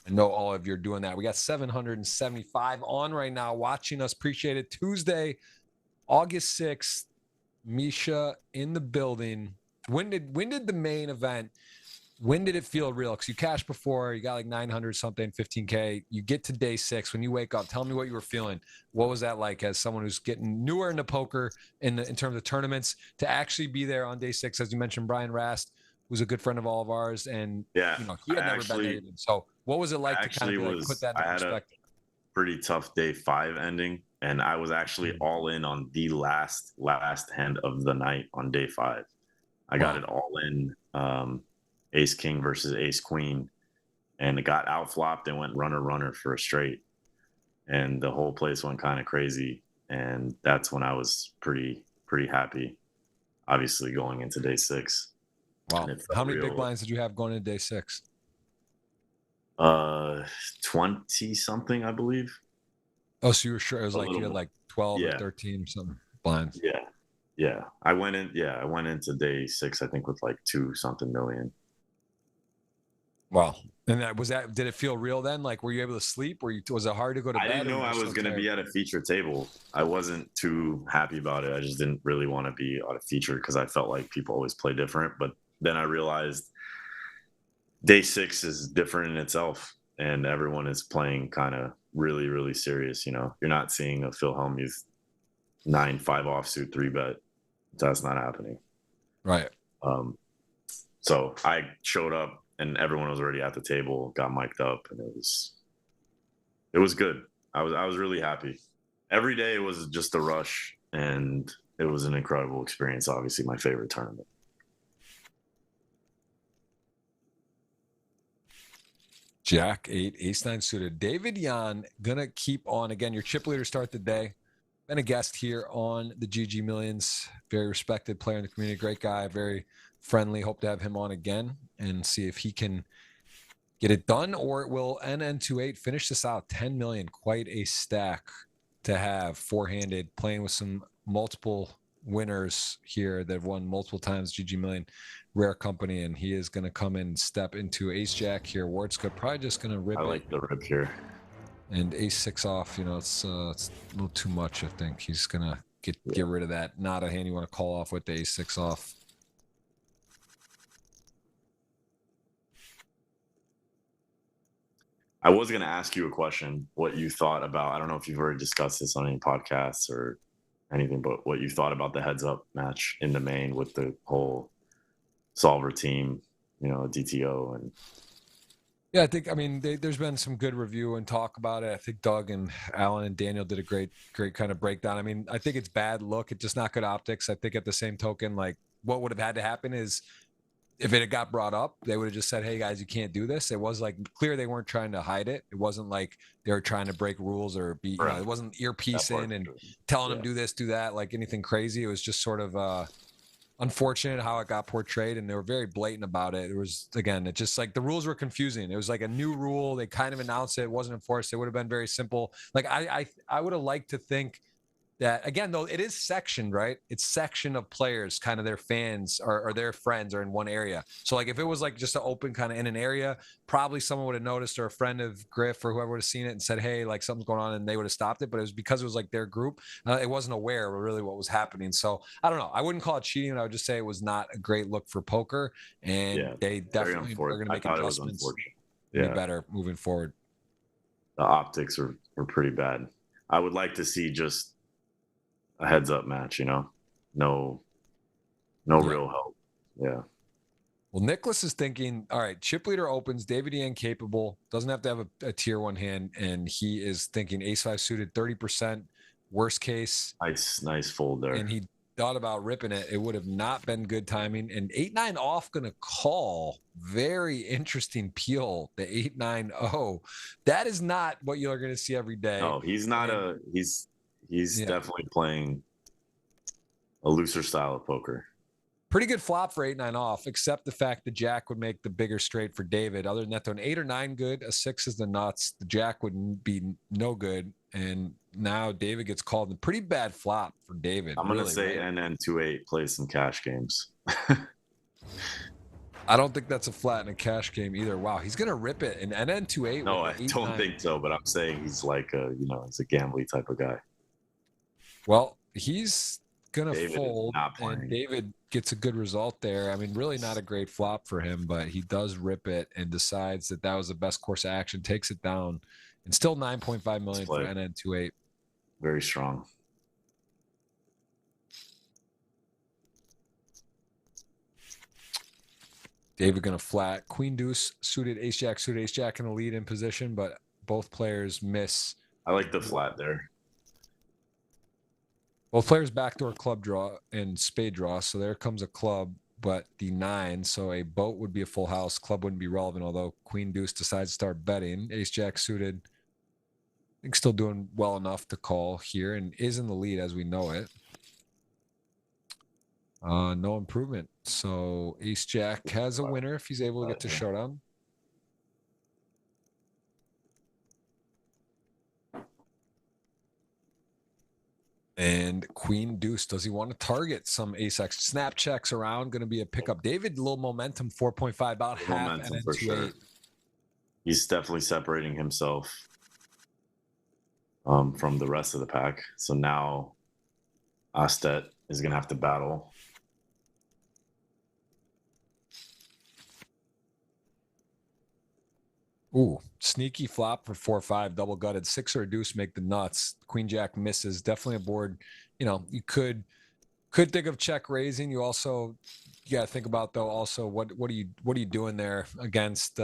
I know all of you are doing that. We got 775 on right now watching us. Appreciate it. Tuesday, August 6th, Misha in the building. When did the main event, when did it feel real? Because you cashed before, you got like 900 something, 15K. You get to day 6. When you wake up, tell me what you were feeling. What was that like as someone who's getting newer into poker in terms of tournaments, to actually be there on day 6? As you mentioned, Brian Rast, who's a good friend of all of ours, and he had never been there. So what was it like to kind of put that in perspective? Pretty tough day 5 ending, and I was actually all in on the last hand of the night on day 5. I got it all in. Ace King versus Ace Queen, and it got outflopped and went runner for a straight, and the whole place went kind of crazy. And that's when I was pretty happy, obviously, going into day 6. Wow. How many big blinds did you have going into day 6? 20 something, I believe. Oh, so you were sure it was like you had like 12 or 13 something blinds. Yeah. I went into day 6, I think, with like 2 something million. Wow. And did it feel real then? Like, were you able to sleep? Was it hard to go to bed? I didn't know I was going to be at a feature table. I wasn't too happy about it. I just didn't really want to be on a feature because I felt like people always play different. But then I realized day 6 is different in itself, and everyone is playing kind of really, really serious. You're not seeing a Phil Hellmuth 9-5 offsuit 3-bet. That's not happening. Right. So I showed up, and everyone was already at the table, got mic'd up, and it was good. I was really happy. Every day was just a rush, and it was an incredible experience. Obviously, my favorite tournament. Jack 8, ace 9 suited. David Yan gonna keep on. Again, your chip leader start the day. Been a guest here on the GG Millions. Very respected player in the community. Great guy. Very friendly. Hope to have him on again and see if he can get it done, or it will NN28 finish this out. 10 million. Quite a stack to have. Four-handed. Playing with some multiple winners here that have won multiple times. GG Million. Rare company, and he is going to come in and step into ace jack here. Wardska probably just going to rip I it. like the rip here. And ace 6 off, it's a little too much. I think he's going to get rid of that. Not a hand you want to call off with the ace 6 off. I was going to ask you a question, what you thought about, I don't know if you've already discussed this on any podcasts or anything, but what you thought about the heads up match in the main with the whole solver team, DTO. And yeah, I think, there's been some good review and talk about it. I think Doug and Alan and Daniel did a great kind of breakdown. I think it's bad look. It's just not good optics. I think at the same token, like what would have had to happen is if it had got brought up, they would have just said, hey guys, you can't do this. It was like clear they weren't trying to hide it. It wasn't like they were trying to break rules or be, it wasn't earpiece in and telling them do this, do that, like anything crazy. It was just sort of unfortunate how it got portrayed, and they were very blatant about it. It was, again, it just like the rules were confusing. It was like a new rule. They kind of announced it. It wasn't enforced. It would have been very simple. Like I would have liked to think that, again, though, it is sectioned, right? It's section of players, kind of their fans or their friends are in one area. So like if it was like just an open kind of in an area, probably someone would have noticed, or a friend of Griff or whoever would have seen it and said, hey, like something's going on, and they would have stopped it. But it was because it was like their group. It wasn't aware of really what was happening. So I don't know. I wouldn't call it cheating. I would just say it was not a great look for poker, and they definitely are going to make adjustments. Be better moving forward. The optics were pretty bad. I would like to see just a heads up match, no real help. Yeah. Well, Nicholas is thinking, all right, chip leader opens, David Yan capable, doesn't have to have a tier 1 hand, and he is thinking ace 5 suited, 30%, worst case. Nice fold there. And he thought about ripping it. It would have not been good timing. And 8-9 off going to call. Very interesting peel, the 8-9-0. That is not what you're going to see every day. No, he's not He's definitely playing a looser style of poker. Pretty good flop for 8-9 off, except the fact that Jack would make the bigger straight for David. Other than that, though, an 8 or 9 good, a 6 is the nuts. The Jack would be no good. And now David gets called. A pretty bad flop for David. I'm going to say NN28 plays some cash games. I don't think that's a flat in a cash game either. Wow, he's going to rip it. An NN28. No, I don't think so, but I'm saying he's like he's a gambly type of guy. Well, he's going to fold, and David gets a good result there. Really not a great flop for him, but he does rip it and decides that was the best course of action, takes it down, and still 9.5 million for NN28. Very strong. David going to flat. Queen deuce suited, ace jack in the lead in position, but both players miss. I like the flat there. Both players backdoor club draw and spade draw, so there comes a club, but the 9, so a boat would be a full house. Club wouldn't be relevant, although queen deuce decides to start betting. Ace jack suited, I think still doing well enough to call here and is in the lead as we know it. No improvement. So ace jack has a winner if he's able to get to showdown. And queen deuce, does he want to target some ace x? Snap checks around, going to be a pickup. David, little momentum, 4.5, about half. Momentum for sure. He's definitely separating himself from the rest of the pack. So now Astet is going to have to battle. Ooh, sneaky flop for 4-5, double gutted. 6 or a deuce make the nuts. Queen jack misses. Definitely a board. You could think of check raising. You also got to think about, though, also what are you doing there against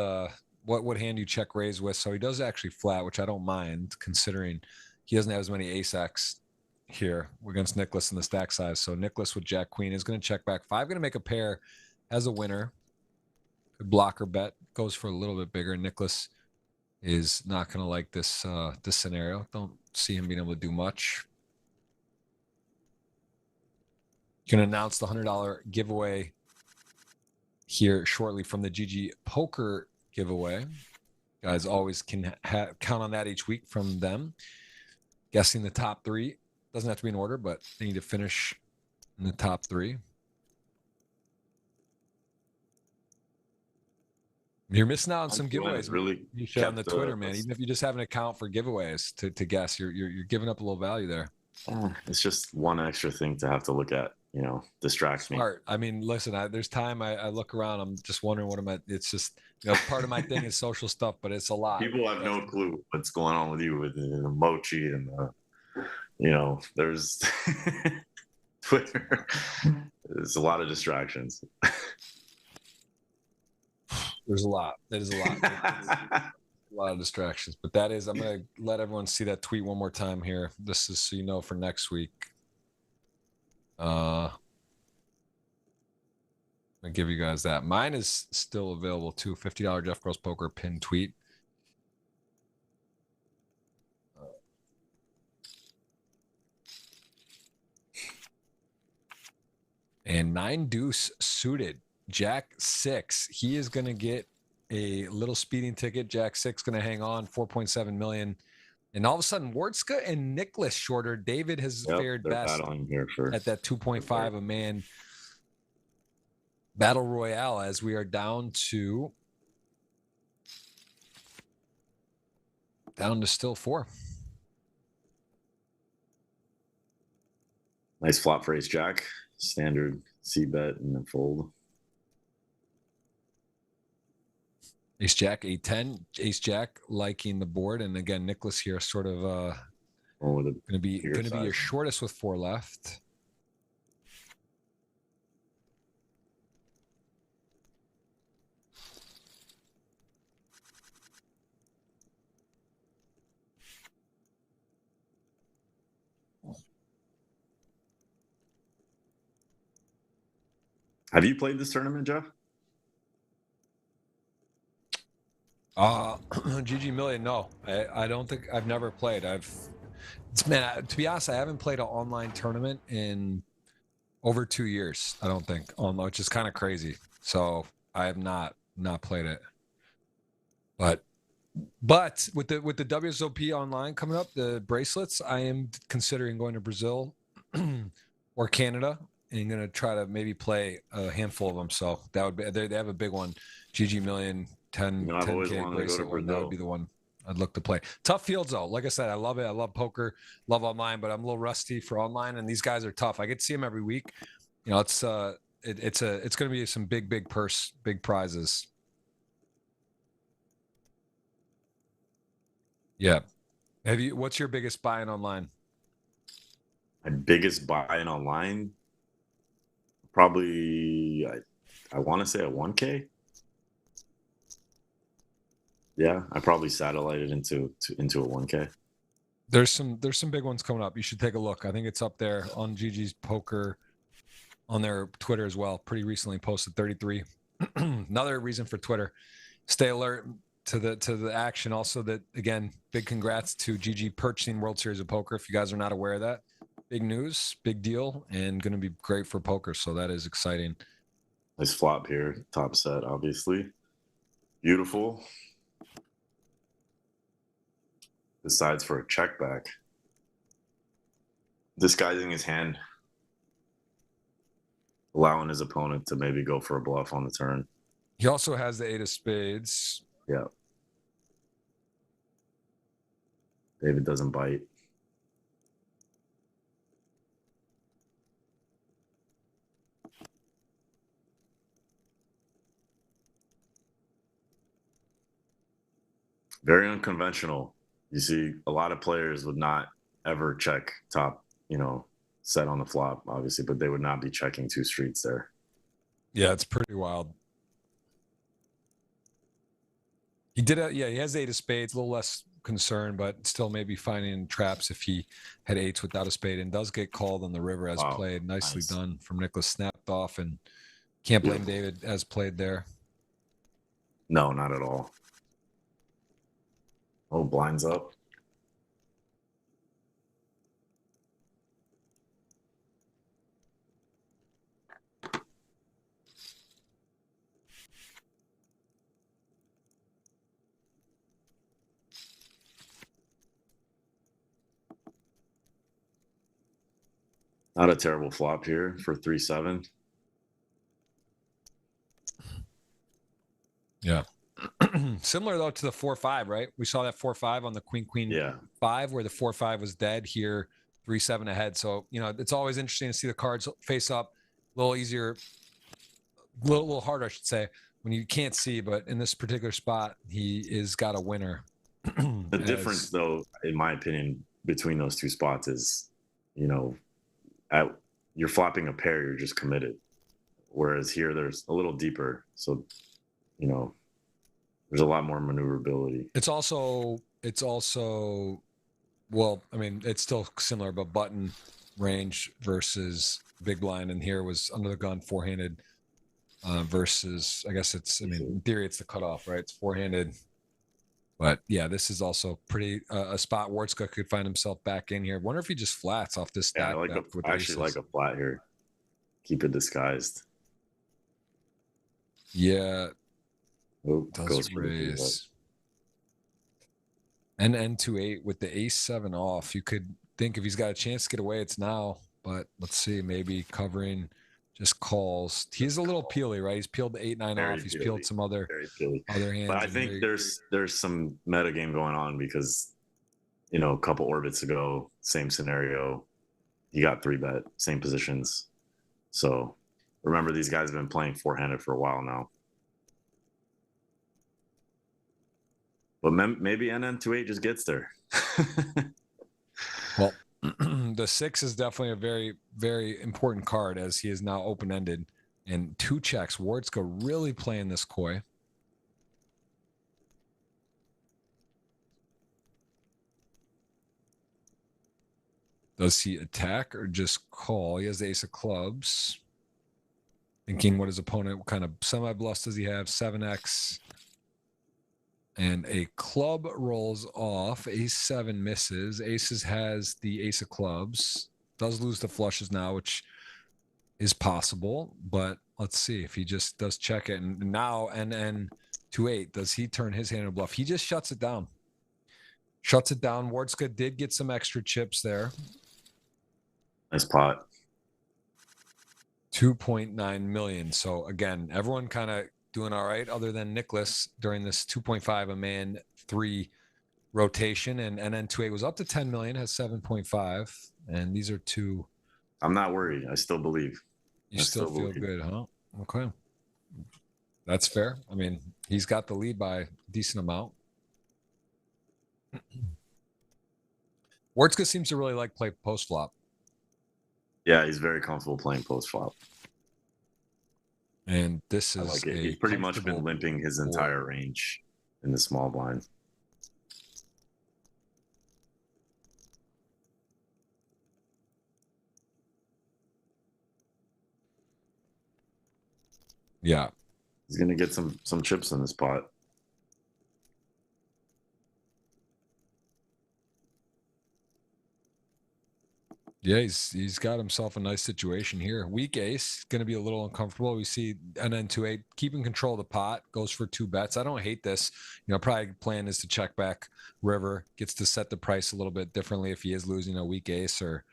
what hand you check raise with. So he does actually flat, which I don't mind considering he doesn't have as many ace x here against Nicholas in the stack size. So Nicholas with jack queen is going to check back 5, going to make a pair as a winner. Blocker bet goes for a little bit bigger. Nicholas is not going to like this this scenario. Don't see him being able to do much. You can announce the $100 giveaway here shortly from the GGPoker giveaway. Guys always can count on that each week from them. Guessing the top 3. Doesn't have to be in order, but they need to finish in the top 3. You're missing out on some giveaways. Really Misha, on the Twitter, man. Even if you just have an account for giveaways to guess, you're giving up a little value there. It's just one extra thing to have to look at. You know, distracts me. I mean, listen, there's time I look around. I'm just wondering what am I. It's just, you know, part of my thing is social stuff, but it's a lot. People have no clue what's going on with you with the mochi and the, you know, there's Twitter. There's a lot of distractions. There's a lot. That is a lot. A lot of distractions, but that is. I'm gonna let everyone see that tweet one more time here. This is so you know for next week. I'll give you guys that. Mine is still available too. $50 Jeff Gross Poker pin tweet. And 9 deuce suited. Jack 6. He is going to get a little speeding ticket. Jack 6 going to hang on. 4.7 million. And all of a sudden, Wardska and Nicholas shorter. David has fared best at that 2.5 a man battle royale as we are down to still 4. Nice flop for ace jack. Standard C bet and then fold. Ace jack, 8-10. Ace jack liking the board, and again, Nicholas here sort of going to be your shortest with 4 left. Have you played this tournament, Jeff? GGMillion, no. I don't think I've never played. Man, to be honest, I haven't played an online tournament in over 2 years. I don't think, which is kind of crazy. So I have not played it. But with the WSOP online coming up, the bracelets, I am considering going to Brazil or Canada and going to try to maybe play a handful of them. So that would be, they have a big one, GGMillion 10K bracelet one. That would be the one I'd look to play. Tough fields though. Like I said, I love it. I love poker, love online, but I'm a little rusty for online, and these guys are tough. I get to see them every week. You know, it's going to be some big prizes. Yeah. What's your biggest buy-in online? My biggest buy-in online? Probably, I want to say a 1K. Yeah, I probably satellited into a 1K. There's some big ones coming up. You should take a look. I think it's up there on GG's Poker on their Twitter as well. Pretty recently posted 33. Another reason for Twitter. Stay alert to the action. Also, that again, big congrats to GG purchasing World Series of Poker. If you guys are not aware of that, big news, big deal, and going to be great for poker. So that is exciting. Nice flop here, top set, obviously. Beautiful. Decides for a check back. Disguising his hand. Allowing his opponent to maybe go for a bluff on the turn. He also has the 8 of spades. Yeah. David doesn't bite. Very unconventional. You see, a lot of players would not ever check top, set on the flop, obviously, but they would not be checking 2 streets there. Yeah, it's pretty wild. He did he has 8 of spades, a little less concerned, but still maybe finding traps if he had 8s without a spade, and does get called on the river as played. Nicely done from Nicholas. Snapped off, and can't blame David as played there. No, not at all. Oh, blinds up. Not a terrible flop here for 3-7. Yeah. Similar though to the 4-5, right? We saw that 4-5 on the queen Yeah. 5 where the 4-5 was dead. Here 3-7 ahead. So, you know, it's always interesting to see the cards face up a little easier, a little harder, I should say, when you can't see. But in this particular spot, he is got a winner. The difference, though, in my opinion, between those two spots is, you know, you're flopping a pair, you're just committed. Whereas here, there's a little deeper. So, you know, there's a lot more maneuverability. It's also, well, I mean, it's still similar, but button range versus big blind. And here was under the gun, four-handed versus, I guess it's, I mean, in theory, it's the cutoff, right? It's four-handed. But yeah, this is also pretty a spot Wartzka could find himself back in here. Wonder if he just flats off this stack. Yeah, I actually like a flat here. Keep it disguised. Yeah. Oh, Does raise. And N2-8 with the ace-7 off. You could think if he's got a chance to get away, it's now. But let's see, maybe covering just calls. He's a little peely, right? He's peeled the 8-9 off. He's peeled some other hands. But I think there's some meta game going on because, you know, a couple orbits ago, same scenario, he got 3-bet, same positions. So remember, these guys have been playing four-handed for a while now. But maybe NN28 just gets there. Well, the 6 is definitely a very, very important card as he is now open-ended. And 2 checks. Wartzka really playing this coy. Does he attack or just call? He has the ace of clubs. Thinking what his opponent, what kind of semi-bluffs does he have? 7x. And a club rolls off. Ace-7 misses. Aces has the ace of clubs. Does lose the flushes now, which is possible. But let's see if he just does check it. And now NN28, does he turn his hand into bluff? He just shuts it down. Shuts it down. Wartzka did get some extra chips there. Nice pot. 2.9 million. So again, everyone kind of doing all right other than Nicholas during this 2.5 a man 3 rotation. And NN28 was up to 10 million, has 7.5. And these are 2. I'm not worried. I still believe. You still feel good, huh? Okay. That's fair. I mean, he's got the lead by a decent amount. Wartzka seems to really like play post flop. Yeah, he's very comfortable playing post flop. And this is like he's pretty much been limping his entire range in the small blind. Yeah. He's gonna get some chips in this pot. Yeah, he's got himself a nice situation here. Weak ace, going to be a little uncomfortable. We see NN28 keeping control of the pot, goes for 2 bets. I don't hate this. You know, probably plan is to check back river, gets to set the price a little bit differently if he is losing a weak ace or,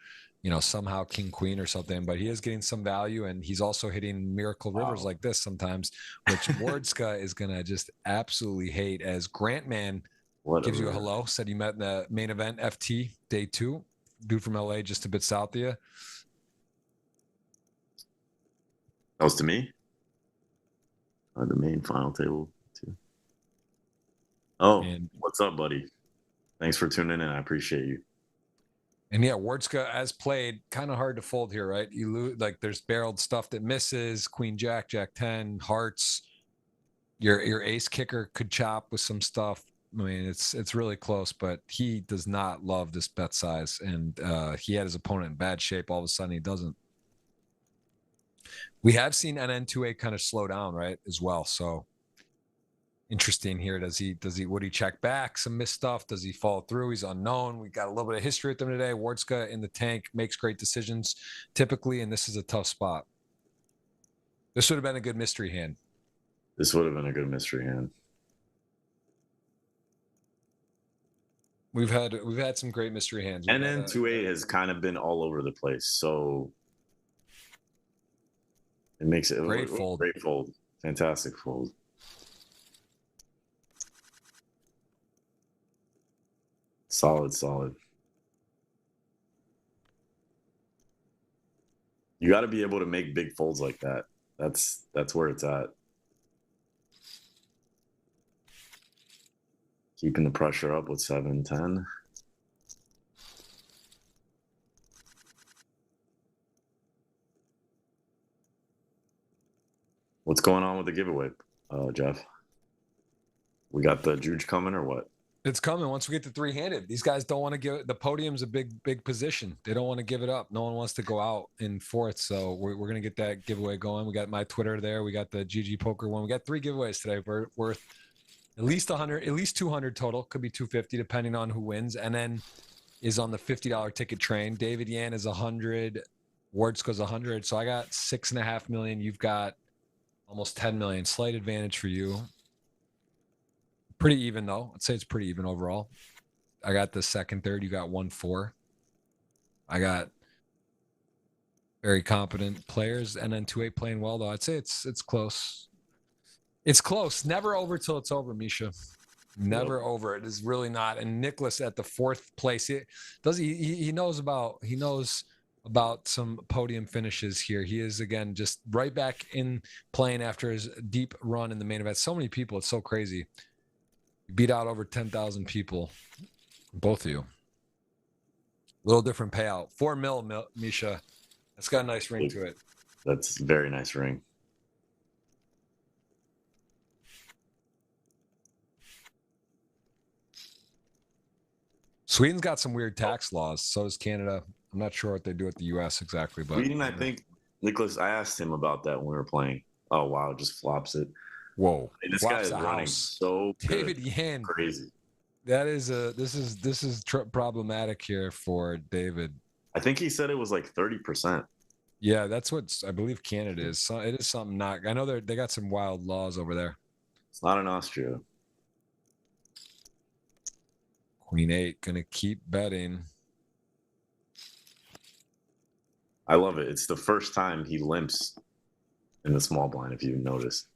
you know, somehow king queen or something. But he is getting some value, and he's also hitting miracle rivers like this sometimes, which Wartzka is going to just absolutely hate. As Grantman gives you a hello, said you met in the main event FT day 2. Dude from LA, just a bit south of you. That was to me. The main final table too. Oh, and what's up, buddy? Thanks for tuning in. I appreciate you. And yeah, Wartzka as played, kind of hard to fold here, right? You lose, like there's barreled stuff that misses. Queen Jack, Jack 10, hearts. Your ace kicker could chop with some stuff. I mean, it's really close, but he does not love this bet size, and he had his opponent in bad shape. All of a sudden, he doesn't. We have seen NN2A kind of slow down, right, as well. So Interesting here. Would he check back some missed stuff? Does he fall through? He's unknown. We got a little bit of history with him today. Wardska in the tank makes great decisions typically, and this is a tough spot. This would have been a good mystery hand. This would have been a good mystery hand. We've had some great mystery hands. And then 2-8 has kind of been all over the place, so it makes it great fold. Great fold. Fantastic fold. Solid. You got to be able to make big folds like that. That's where it's at. Keeping the pressure up with 7-10. What's going on with the giveaway, Jeff? We got the juge coming or what? It's coming once we get to three-handed. These guys don't want to give the podium's a big position. They don't want to give it up. No one wants to go out in fourth. So we're going to get that giveaway going. We got my Twitter there. We got the GGPoker one. We got 3 giveaways today. We're worth at least 100, at least 200 total. Could be 250 depending on who wins. And then is on the $50 ticket train. David Yan is 100. Wardska's 100. So I got 6.5 million. You've got almost 10 million. Slight advantage for you. Pretty even though. I'd say it's pretty even overall. I got the second, third. You got 1-4. I got very competent players, and then 2-8 playing well though. I'd say it's close. It's close. Never over till it's over, Misha. Never over. It is really not. And Nicholas at the 4th place. He knows about some podium finishes here. He is again just right back in playing after his deep run in the main event. So many people. It's so crazy. Beat out over 10,000 people, both of you. Little different payout. 4 mil, Misha. That's got a nice ring to it. That's a very nice ring. Sweden's got some weird tax laws. So does Canada. I'm not sure what they do at the U.S. exactly, but Sweden, I think, Nicholas, I asked him about that when we were playing. Oh wow, just flops it. Whoa! This guy is running so good. David Yan, crazy. That is this is problematic here for David. I think he said it was like 30%. Yeah, that's what I believe Canada is. So it is something not. I know they got some wild laws over there. It's not in Austria. Queen 8 gonna keep betting. I love it. It's the first time he limps in the small blind, if you notice.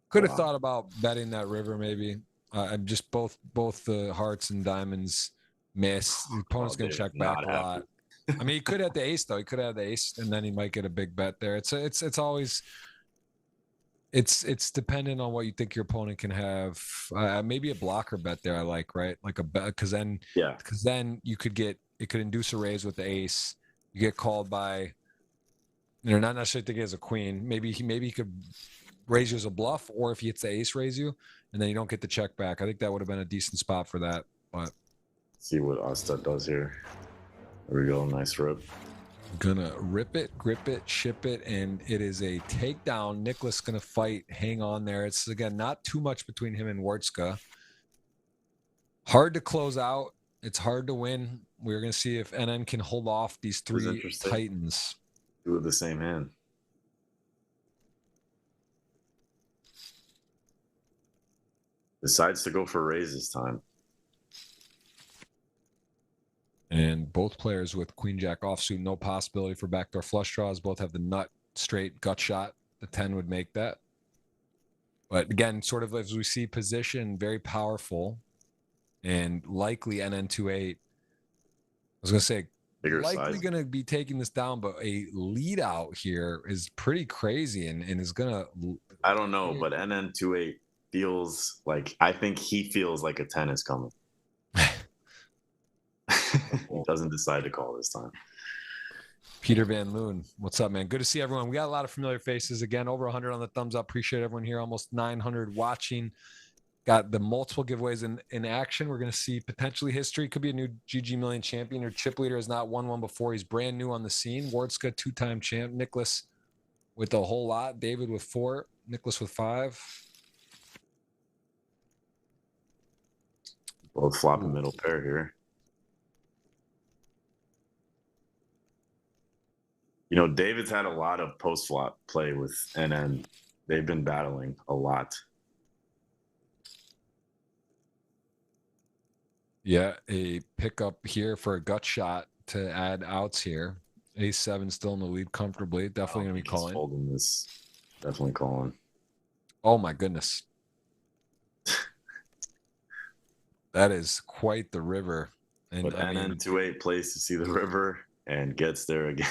Could have thought about betting that river maybe. I'm just both the hearts and diamonds miss. The opponent's gonna check back a lot. I mean, he could have the ace though. He could have the ace, and then he might get a big bet there. It's always it's dependent on what you think your opponent can have. Maybe a blocker bet there. I like right, like a bet because then you could get it could induce a raise with the ace. You get called by, not necessarily think he has a queen. Maybe he could raise you as a bluff, or if he hits the ace, raise you, and then you don't get the check back. I think that would have been a decent spot for that. But see what Asta does here. There we go. Nice rip. Gonna rip it, grip it, ship it, and it is a takedown. Nicholas gonna fight. Hang on there. It's again not too much between him and Wardska. Hard to close out. It's hard to win. We're gonna see if NN can hold off these 3 titans. Two of the same hand. Decides to go for a raise this time. And both players with queen jack offsuit, no possibility for backdoor flush draws. Both have the nut straight gut shot. The 10 would make that. But again, sort of as we see position, very powerful and likely NN28. I was going to say, bigger likely size. Going to be taking this down, but a lead out here is pretty crazy and is going to. I don't know, but NN28 feels like, I think he feels like a 10 is coming. He doesn't decide to call this time. Peter Van Loon, what's up, man? Good to see everyone. We got a lot of familiar faces. Again, over 100 on the thumbs up. Appreciate everyone here. Almost 900 watching. Got the multiple giveaways in action. We're going to see potentially history. Could be a new GGMillion champion. Or chip leader has not won one before. He's brand new on the scene. Wardska, 2-time champ. Nicholas with a whole lot. David with 4. Nicholas with 5. Both flopping middle pair here. You know, David's had a lot of post flop play with NN. They've been battling a lot. Yeah, a pickup here for a gut shot to add outs here. Ace-7 still in the lead comfortably. Definitely going to be calling. Holding this. Definitely calling. Oh, my goodness. That is quite the river. And but NN 2-8 plays to see the river and gets there again.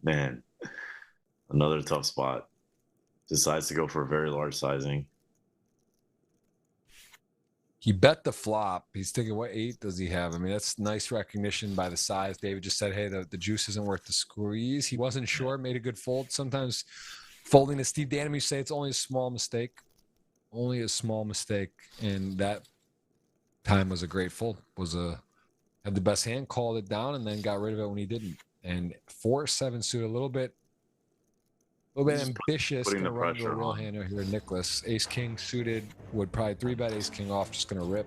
Man, another tough spot. Decides to go for a very large sizing. He bet the flop. He's thinking, what 8 does he have? I mean, that's nice recognition by the size. David just said, hey, the juice isn't worth the squeeze. He wasn't sure, made a good fold. Sometimes folding to Steve Danham, you say it's only a small mistake. Only a small mistake. And that time was a great fold. Had the best hand, called it down, and then got rid of it when he didn't. And 4-7 suit, a little bit ambitious. Putting the gonna run into pressure a real on. hander here. Nicholas, ace king suited, would probably 3-bet ace king off. Just gonna rip.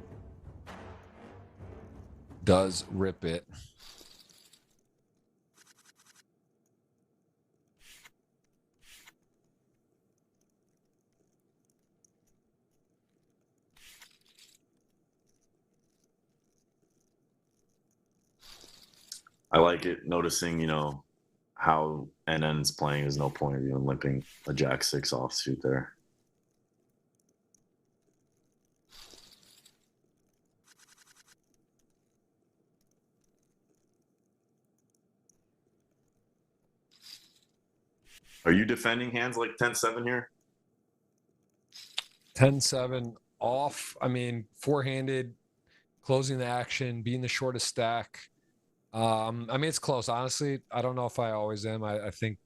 Does rip it. I like it. Noticing, you know, how NN's playing. There's no point of even limping a Jack-6 offsuit there. Are you defending hands like 10-7 here? 10-7 off. I mean, four-handed, closing the action, being the shortest stack. I mean, it's close. Honestly, I don't know if I always am. I think.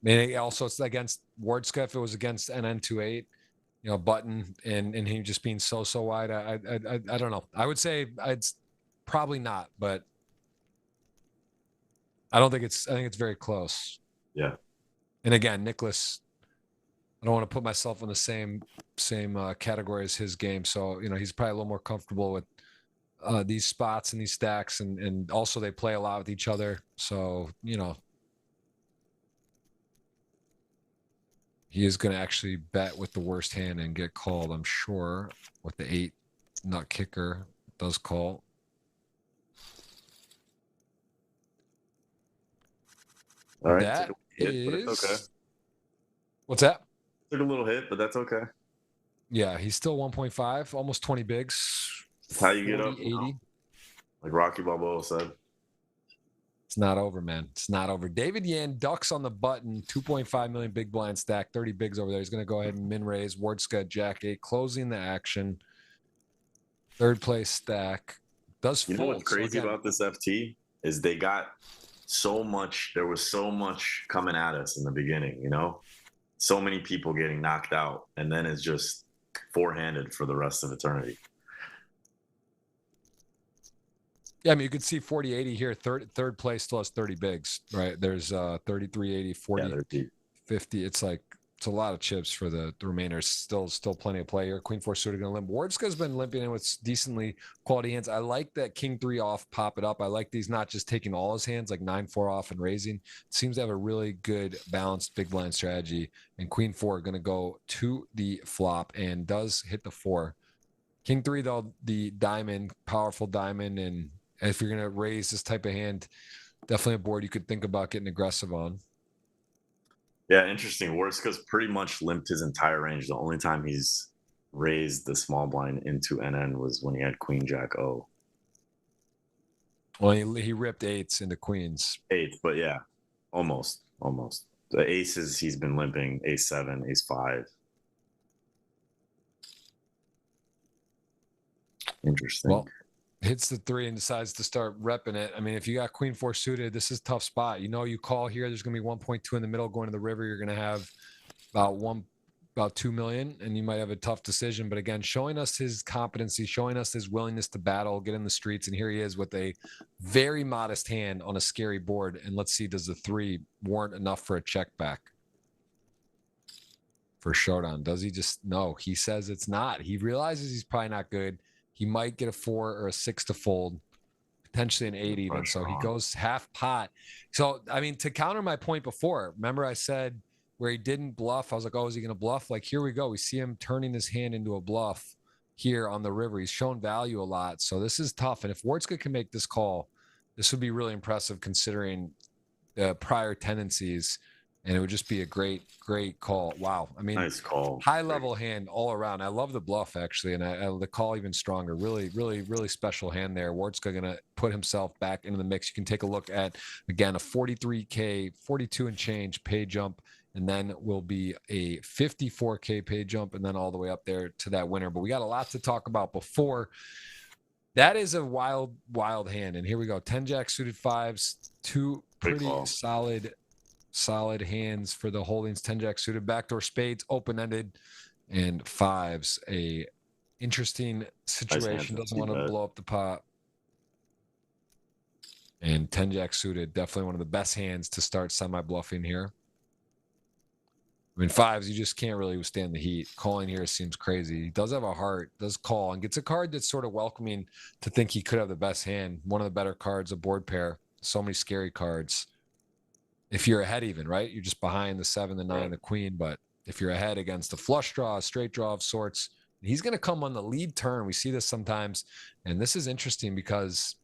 I mean, also it's against Wardska. If it was against NN 2-8, you know, button and him just being so wide. I don't know. I would say it's probably not, but I don't think it's. I think it's very close. Yeah. And again, Nicholas, I don't want to put myself in the same category as his game. So, you know, he's probably a little more comfortable with these spots and these stacks. And also they play a lot with each other. So, you know, he is going to actually bet with the worst hand and get called, I'm sure, with the 8 nut kicker does call. All right. That is... but it's okay. What's that? Took a little hit, but that's okay. Yeah, he's still 1.5, almost 20 bigs. That's how you 40, get up. 80. You know? Like Rocky Balboa said. It's not over, man. It's not over. David Yan ducks on the button. 2.5 million big blind stack. 30 bigs over there. He's going to go ahead and min raise. Wardska Jack 8, closing the action. Third place stack. Does fold. You know what's crazy about this FT is they got so much. There was so much coming at us in the beginning. You know, so many people getting knocked out, and then it's just four-handed for the rest of eternity. Yeah, I mean, you could see 40-80 here. Third place still has 30 bigs, right? There's 33-80, 40, 50. It's like, it's a lot of chips for the remainder. Still plenty of play here. Queen 4 suited going to limp. Wardska's been limping in with decently quality hands. I like that King 3 off, pop it up. I like these not just taking all his hands, like 9-4 off and raising. Seems to have a really good balanced big blind strategy. And Queen 4 going to go to the flop and does hit the 4. King 3, though, the diamond, powerful diamond, and if you're going to raise this type of hand, definitely a board you could think about getting aggressive on. Yeah, interesting. Wardska's pretty much limped his entire range. The only time he's raised the small blind into NN was when he had Queen Jack O. Well, he ripped 8s into queens. 8, but yeah, almost. The aces he's been limping, ace 7, ace 5. Interesting. Well, hits the 3 and decides to start repping it. I mean, if you got Queen 4 suited, this is a tough spot. You know, you call here, there's going to be 1.2 in the middle going to the river. You're going to have about 2 million, and you might have a tough decision. But again, showing us his competency, showing us his willingness to battle, get in the streets. And here he is with a very modest hand on a scary board. And let's see, does the 3 warrant enough for a check back? for showdown. Does he just no? He says it's not. He realizes he's probably not good. He might get a 4 or a 6 to fold, potentially an 8 even. So he goes half pot. So I mean, to counter my point before, remember I said where he didn't bluff. I was like, oh, is he going to bluff? Like, here we go. We see him turning his hand into a bluff here on the river. He's shown value a lot. So this is tough. And if Wartska can make this call, this would be really impressive considering the prior tendencies. And it would just be a great, great call. Wow. I mean, nice call. High level hand all around. I love the bluff actually. And the call even stronger. Really, really, really special hand there. Wartska going to put himself back into the mix. You can take a look at, again, a 43K, 42 and change pay jump. And then will be a 54K pay jump, and then all the way up there to that winner. But we got a lot to talk about before. That is a wild, wild hand. And here we go. 10 jack suited fives, two pretty solid hands for the holdings. 10 jack suited, backdoor spades, open-ended, and fives. A interesting situation. Doesn't want to blow up the pot. And 10 jack suited, definitely one of the best hands to start semi-bluffing here. I mean, fives, you just can't really withstand the heat. Calling here seems crazy. He does have a heart, does call, and gets a card that's sort of welcoming to think he could have the best hand. One of the better cards, a board pair. So many scary cards. If you're ahead even, right? You're just behind the 7, the 9, the queen. But if you're ahead against a flush draw, a straight draw of sorts, he's going to come on the lead turn. We see this sometimes. And this is interesting because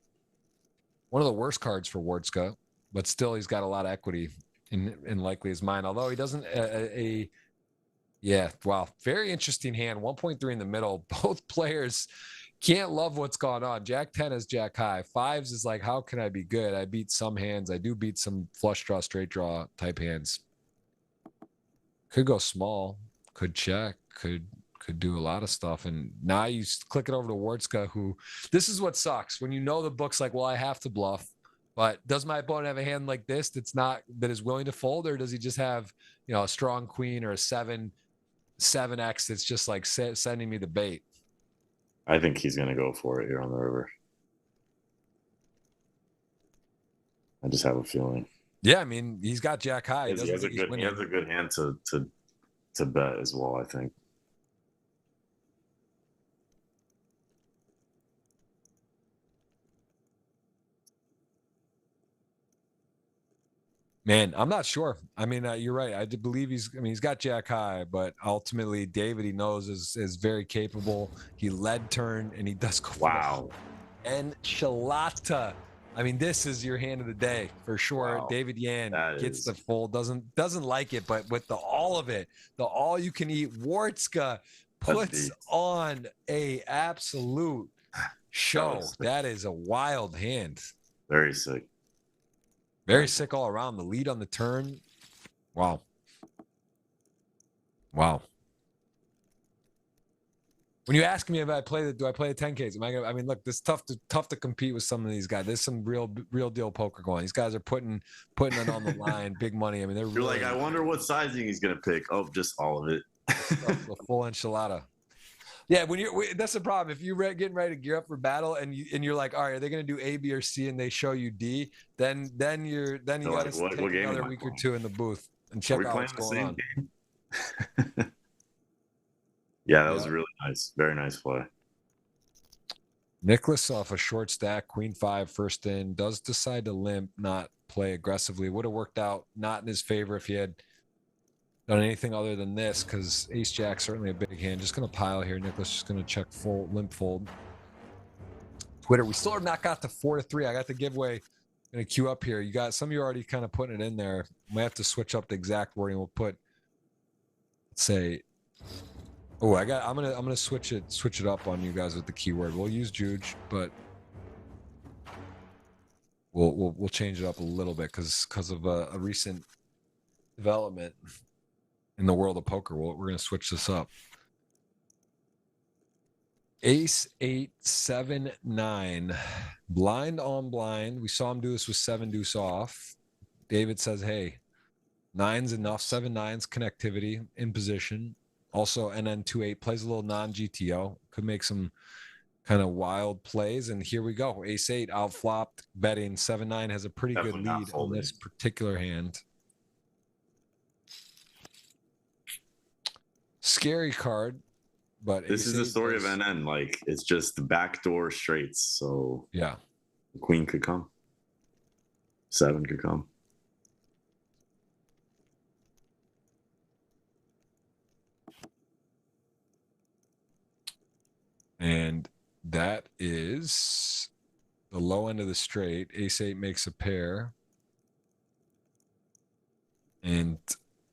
one of the worst cards for Wartska, but still he's got a lot of equity in likely his mind, although he doesn't very interesting hand. 1.3 in the middle. Both players can't love what's gone on. Jack 10 is jack high. Fives is like, how can I be good? I beat some hands. I do beat some flush draw, straight draw type hands. Could go small, could check, could do a lot of stuff. And now you click it over to Wartska, who, this is what sucks when you know the book's like, well, I have to bluff. But does my opponent have a hand like this that is willing to fold, or does he just have, a strong queen or a 7X that's just like sending me the bait? I think he's going to go for it here on the river. I just have a feeling. Yeah, I mean, he's got jack high. He has a good hand to bet as well, I think. Man, I'm not sure. I mean, you're right. I do believe he's got jack high, but ultimately David, he knows is very capable. He led turn and he does go. Wow. And Enchilada. I mean, this is your hand of the day for sure. Wow. David Yan gets the fold, doesn't like it, but with all of it, the all you can eat, Wartska puts on a absolute show. That is a wild hand. Very sick. Very sick all around. The lead on the turn. Wow. Wow. When you ask me if do I play the 10Ks? I mean, look, this tough to compete with some of these guys. There's some real deal poker going. These guys are putting it on the line, big money. I mean, you're really, like, I wonder what sizing he's gonna pick. Oh, just all of it. The full enchilada. Yeah, that's the problem. If you're getting ready to gear up for battle and you're like, all right, are they going to do A, B, or C, and they show you D? Then you got to take another week or two in the booth and check out what's going on. Yeah, that was really nice. Very nice play. Nicholas off a short stack, Queen 5 first in, does decide to limp, not play aggressively. Would have worked out not in his favor if he had done anything other than this, because ace jack certainly a big hand. Just gonna pile here. Nicholas just gonna check limp fold. Twitter, we still have not got to 4-3. I got the giveaway. Gonna queue up here. You got some of you already kind of putting it in there. Might have to switch up the exact wording. We'll put, let's say, I'm gonna switch it up on you guys with the keyword. We'll use Juge, but we'll change it up a little bit because of a recent development in the world of poker. We're going to switch this up. Ace 8 7 9, blind on blind. We saw him do this with 7 deuce off. David says, hey, 9's enough. 7-9's connectivity in position. Also NN 2-8 plays a little non-GTO, could make some kind of wild plays. And here we go. Ace 8 out flopped, betting. 7-9 has a pretty good lead on this particular hand. scary card, but This is the ace-8 story of does- NN. Like, it's just the backdoor straights. So Yeah. the queen could come. 7 could come. And that is the low end of the straight. Ace-8 makes a pair. And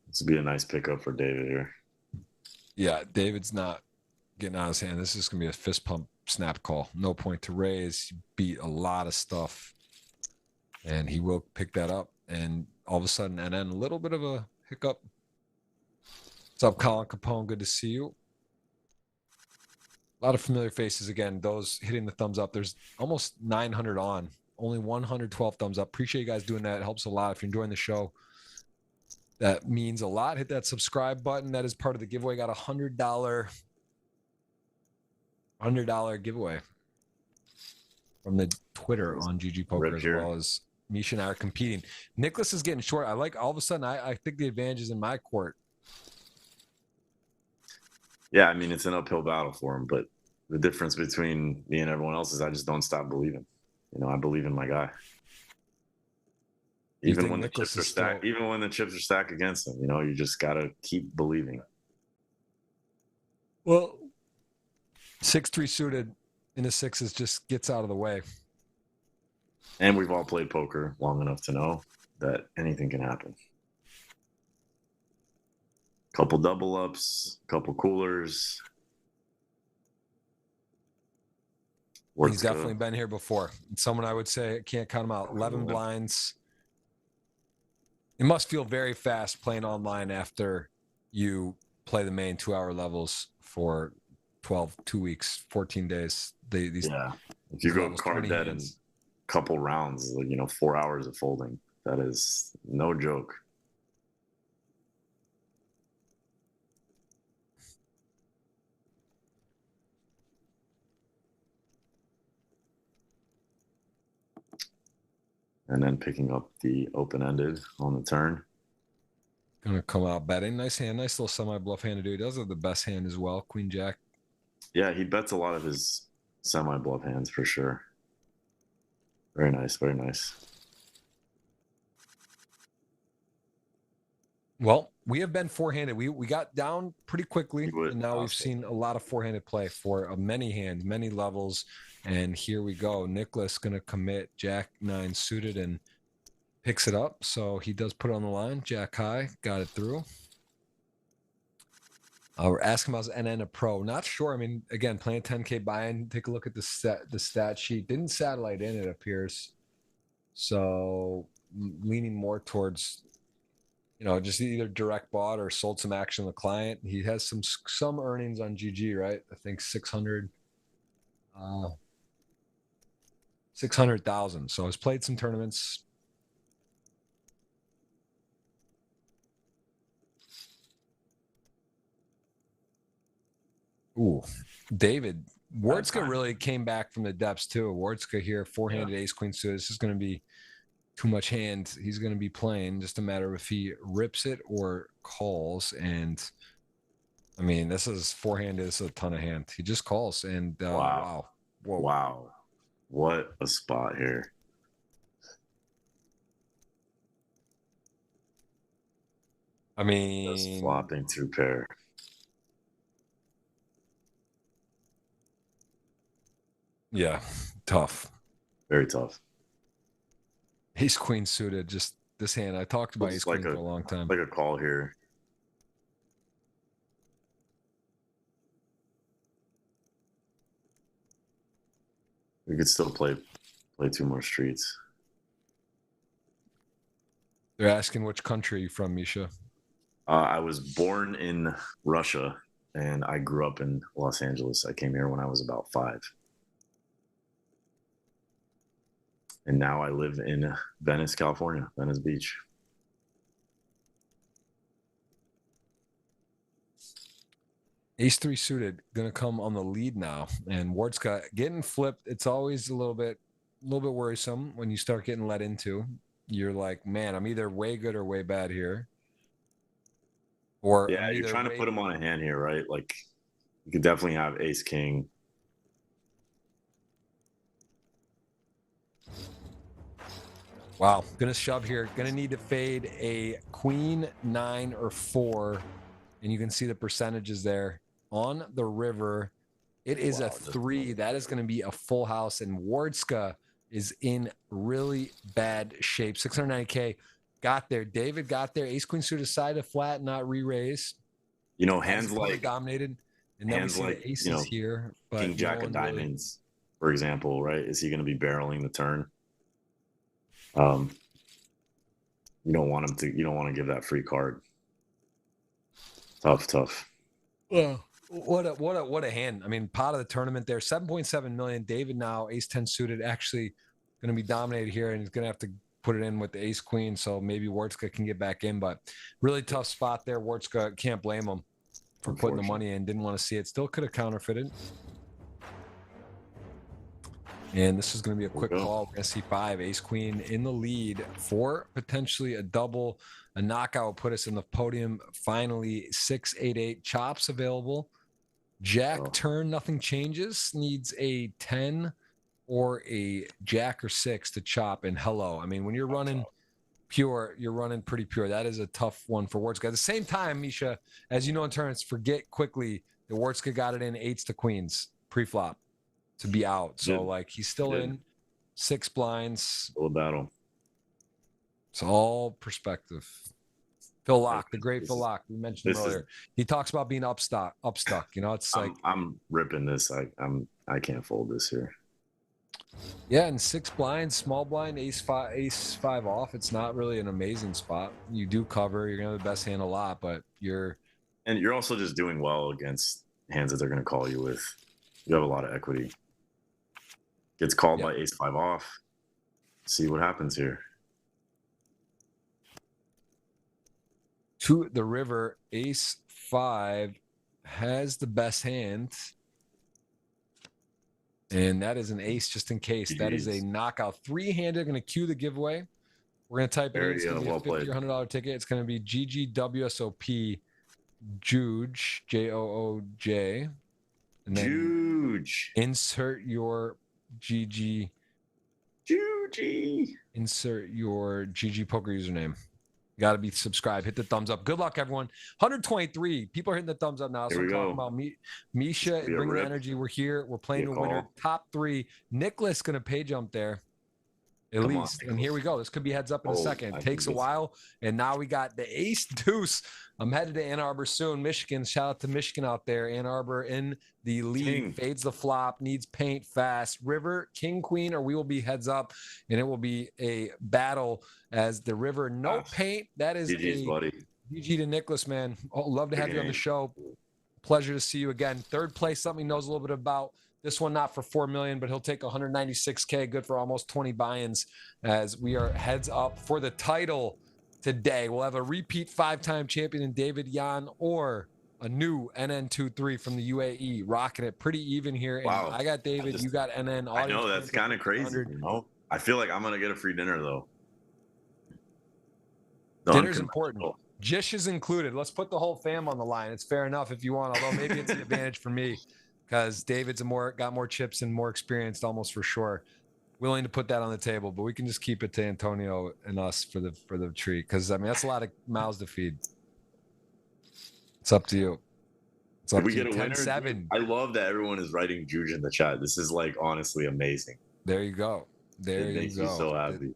This would be a nice pickup for David here. yeah, David's not getting out of his hand. This is going to be a fist pump snap call. No point to raise. You beat a lot of stuff. And he will pick that up. And all of a sudden, and then a little bit of a hiccup. What's up, Colin Capone? Good to see you. A lot of familiar faces again. Those hitting the thumbs up. There's almost 900 on. Only 112 thumbs up. Appreciate you guys doing that. It helps a lot. If you're enjoying the show, that means a lot. Hit that subscribe button. That is part of the giveaway. Got a $100 giveaway from the Twitter on GGPoker, as well as Misha and I are competing. Nicholas is getting short. I like all of a sudden, I think the advantage is in my court. Yeah, I mean, it's an uphill battle for him, but the difference between me and everyone else is I just don't stop believing. You know, I believe in my guy. Even when the chips are stacked, even when the chips are stacked against him, you know, you just gotta keep believing. Well, 6-3 suited in the sixes just gets out of the way. And we've all played poker long enough to know that anything can happen. Couple double ups, couple coolers. He's definitely been here before. Someone I would say can't count him out. 11 blinds. It must feel very fast playing online after you play the main 2-hour levels for 2 weeks, 14 days. Yeah. If you go card dead in a couple rounds, you know, 4 hours of folding, that is no joke. And then picking up the open-ended on the turn. Gonna come out betting. Nice hand. Nice little semi-bluff hand to do. He does have the best hand as well. Queen Jack. Yeah, he bets a lot of his semi-bluff hands for sure. Very nice. Very nice. Well, we have been four-handed. We got down pretty quickly, and now we've seen a lot of four-handed play for many hands, many levels. And here we go. Nicholas going to commit Jack-9 suited and picks it up. So he does put it on the line. Jack high, got it through. We're asking about NN a pro. Not sure. I mean, again, playing 10K buy-in. Take a look at the stat sheet. Didn't satellite in, it appears. So leaning more towards, you know, just either direct bought or sold some action to the client. He has some earnings on GG, right? I think 600,000. So he's played some tournaments. Ooh, David Wardska really came back from the depths too. Wardska here, four-handed ace queen suited. This is going to be too much hand. He's going to be playing. Just a matter of if he rips it or calls. And I mean, this is four-handed. This is a ton of hand. He just calls. And wow. Whoa. Wow. What a spot here. I mean, just flopping through pair. Yeah, tough. Very tough. Ace queen suited. Just this hand. I talked about ace queen for a long time. Like a call here. We could still play 2 more streets. They're asking which country you're from, Misha. I was born in Russia, and I grew up in Los Angeles. I came here when I was about 5. And now I live in Venice, California, Venice Beach. Ace 3 suited, going to come on the lead now. And Wardska getting flipped. It's always a little bit worrisome when you start getting let into. You're like, man, I'm either way good or way bad here. Or Yeah, you're trying to put him on a hand here, right? Like, you could definitely have ace king. Wow, gonna shove here. Gonna need to fade a queen, 9, or 4, and you can see the percentages there on the river. It is a 3. That is going to be a full house, and Wardska is in really bad shape. 690K got there. David got there. Ace queen suited side to flat, not re-raise. You know, hands like dominated, and then we see the aces here. But king jack of diamonds, for example, right? Is he going to be barreling the turn? You don't want him to. You don't want to give that free card. Tough. Yeah. What a hand. I mean, pot of the tournament there. 7.7 million. David now ace 10 suited, actually going to be dominated here, and he's going to have to put it in with the ace queen. So maybe Wardska can get back in, but really tough spot there. Wardska, can't blame him for putting the money in. Didn't want to see it. Still could have counterfeited. And this is going to be a quick call. We're going to see 5, ace queen in the lead for potentially a double. A knockout will put us in the podium. Finally, 6-8-8 chops available. Jack turn, nothing changes. Needs a 10 or a jack or 6 to chop. And hello, I mean, when you're running pure, you're running pretty pure. That is a tough one for Wardska. At the same time, Misha, as you know in tournaments, forget quickly that Wardska got it in 8s to queens pre-flop to be out. So like he's still in 6 blinds. Still a battle. It's all perspective. Phil Locke, the great Phil Locke, we mentioned him earlier. He talks about being upstuck. You know, it's like I'm ripping this. I can't fold this here. Yeah, and 6 blinds, small blind, ace 5 off. It's not really an amazing spot. You do cover. You're gonna have the best hand a lot, but you're also just doing well against hands that they're gonna call you with. You have a lot of equity. Gets called by ace 5 off. See what happens here. To the river, ace 5 has the best hand. And that is an ace just in case. That is a knockout. 3-handed. Going to cue the giveaway. We're going to type it in. It's going to be a $50 or $100 ticket. It's going to be GGWSOP Jooj, Jooj. And then Jooj. Insert your GG. Joojy. Insert your GGPoker username. You got to be subscribed. Hit the thumbs up. Good luck, everyone. 123 people are hitting the thumbs up now. So I'm talking about Misha, bring the energy. We're here. We're playing the winner. Top 3. Nicholas going to pay jump there. At least. And here we go. This could be heads up in a second. It takes a while. And now we got the ace deuce. I'm headed to Ann Arbor soon. Michigan. Shout out to Michigan out there. Ann Arbor in the lead. Fades the flop. Needs paint fast. River, king, queen, or we will be heads up. And it will be a battle as the river. No paint. That is GG's, buddy. GG to Nicholas, man. Oh, love to have you on the show. Pleasure to see you again. Third place, something he knows a little bit about. This one not for 4 million, but he'll take 196K. Good for almost 20 buy-ins as we are heads up for the title today. We'll have a repeat 5-time champion in David Yan or a new NN23 from the UAE. Rocking it pretty even here. And I got David, you got NN. I know, that's kind of crazy. You know? I feel like I'm going to get a free dinner, though. Dinner's important. Jish is included. Let's put the whole fam on the line. It's fair enough if you want, although maybe it's an advantage for me because David's got more chips and more experienced almost for sure. Willing to put that on the table, but we can just keep it to Antonio and us for the treat because I mean that's a lot of mouths to feed. It's up to you. It's up to you. 10-7. I love that everyone is writing Jooj in the chat. This is like honestly amazing. There you go. It makes me so happy.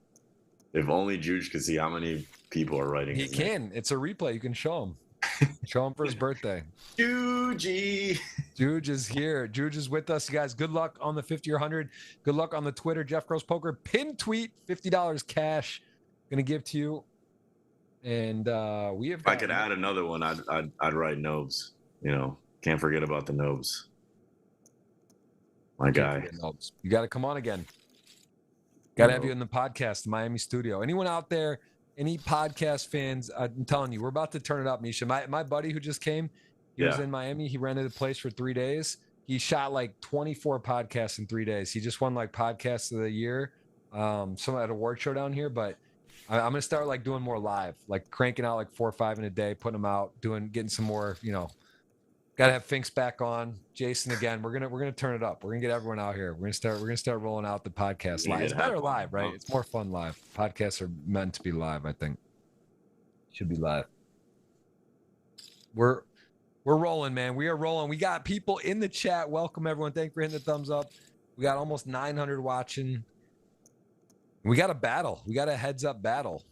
If only Jooj could see how many people are writing. He can. It's a replay. You can show him. Show him for his birthday. Jooj is here. Jooj is with us, you guys. Good luck on the 50 or 100. Good luck on the Twitter. Jeff Gross Poker pin tweet. $50 cash. Gonna give to you. And we have. If I could add another one, I'd write Nobes. You know, can't forget about the Nobes. My guy. You got to come on again. Got to have you in the podcast, the Miami studio. Anyone out there? Any podcast fans, I'm telling you, we're about to turn it up, Misha. My buddy who just came, he was in Miami. He rented a place for 3 days. He shot like 24 podcasts in 3 days. He just won like podcast of the year, some at award show down here. But I'm gonna start like doing more live, like cranking out like 4 or 5 in a day, putting them out, getting some more. Gotta have Finks back on. Jason again. We're gonna turn it up. We're gonna get everyone out here. We're gonna start rolling out the podcast live. It's better live, right? It's more fun live. Podcasts are meant to be live. I think should be live. We're rolling, man. We are rolling. We got people in the chat. Welcome everyone. Thank you for hitting the thumbs up. We got almost 900 watching. We got a battle. We got a heads up battle.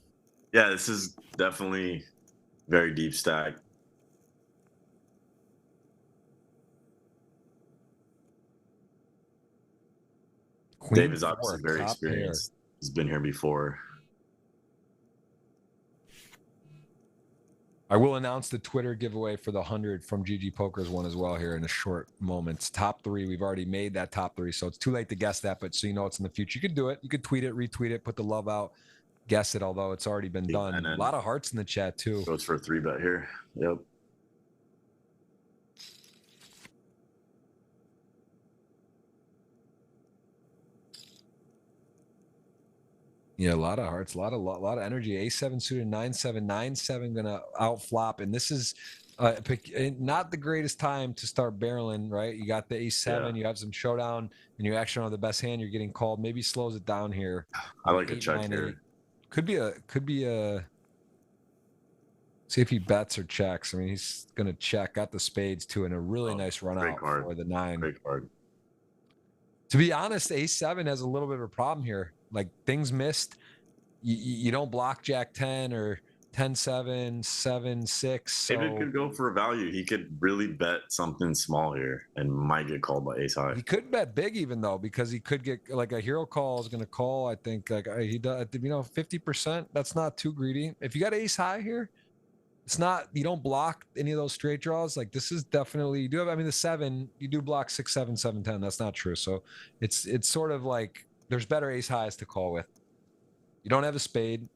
Yeah, this is definitely very deep stack. Dave is obviously very experienced. He's been here before. I will announce the Twitter giveaway for the 100 from GGPoker's one as well here in a short moment. Top 3. We've already made that top 3, so it's too late to guess that, but so you know it's in the future. You could do it. You could tweet it, retweet it, put the love out, guess it, although it's already been done. A lot of hearts in the chat, too. Goes for a 3-bet here. Yep. Yeah, a lot of hearts, a lot of energy. A7 suited, 9-7, 9-7 gonna outflop, and this is not the greatest time to start barreling, right? You got the A7, you have some showdown, and you actually don't have the best hand. You're getting called. Maybe slows it down here. I like a check here. Could be a. See if he bets or checks. I mean, he's gonna check. Got the spades too, and a really nice run out for the 9. Great card. To be honest, A7 has a little bit of a problem here. Like things missed. You don't block Jack 10 or 10-7, 7-6. So David could go for a value. He could really bet something small here and might get called by ace high. He could bet big even though, because he could get like a hero call is going to call. I think like he does, 50%. That's not too greedy. If you got ace high here, it's not, you don't block any of those straight draws. Like this is definitely, you do have, the 7, you do block 6, 7, 7, 10. That's not true. So it's sort of like there's better ace highs to call with. You don't have a spade.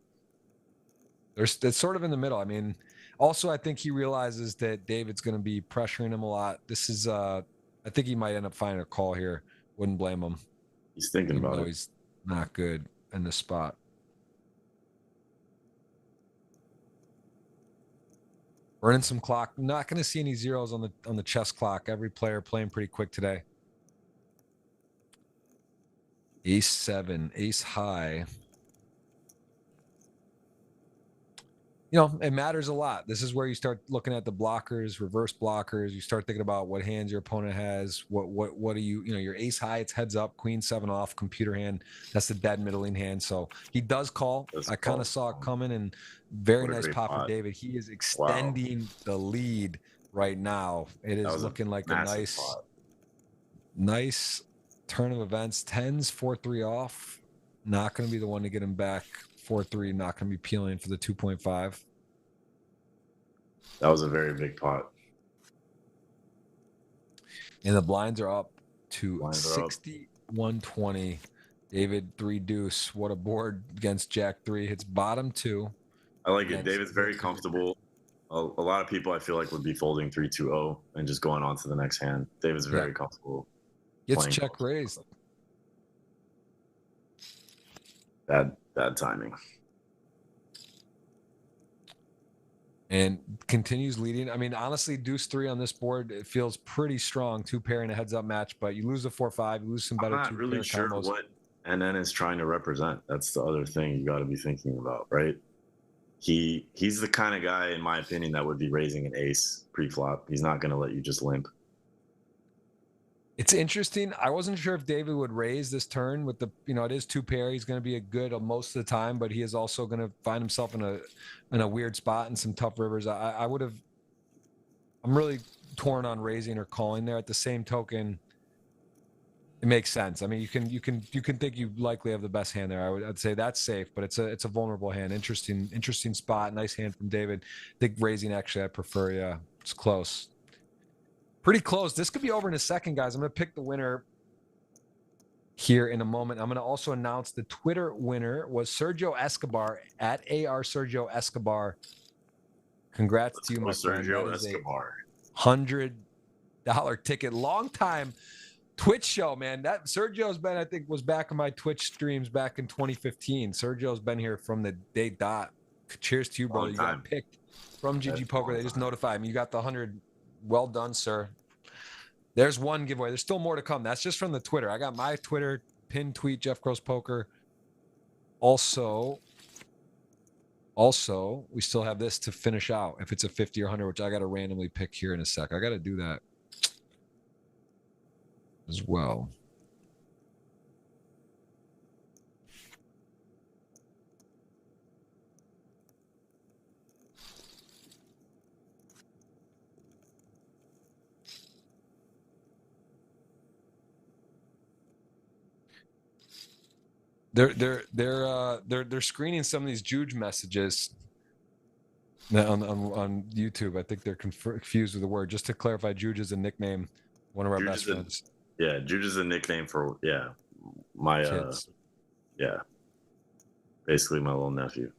It's sort of in the middle. Also, I think he realizes that David's going to be pressuring him a lot. This is, I think he might end up finding a call here. Wouldn't blame him. He's thinking about it. He's not good in the spot. Burning some clock. Not going to see any zeros on the chess clock. Every player playing pretty quick today. Ace 7, ace high. It matters a lot. This is where you start looking at the blockers, reverse blockers. You start thinking about what hands your opponent has. What do your ace high, it's heads up, queen 7 off, computer hand. That's the dead middling hand. So he does call. I kind of saw it coming, and very nice pop for David. He is extending the lead right now. It is looking like a nice turn of events. 10s 4-3 off. Not going to be the one to get him back. 4-3, not going to be peeling for the 2.5. That was a very big pot. And the blinds are up to 60-120. David 3 deuce. What a board against Jack 3. Hits bottom 2. I like it. David's very comfortable. A lot of people I feel like would be folding 3-2-0 and just going on to the next hand. David's very comfortable. Gets check raised. Bad timing. And continues leading. Honestly, deuce 3 on this board, it feels pretty strong. 2 pair in a heads up match, but you lose the 4-5, you lose some better. I'm not really sure what NN is trying to represent. That's the other thing you got to be thinking about, right? He's the kind of guy, in my opinion, that would be raising an ace pre-flop. He's not going to let you just limp. It's interesting. I wasn't sure if David would raise this turn with the, it is 2 pair. He's going to be a good most of the time, but he is also going to find himself in a weird spot and some tough rivers. I'm really torn on raising or calling there. At the same token, it makes sense. You can think you likely have the best hand there. I'd say that's safe, but it's a vulnerable hand. Interesting spot. Nice hand from David. I think raising, actually, I prefer. Yeah, it's close. Pretty close. This could be over in a second, guys. I'm going to pick the winner here in a moment. I'm going to also announce the Twitter winner was Sergio Escobar at AR Sergio Escobar. Congrats to you, my friend. Sergio Escobar. $100 ticket. Long time Twitch show, man. That Sergio's been, I think, was back in my Twitch streams back in 2015. Sergio's been here from the day dot. Cheers to you, brother. You got picked from GGPoker. They just notified me. You got the 100. Well done, sir. There's one giveaway. There's still more to come. That's just from the Twitter. I got my Twitter pinned tweet, Jeff Gross Poker. Also, we still have this to finish out. If it's a 50 or 100, which I got to randomly pick here in a sec. I got to do that as well. They're screening some of these Juge messages on YouTube. I think they're confused with the word. Just to clarify, Juge is a nickname. One of our best friends. Yeah, Juge is a nickname for my kids. Basically my little nephew.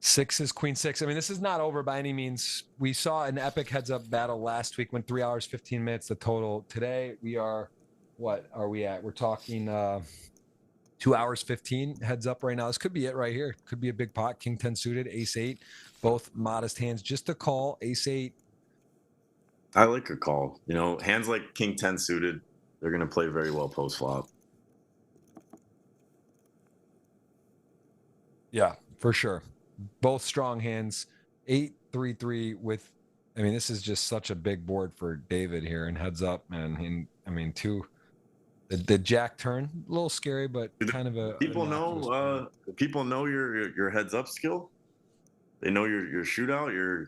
Six is queen six. I mean, this is not over by any means. We saw an epic heads-up battle last week, went 3 hours, 15 minutes the total. Today, we are, what are we at? We're talking 2 hours, 15 heads up right now. This could be it right here. Could be a big pot. King 10 suited, ace 8, both modest hands. Just a call, ace 8. I like a call. You know, hands like King 10 suited, they're going to play very well post-flop. Yeah, for sure. Both strong hands. 8-3-3 with, I mean, this is just such a big board for David here. And heads up, man. I mean, the jack turn, a little scary, but kind of a people know your heads up skill. They know your shootout.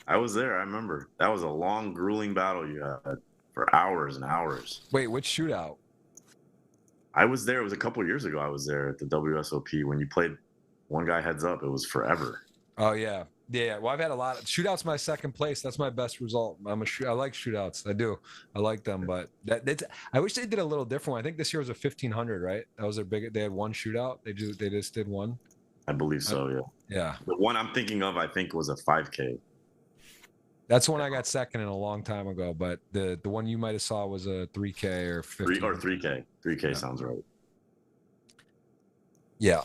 I was there. I remember that was a long, grueling battle you had for hours and hours. Wait, which shootout? I was there. It was a couple of years ago. I was there at the WSOP when you played one guy heads up. It was forever. Oh yeah. Well, I've had a lot of shootouts. My second place. That's my best result. I like shootouts. I do. I like them, but I wish they did a little different one. I think this year was a 1500, right? That was their big. They had one shootout. They just did one. I believe so. Yeah. Yeah. The one I'm thinking of, I think, was a 5K. That's when I got second in a long time ago. But the one you might have saw was a 3K or 3K. 3K sounds right. Yeah.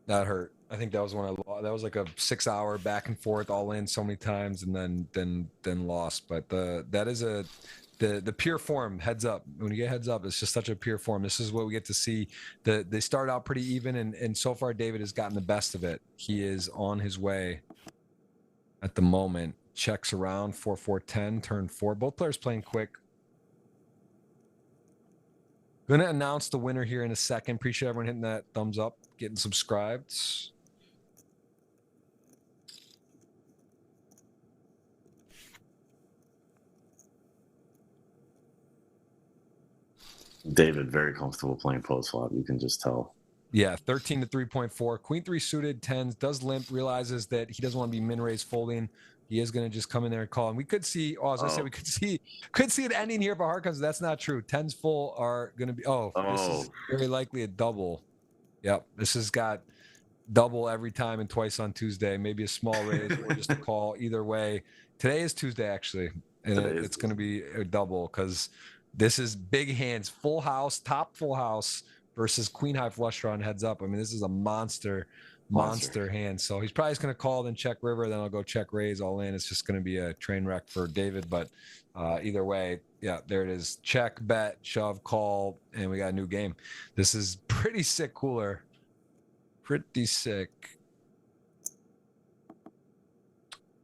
That hurt. I think that was when I lost. That was like a 6 hour back and forth, all in so many times, and then lost. But that is the pure form. Heads up. When you get heads up, it's just such a pure form. This is what we get to see. They start out pretty even, and so far David has gotten the best of it. He is on his way at the moment. Checks around 4-4-10, turn 4. Both players playing quick. Going to announce the winner here in a second. Appreciate everyone hitting that thumbs up, getting subscribed. David, very comfortable playing post flop. You can just tell. Yeah, 13 to 3.4. Queen 3 suited, 10s, does limp, realizes that he doesn't want to be min raise folding. He is going to just come in there and call. And we could see, we could see it ending here if a heart comes. That's not true. 10s full are going to be, this is very likely a double. Yep, this has got double every time and twice on Tuesday. Maybe a small raise or just a call. Either way, today is Tuesday actually, and it's going to be a double because this is big hands, full house, top full house versus queen high flush draw and heads up. I mean, this is a monster hand. So he's probably just going to call, then check river, then I'll go check raise all in. It's just going to be a train wreck for David. But either way, yeah, there it is. Check, bet, shove, call, and we got a new game. This is pretty sick cooler. Pretty sick.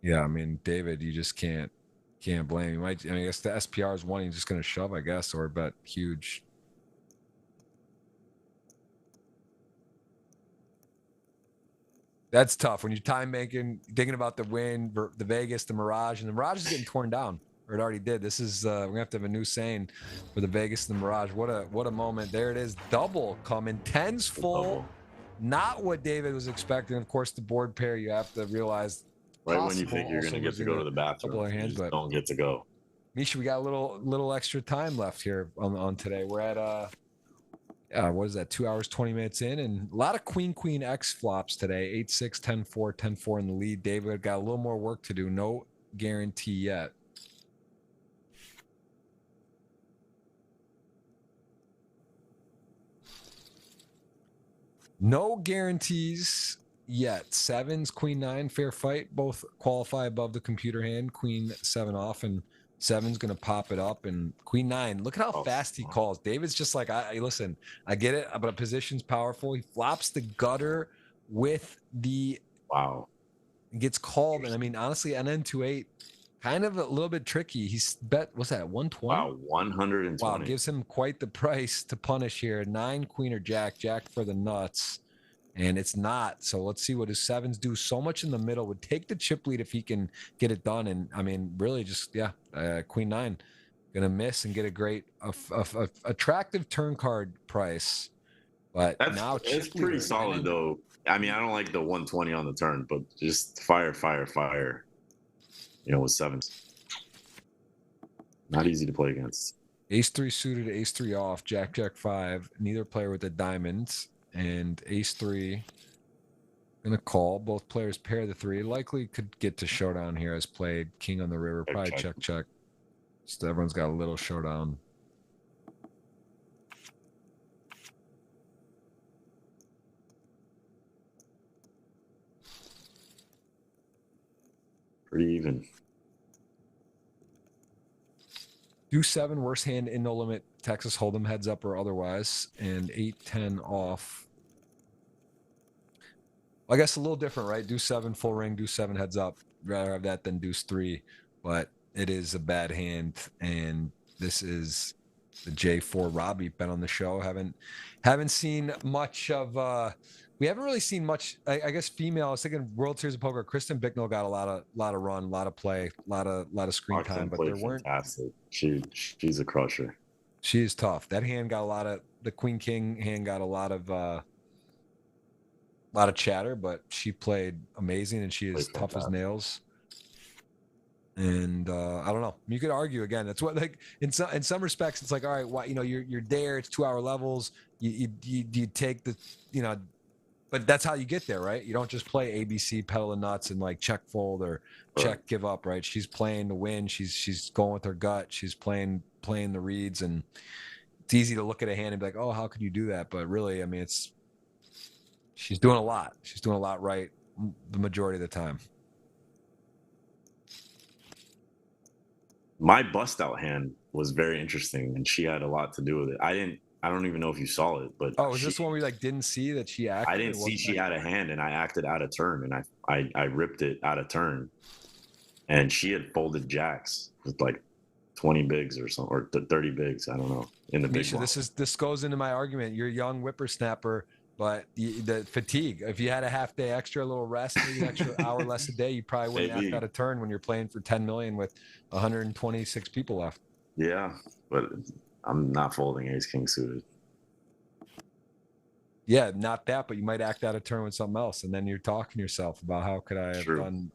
Yeah, I mean, David, you just can't blame him. I guess the SPR is one. He's just going to shove, I guess, or bet huge. That's tough when you're time banking, thinking about the win, the Vegas, the Mirage, and the Mirage is getting torn down, or it already did. This is we're gonna have to have a new saying for the Vegas and the Mirage. What a moment! There it is, double coming, 10s full. Not what David was expecting. Of course, the board pair you have to realize. Right when you think you're gonna get to go to the bathroom, you just don't get to go. Misha, we got a little extra time left here on today. We're at what is that, 2 hours 20 minutes in, and a lot of queen X flops today. 8-6, 10-4 in the lead. David got a little more work to do. No guarantee yet. No guarantees yet. Sevens, queen nine, fair fight. Both qualify above the computer hand. Queen seven off, and seven's going to pop it up. And queen nine, look at how fast he calls. David's just like, listen, I get it, but position's powerful. He flops the gutter with the gets called. And I mean, honestly, NN28, kind of a little bit tricky. He's bet, what's that, 120? Wow, 120. Wow, gives him quite the price to punish here. 9, queen or jack, jack for the nuts. And it's not. So let's see what his sevens do. So much in the middle. Would take the chip lead if he can get it done. And I mean, really just, queen nine. Gonna miss and get a great, attractive turn card price. But now it's pretty solid though. I mean, I don't like the 120 on the turn, but just fire. You know, with sevens. Not easy to play against. Ace 3 suited, ace 3 off, jack, jack 5. Neither player with the diamonds. And ace 3 gonna call. Both players pair the 3. Likely could get to showdown here as played. King on the river, probably check. So everyone's got a little showdown. Pretty even. Deuce 7, worst hand in no limit. Texas Hold'em heads up or otherwise. And 8-10 off. I guess a little different, right? Deuce 7, full ring. Deuce 7 heads up. Rather have that than Deuce 3. But it is a bad hand. And this is the J4. Robbie been on the show. Haven't seen much of... we haven't really seen much. I guess female. I was thinking World Series of Poker. Kristen Bicknell got a lot of run, a lot of play, a lot of screen time. But there weren't. Fantastic. She's a crusher. She is tough. That hand got a lot of. The Queen King hand got a lot of chatter, but she played amazing, and she is tough as nails. And I don't know. You could argue again. That's what, like, in some respects, it's like, all right, why, you know, you're there. It's 2-hour levels. You take the, you know. But that's how you get there, right? You don't just play ABC, pedal the nuts, and like check fold or check give up, right? She's playing to win. She's going with her gut. She's playing the reads, and it's easy to look at a hand and be like, oh, how could you do that? But really, I mean, she's doing a lot. She's doing a lot right the majority of the time. My bust out hand was very interesting, and she had a lot to do with it. I don't even know if you saw it, but is this one where you like didn't see that she acted? I didn't see she had a hand, and I acted out of turn, and I ripped it out of turn, and she had folded jacks with like 20 bigs or something, or 30 bigs. I don't know. In the Misha, big this goes into my argument. You're a young whippersnapper, but the fatigue. If you had a half day extra, a little rest, maybe an extra hour less a day, you probably wouldn't act out of turn when you're playing for 10 million with 126 people left. Yeah, but I'm not folding ace king suited. Yeah, not that, but you might act out of turn with something else, and then you're talking to yourself about how could I have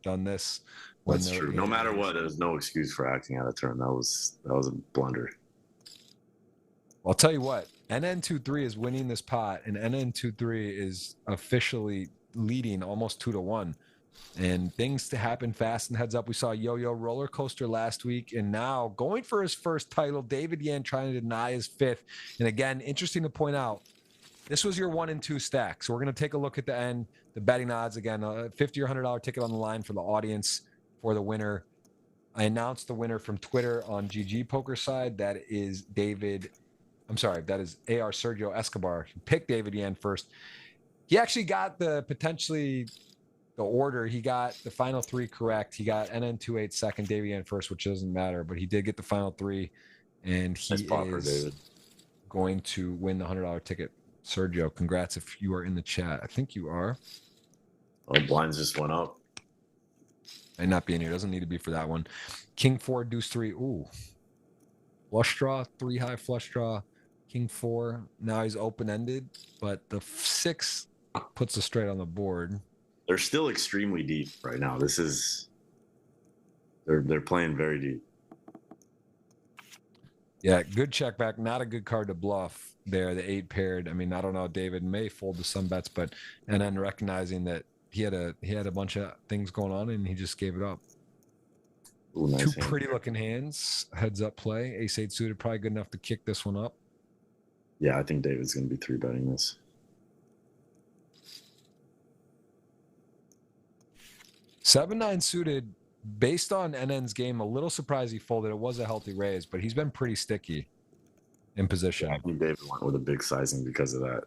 done this. That's true. No matter what, there's no excuse for acting out of turn. That was a blunder. I'll tell you what, NN23 is winning this pot, and NN23 is officially leading almost 2-1. And things to happen fast and heads up. We saw Yo-Yo roller coaster last week, and now going for his first title, David Yan trying to deny his fifth. And again, interesting to point out, this was your 1 and 2 stack. So we're going to take a look at the end, the betting odds again, a $50 or $100 ticket on the line for the audience for the winner. I announced the winner from Twitter on GGPoker side. That is that is AR Sergio Escobar. He picked David Yan first. He actually got the order. He got the final 3 correct. He got NN28 second, David Yan first, which doesn't matter, but he did get the final 3, and he is going to win the $100 ticket. Sergio, congrats if you are in the chat. I think you are. Oh, blinds just went up. Might not be in here. Doesn't need to be for that one. King 4, deuce 3. Ooh. Flush draw, 3 high flush draw. King 4. Now he's open-ended, but the 6 puts us straight on the board. They're still extremely deep right now. They're playing very deep. Yeah, good check back. Not a good card to bluff there. The 8 paired. I mean, I don't know. David may fold to some bets, and then recognizing that he had a bunch of things going on, and he just gave it up. Ooh, nice Two hand. pretty looking hands. Heads up play. Ace 8 suited, probably good enough to kick this one up. Yeah, I think David's going to be 3-betting this. 7-9 suited, based on NN's game, a little surprised he folded. It was a healthy raise, but he's been pretty sticky in position. Yeah, I think David went with a big sizing because of that.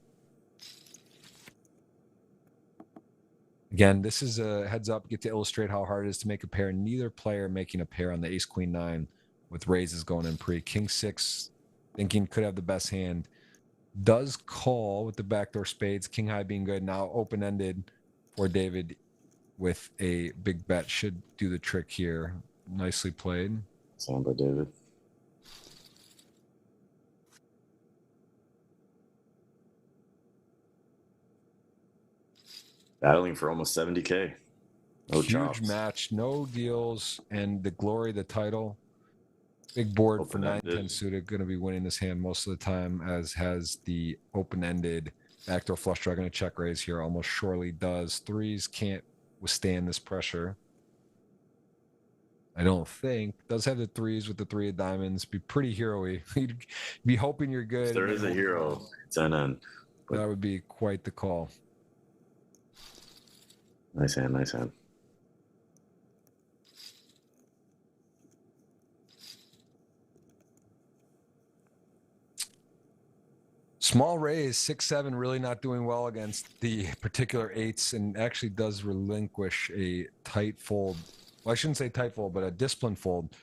Again, this is a heads up, get to illustrate how hard it is to make a pair. Neither player making a pair on the ace queen 9 with raises going in pre. King 6 thinking could have the best hand. Does call with the backdoor spades. King high being good. Now open-ended for David with a big bet. Should do the trick here. Nicely played. Sound by David. Battling for almost 70K. No Huge chops. match, no deals, and the glory of the title. Big board for 9-10 suited. Going to be winning this hand most of the time, as has the open-ended backdoor flush draw. Going to check raise here. Almost surely does. Threes can't withstand this pressure, I don't think. Does have the threes with the 3 of diamonds. Be pretty hero-y. You'd be hoping you're good. If there is a hero, it's NN. That would be quite the call. Nice hand, nice hand. Small raise, 6-7, really not doing well against the particular 8s, and actually does relinquish a tight fold. Well, I shouldn't say tight fold, but a disciplined fold.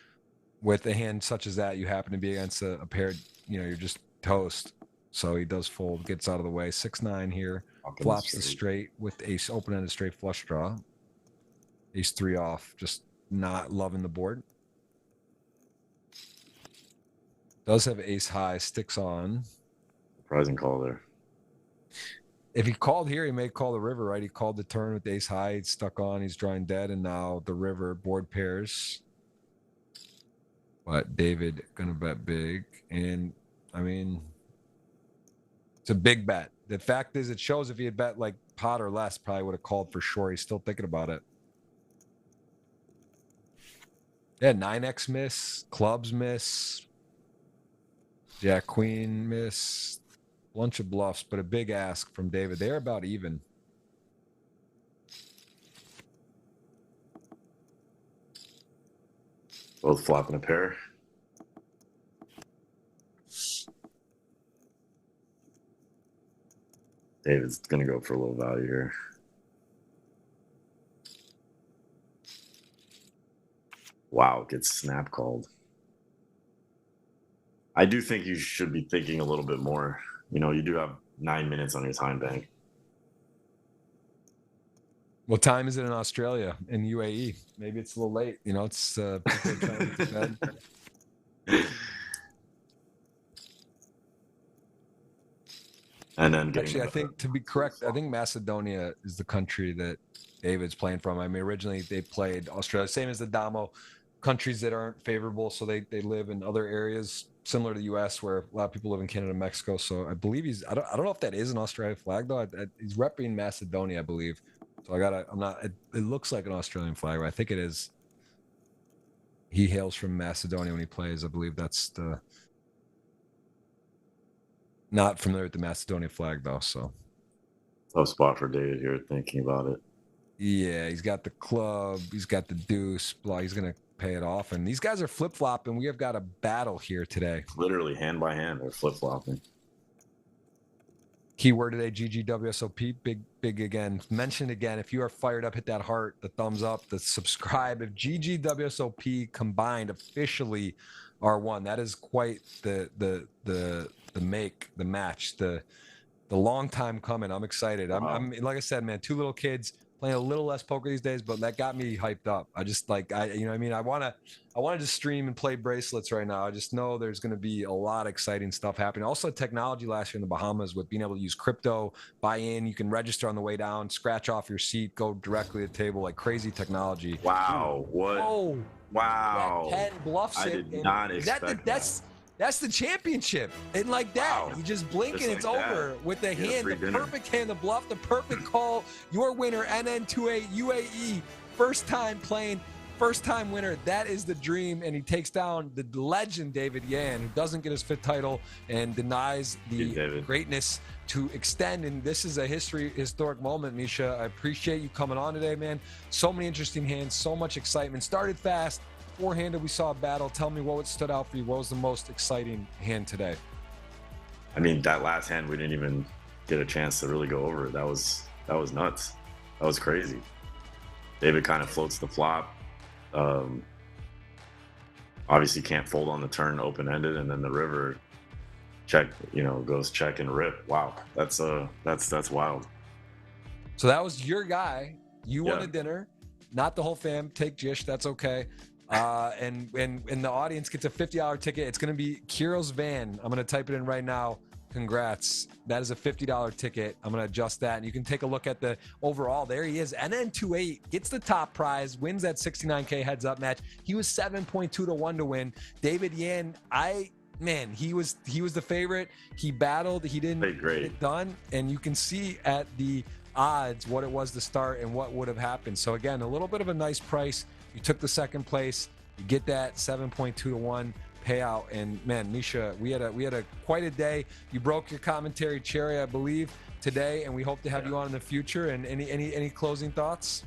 With a hand such as that, you happen to be against a pair, you're just toast. So he does fold, gets out of the way. 6-9 here, flops the straight with ace open-ended straight flush draw. Ace 3 off, just not loving the board. Does have ace high, sticks on. Surprising call there. If he called here, he may call the river, right? He called the turn with ace high, he's stuck on, he's drawing dead, and now the river board pairs. But David gonna bet big, and I mean, it's a big bet. The fact is, it shows if he had bet like pot or less, probably would have called for sure. He's still thinking about it. Yeah, 9x miss, clubs miss, jack queen miss, bunch of bluffs, but a big ask from David. They're about even. Both flopping a pair. David's going to go for a little value here. Wow, gets snap called. I do think you should be thinking a little bit more. You do have 9 minutes on your time bank. What time is it in Australia, in UAE? Maybe it's a little late. It's people trying to bed. And then actually, I think, to be correct, I think Macedonia is the country that David's playing from. I mean, originally they played Australia, same as the Damo, countries that aren't favorable. So they live in other areas similar to the U.S. where a lot of people live in Canada and Mexico. So I believe I don't know if that is an Australian flag though. He's repping Macedonia, I believe. So it looks like an Australian flag, but I think it is. He hails from Macedonia when he plays. I believe that's the. Not familiar with the Macedonia flag though, so. Tough spot for David here, thinking about it. Yeah, he's got the club, he's got the deuce, blah, he's gonna pay it off. And these guys are flip-flopping. We have got a battle here today. Literally hand by hand, they're flip-flopping. Keyword today, GGWSOP, big again. Mentioned again, if you are fired up, hit that heart, the thumbs up, the subscribe. If GGWSOP combined officially are one, that is quite the match, the long time coming. I'm excited. Wow. I'm like I said, man, 2 little kids playing a little less poker these days, but that got me hyped up. I just I want to just stream and play bracelets right now. I just know there's going to be a lot of exciting stuff happening. Also, technology last year in the Bahamas with being able to use crypto, buy in, you can register on the way down, scratch off your seat, go directly to the table, like crazy technology. Wow. What? Oh, wow. 10 bluffs. I did not expect that. That's the championship. And like that, wow. You just blink just and it's like over with the hand, the perfect hand, the bluff, the perfect call. Your winner, NN28 UAE. First time playing first-time winner. That is the dream, and he takes down the legend David Yan, who doesn't get his fifth title and denies the greatness to extend. And this is a historic moment, Misha. I appreciate you coming on today, man. So many interesting hands, so much excitement. Started fast, four-handed. We saw a battle. Tell me what stood out for you. What was the most exciting hand today? I mean, that last hand, we didn't even get a chance to really go over it. That was nuts. That was crazy. David kind of floats the flop. Obviously can't fold on the turn open-ended, and then the river check, goes check and rip. Wow, that's wild. So that was your guy. You won a dinner, not the whole fam. Take Jish, that's okay. And the audience gets a $50 ticket. It's going to be Kiro's van. I'm going to type it in right now. Congrats. That is a $50 ticket. I'm going to adjust that. And you can take a look at the overall. There he is. NN28 gets the top prize, wins that 69K heads up match. He was 7.2 to 1 to win. David Yan, he was the favorite. He battled. He didn't get it done. And you can see at the odds what it was to start and what would have happened. So again, a little bit of a nice price. You took the second place. You get that 7.2 to 1 payout. And man, Misha, we had a quite a day. You broke your commentary cherry, I believe, today, and we hope to have you on in the future. And any closing thoughts?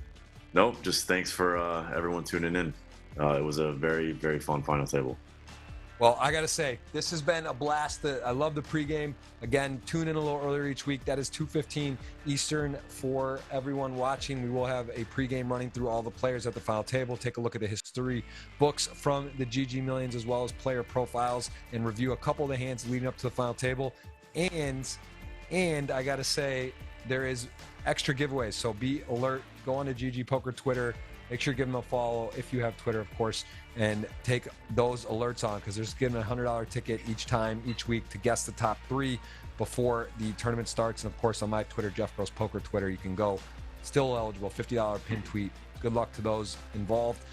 Nope, just thanks for everyone tuning in. It was a very, very fun final table. Well, I got to say, this has been a blast. I love the pregame. Again, tune in a little earlier each week. That is 2:15 Eastern for everyone watching. We will have a pregame running through all the players at the final table. Take a look at the history books from the GG Millions, as well as player profiles, and review a couple of the hands leading up to the final table. And I got to say, there is extra giveaways. So be alert. Go on to GGPoker Twitter. Make sure you give them a follow if you have Twitter, of course, and take those alerts on, because there's giving a $100 ticket each week to guess the top 3 before the tournament starts. And of course, on my Twitter, Jeff Bros Poker Twitter, you can go. Still eligible, $50 pin tweet. Good luck to those involved.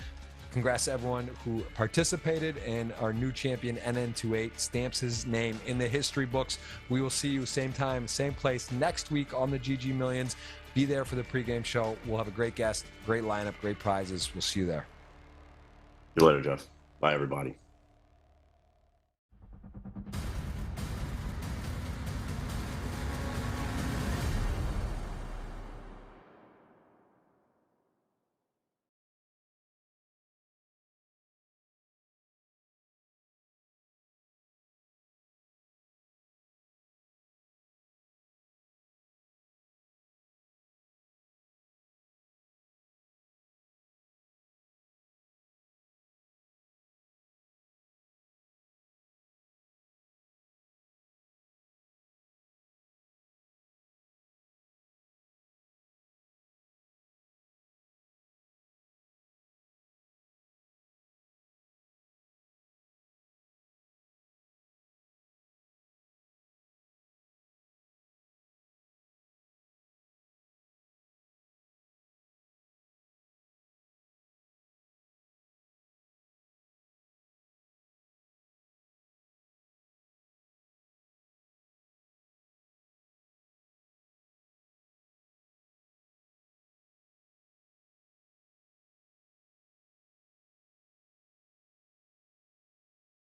Congrats to everyone who participated, and our new champion NN28 stamps his name in the history books. We will see you same time, same place next week on the GG Millions. Be there for the pregame show. We'll have a great guest, great lineup, great prizes. We'll see you there. See you later, Jeff. Bye, everybody.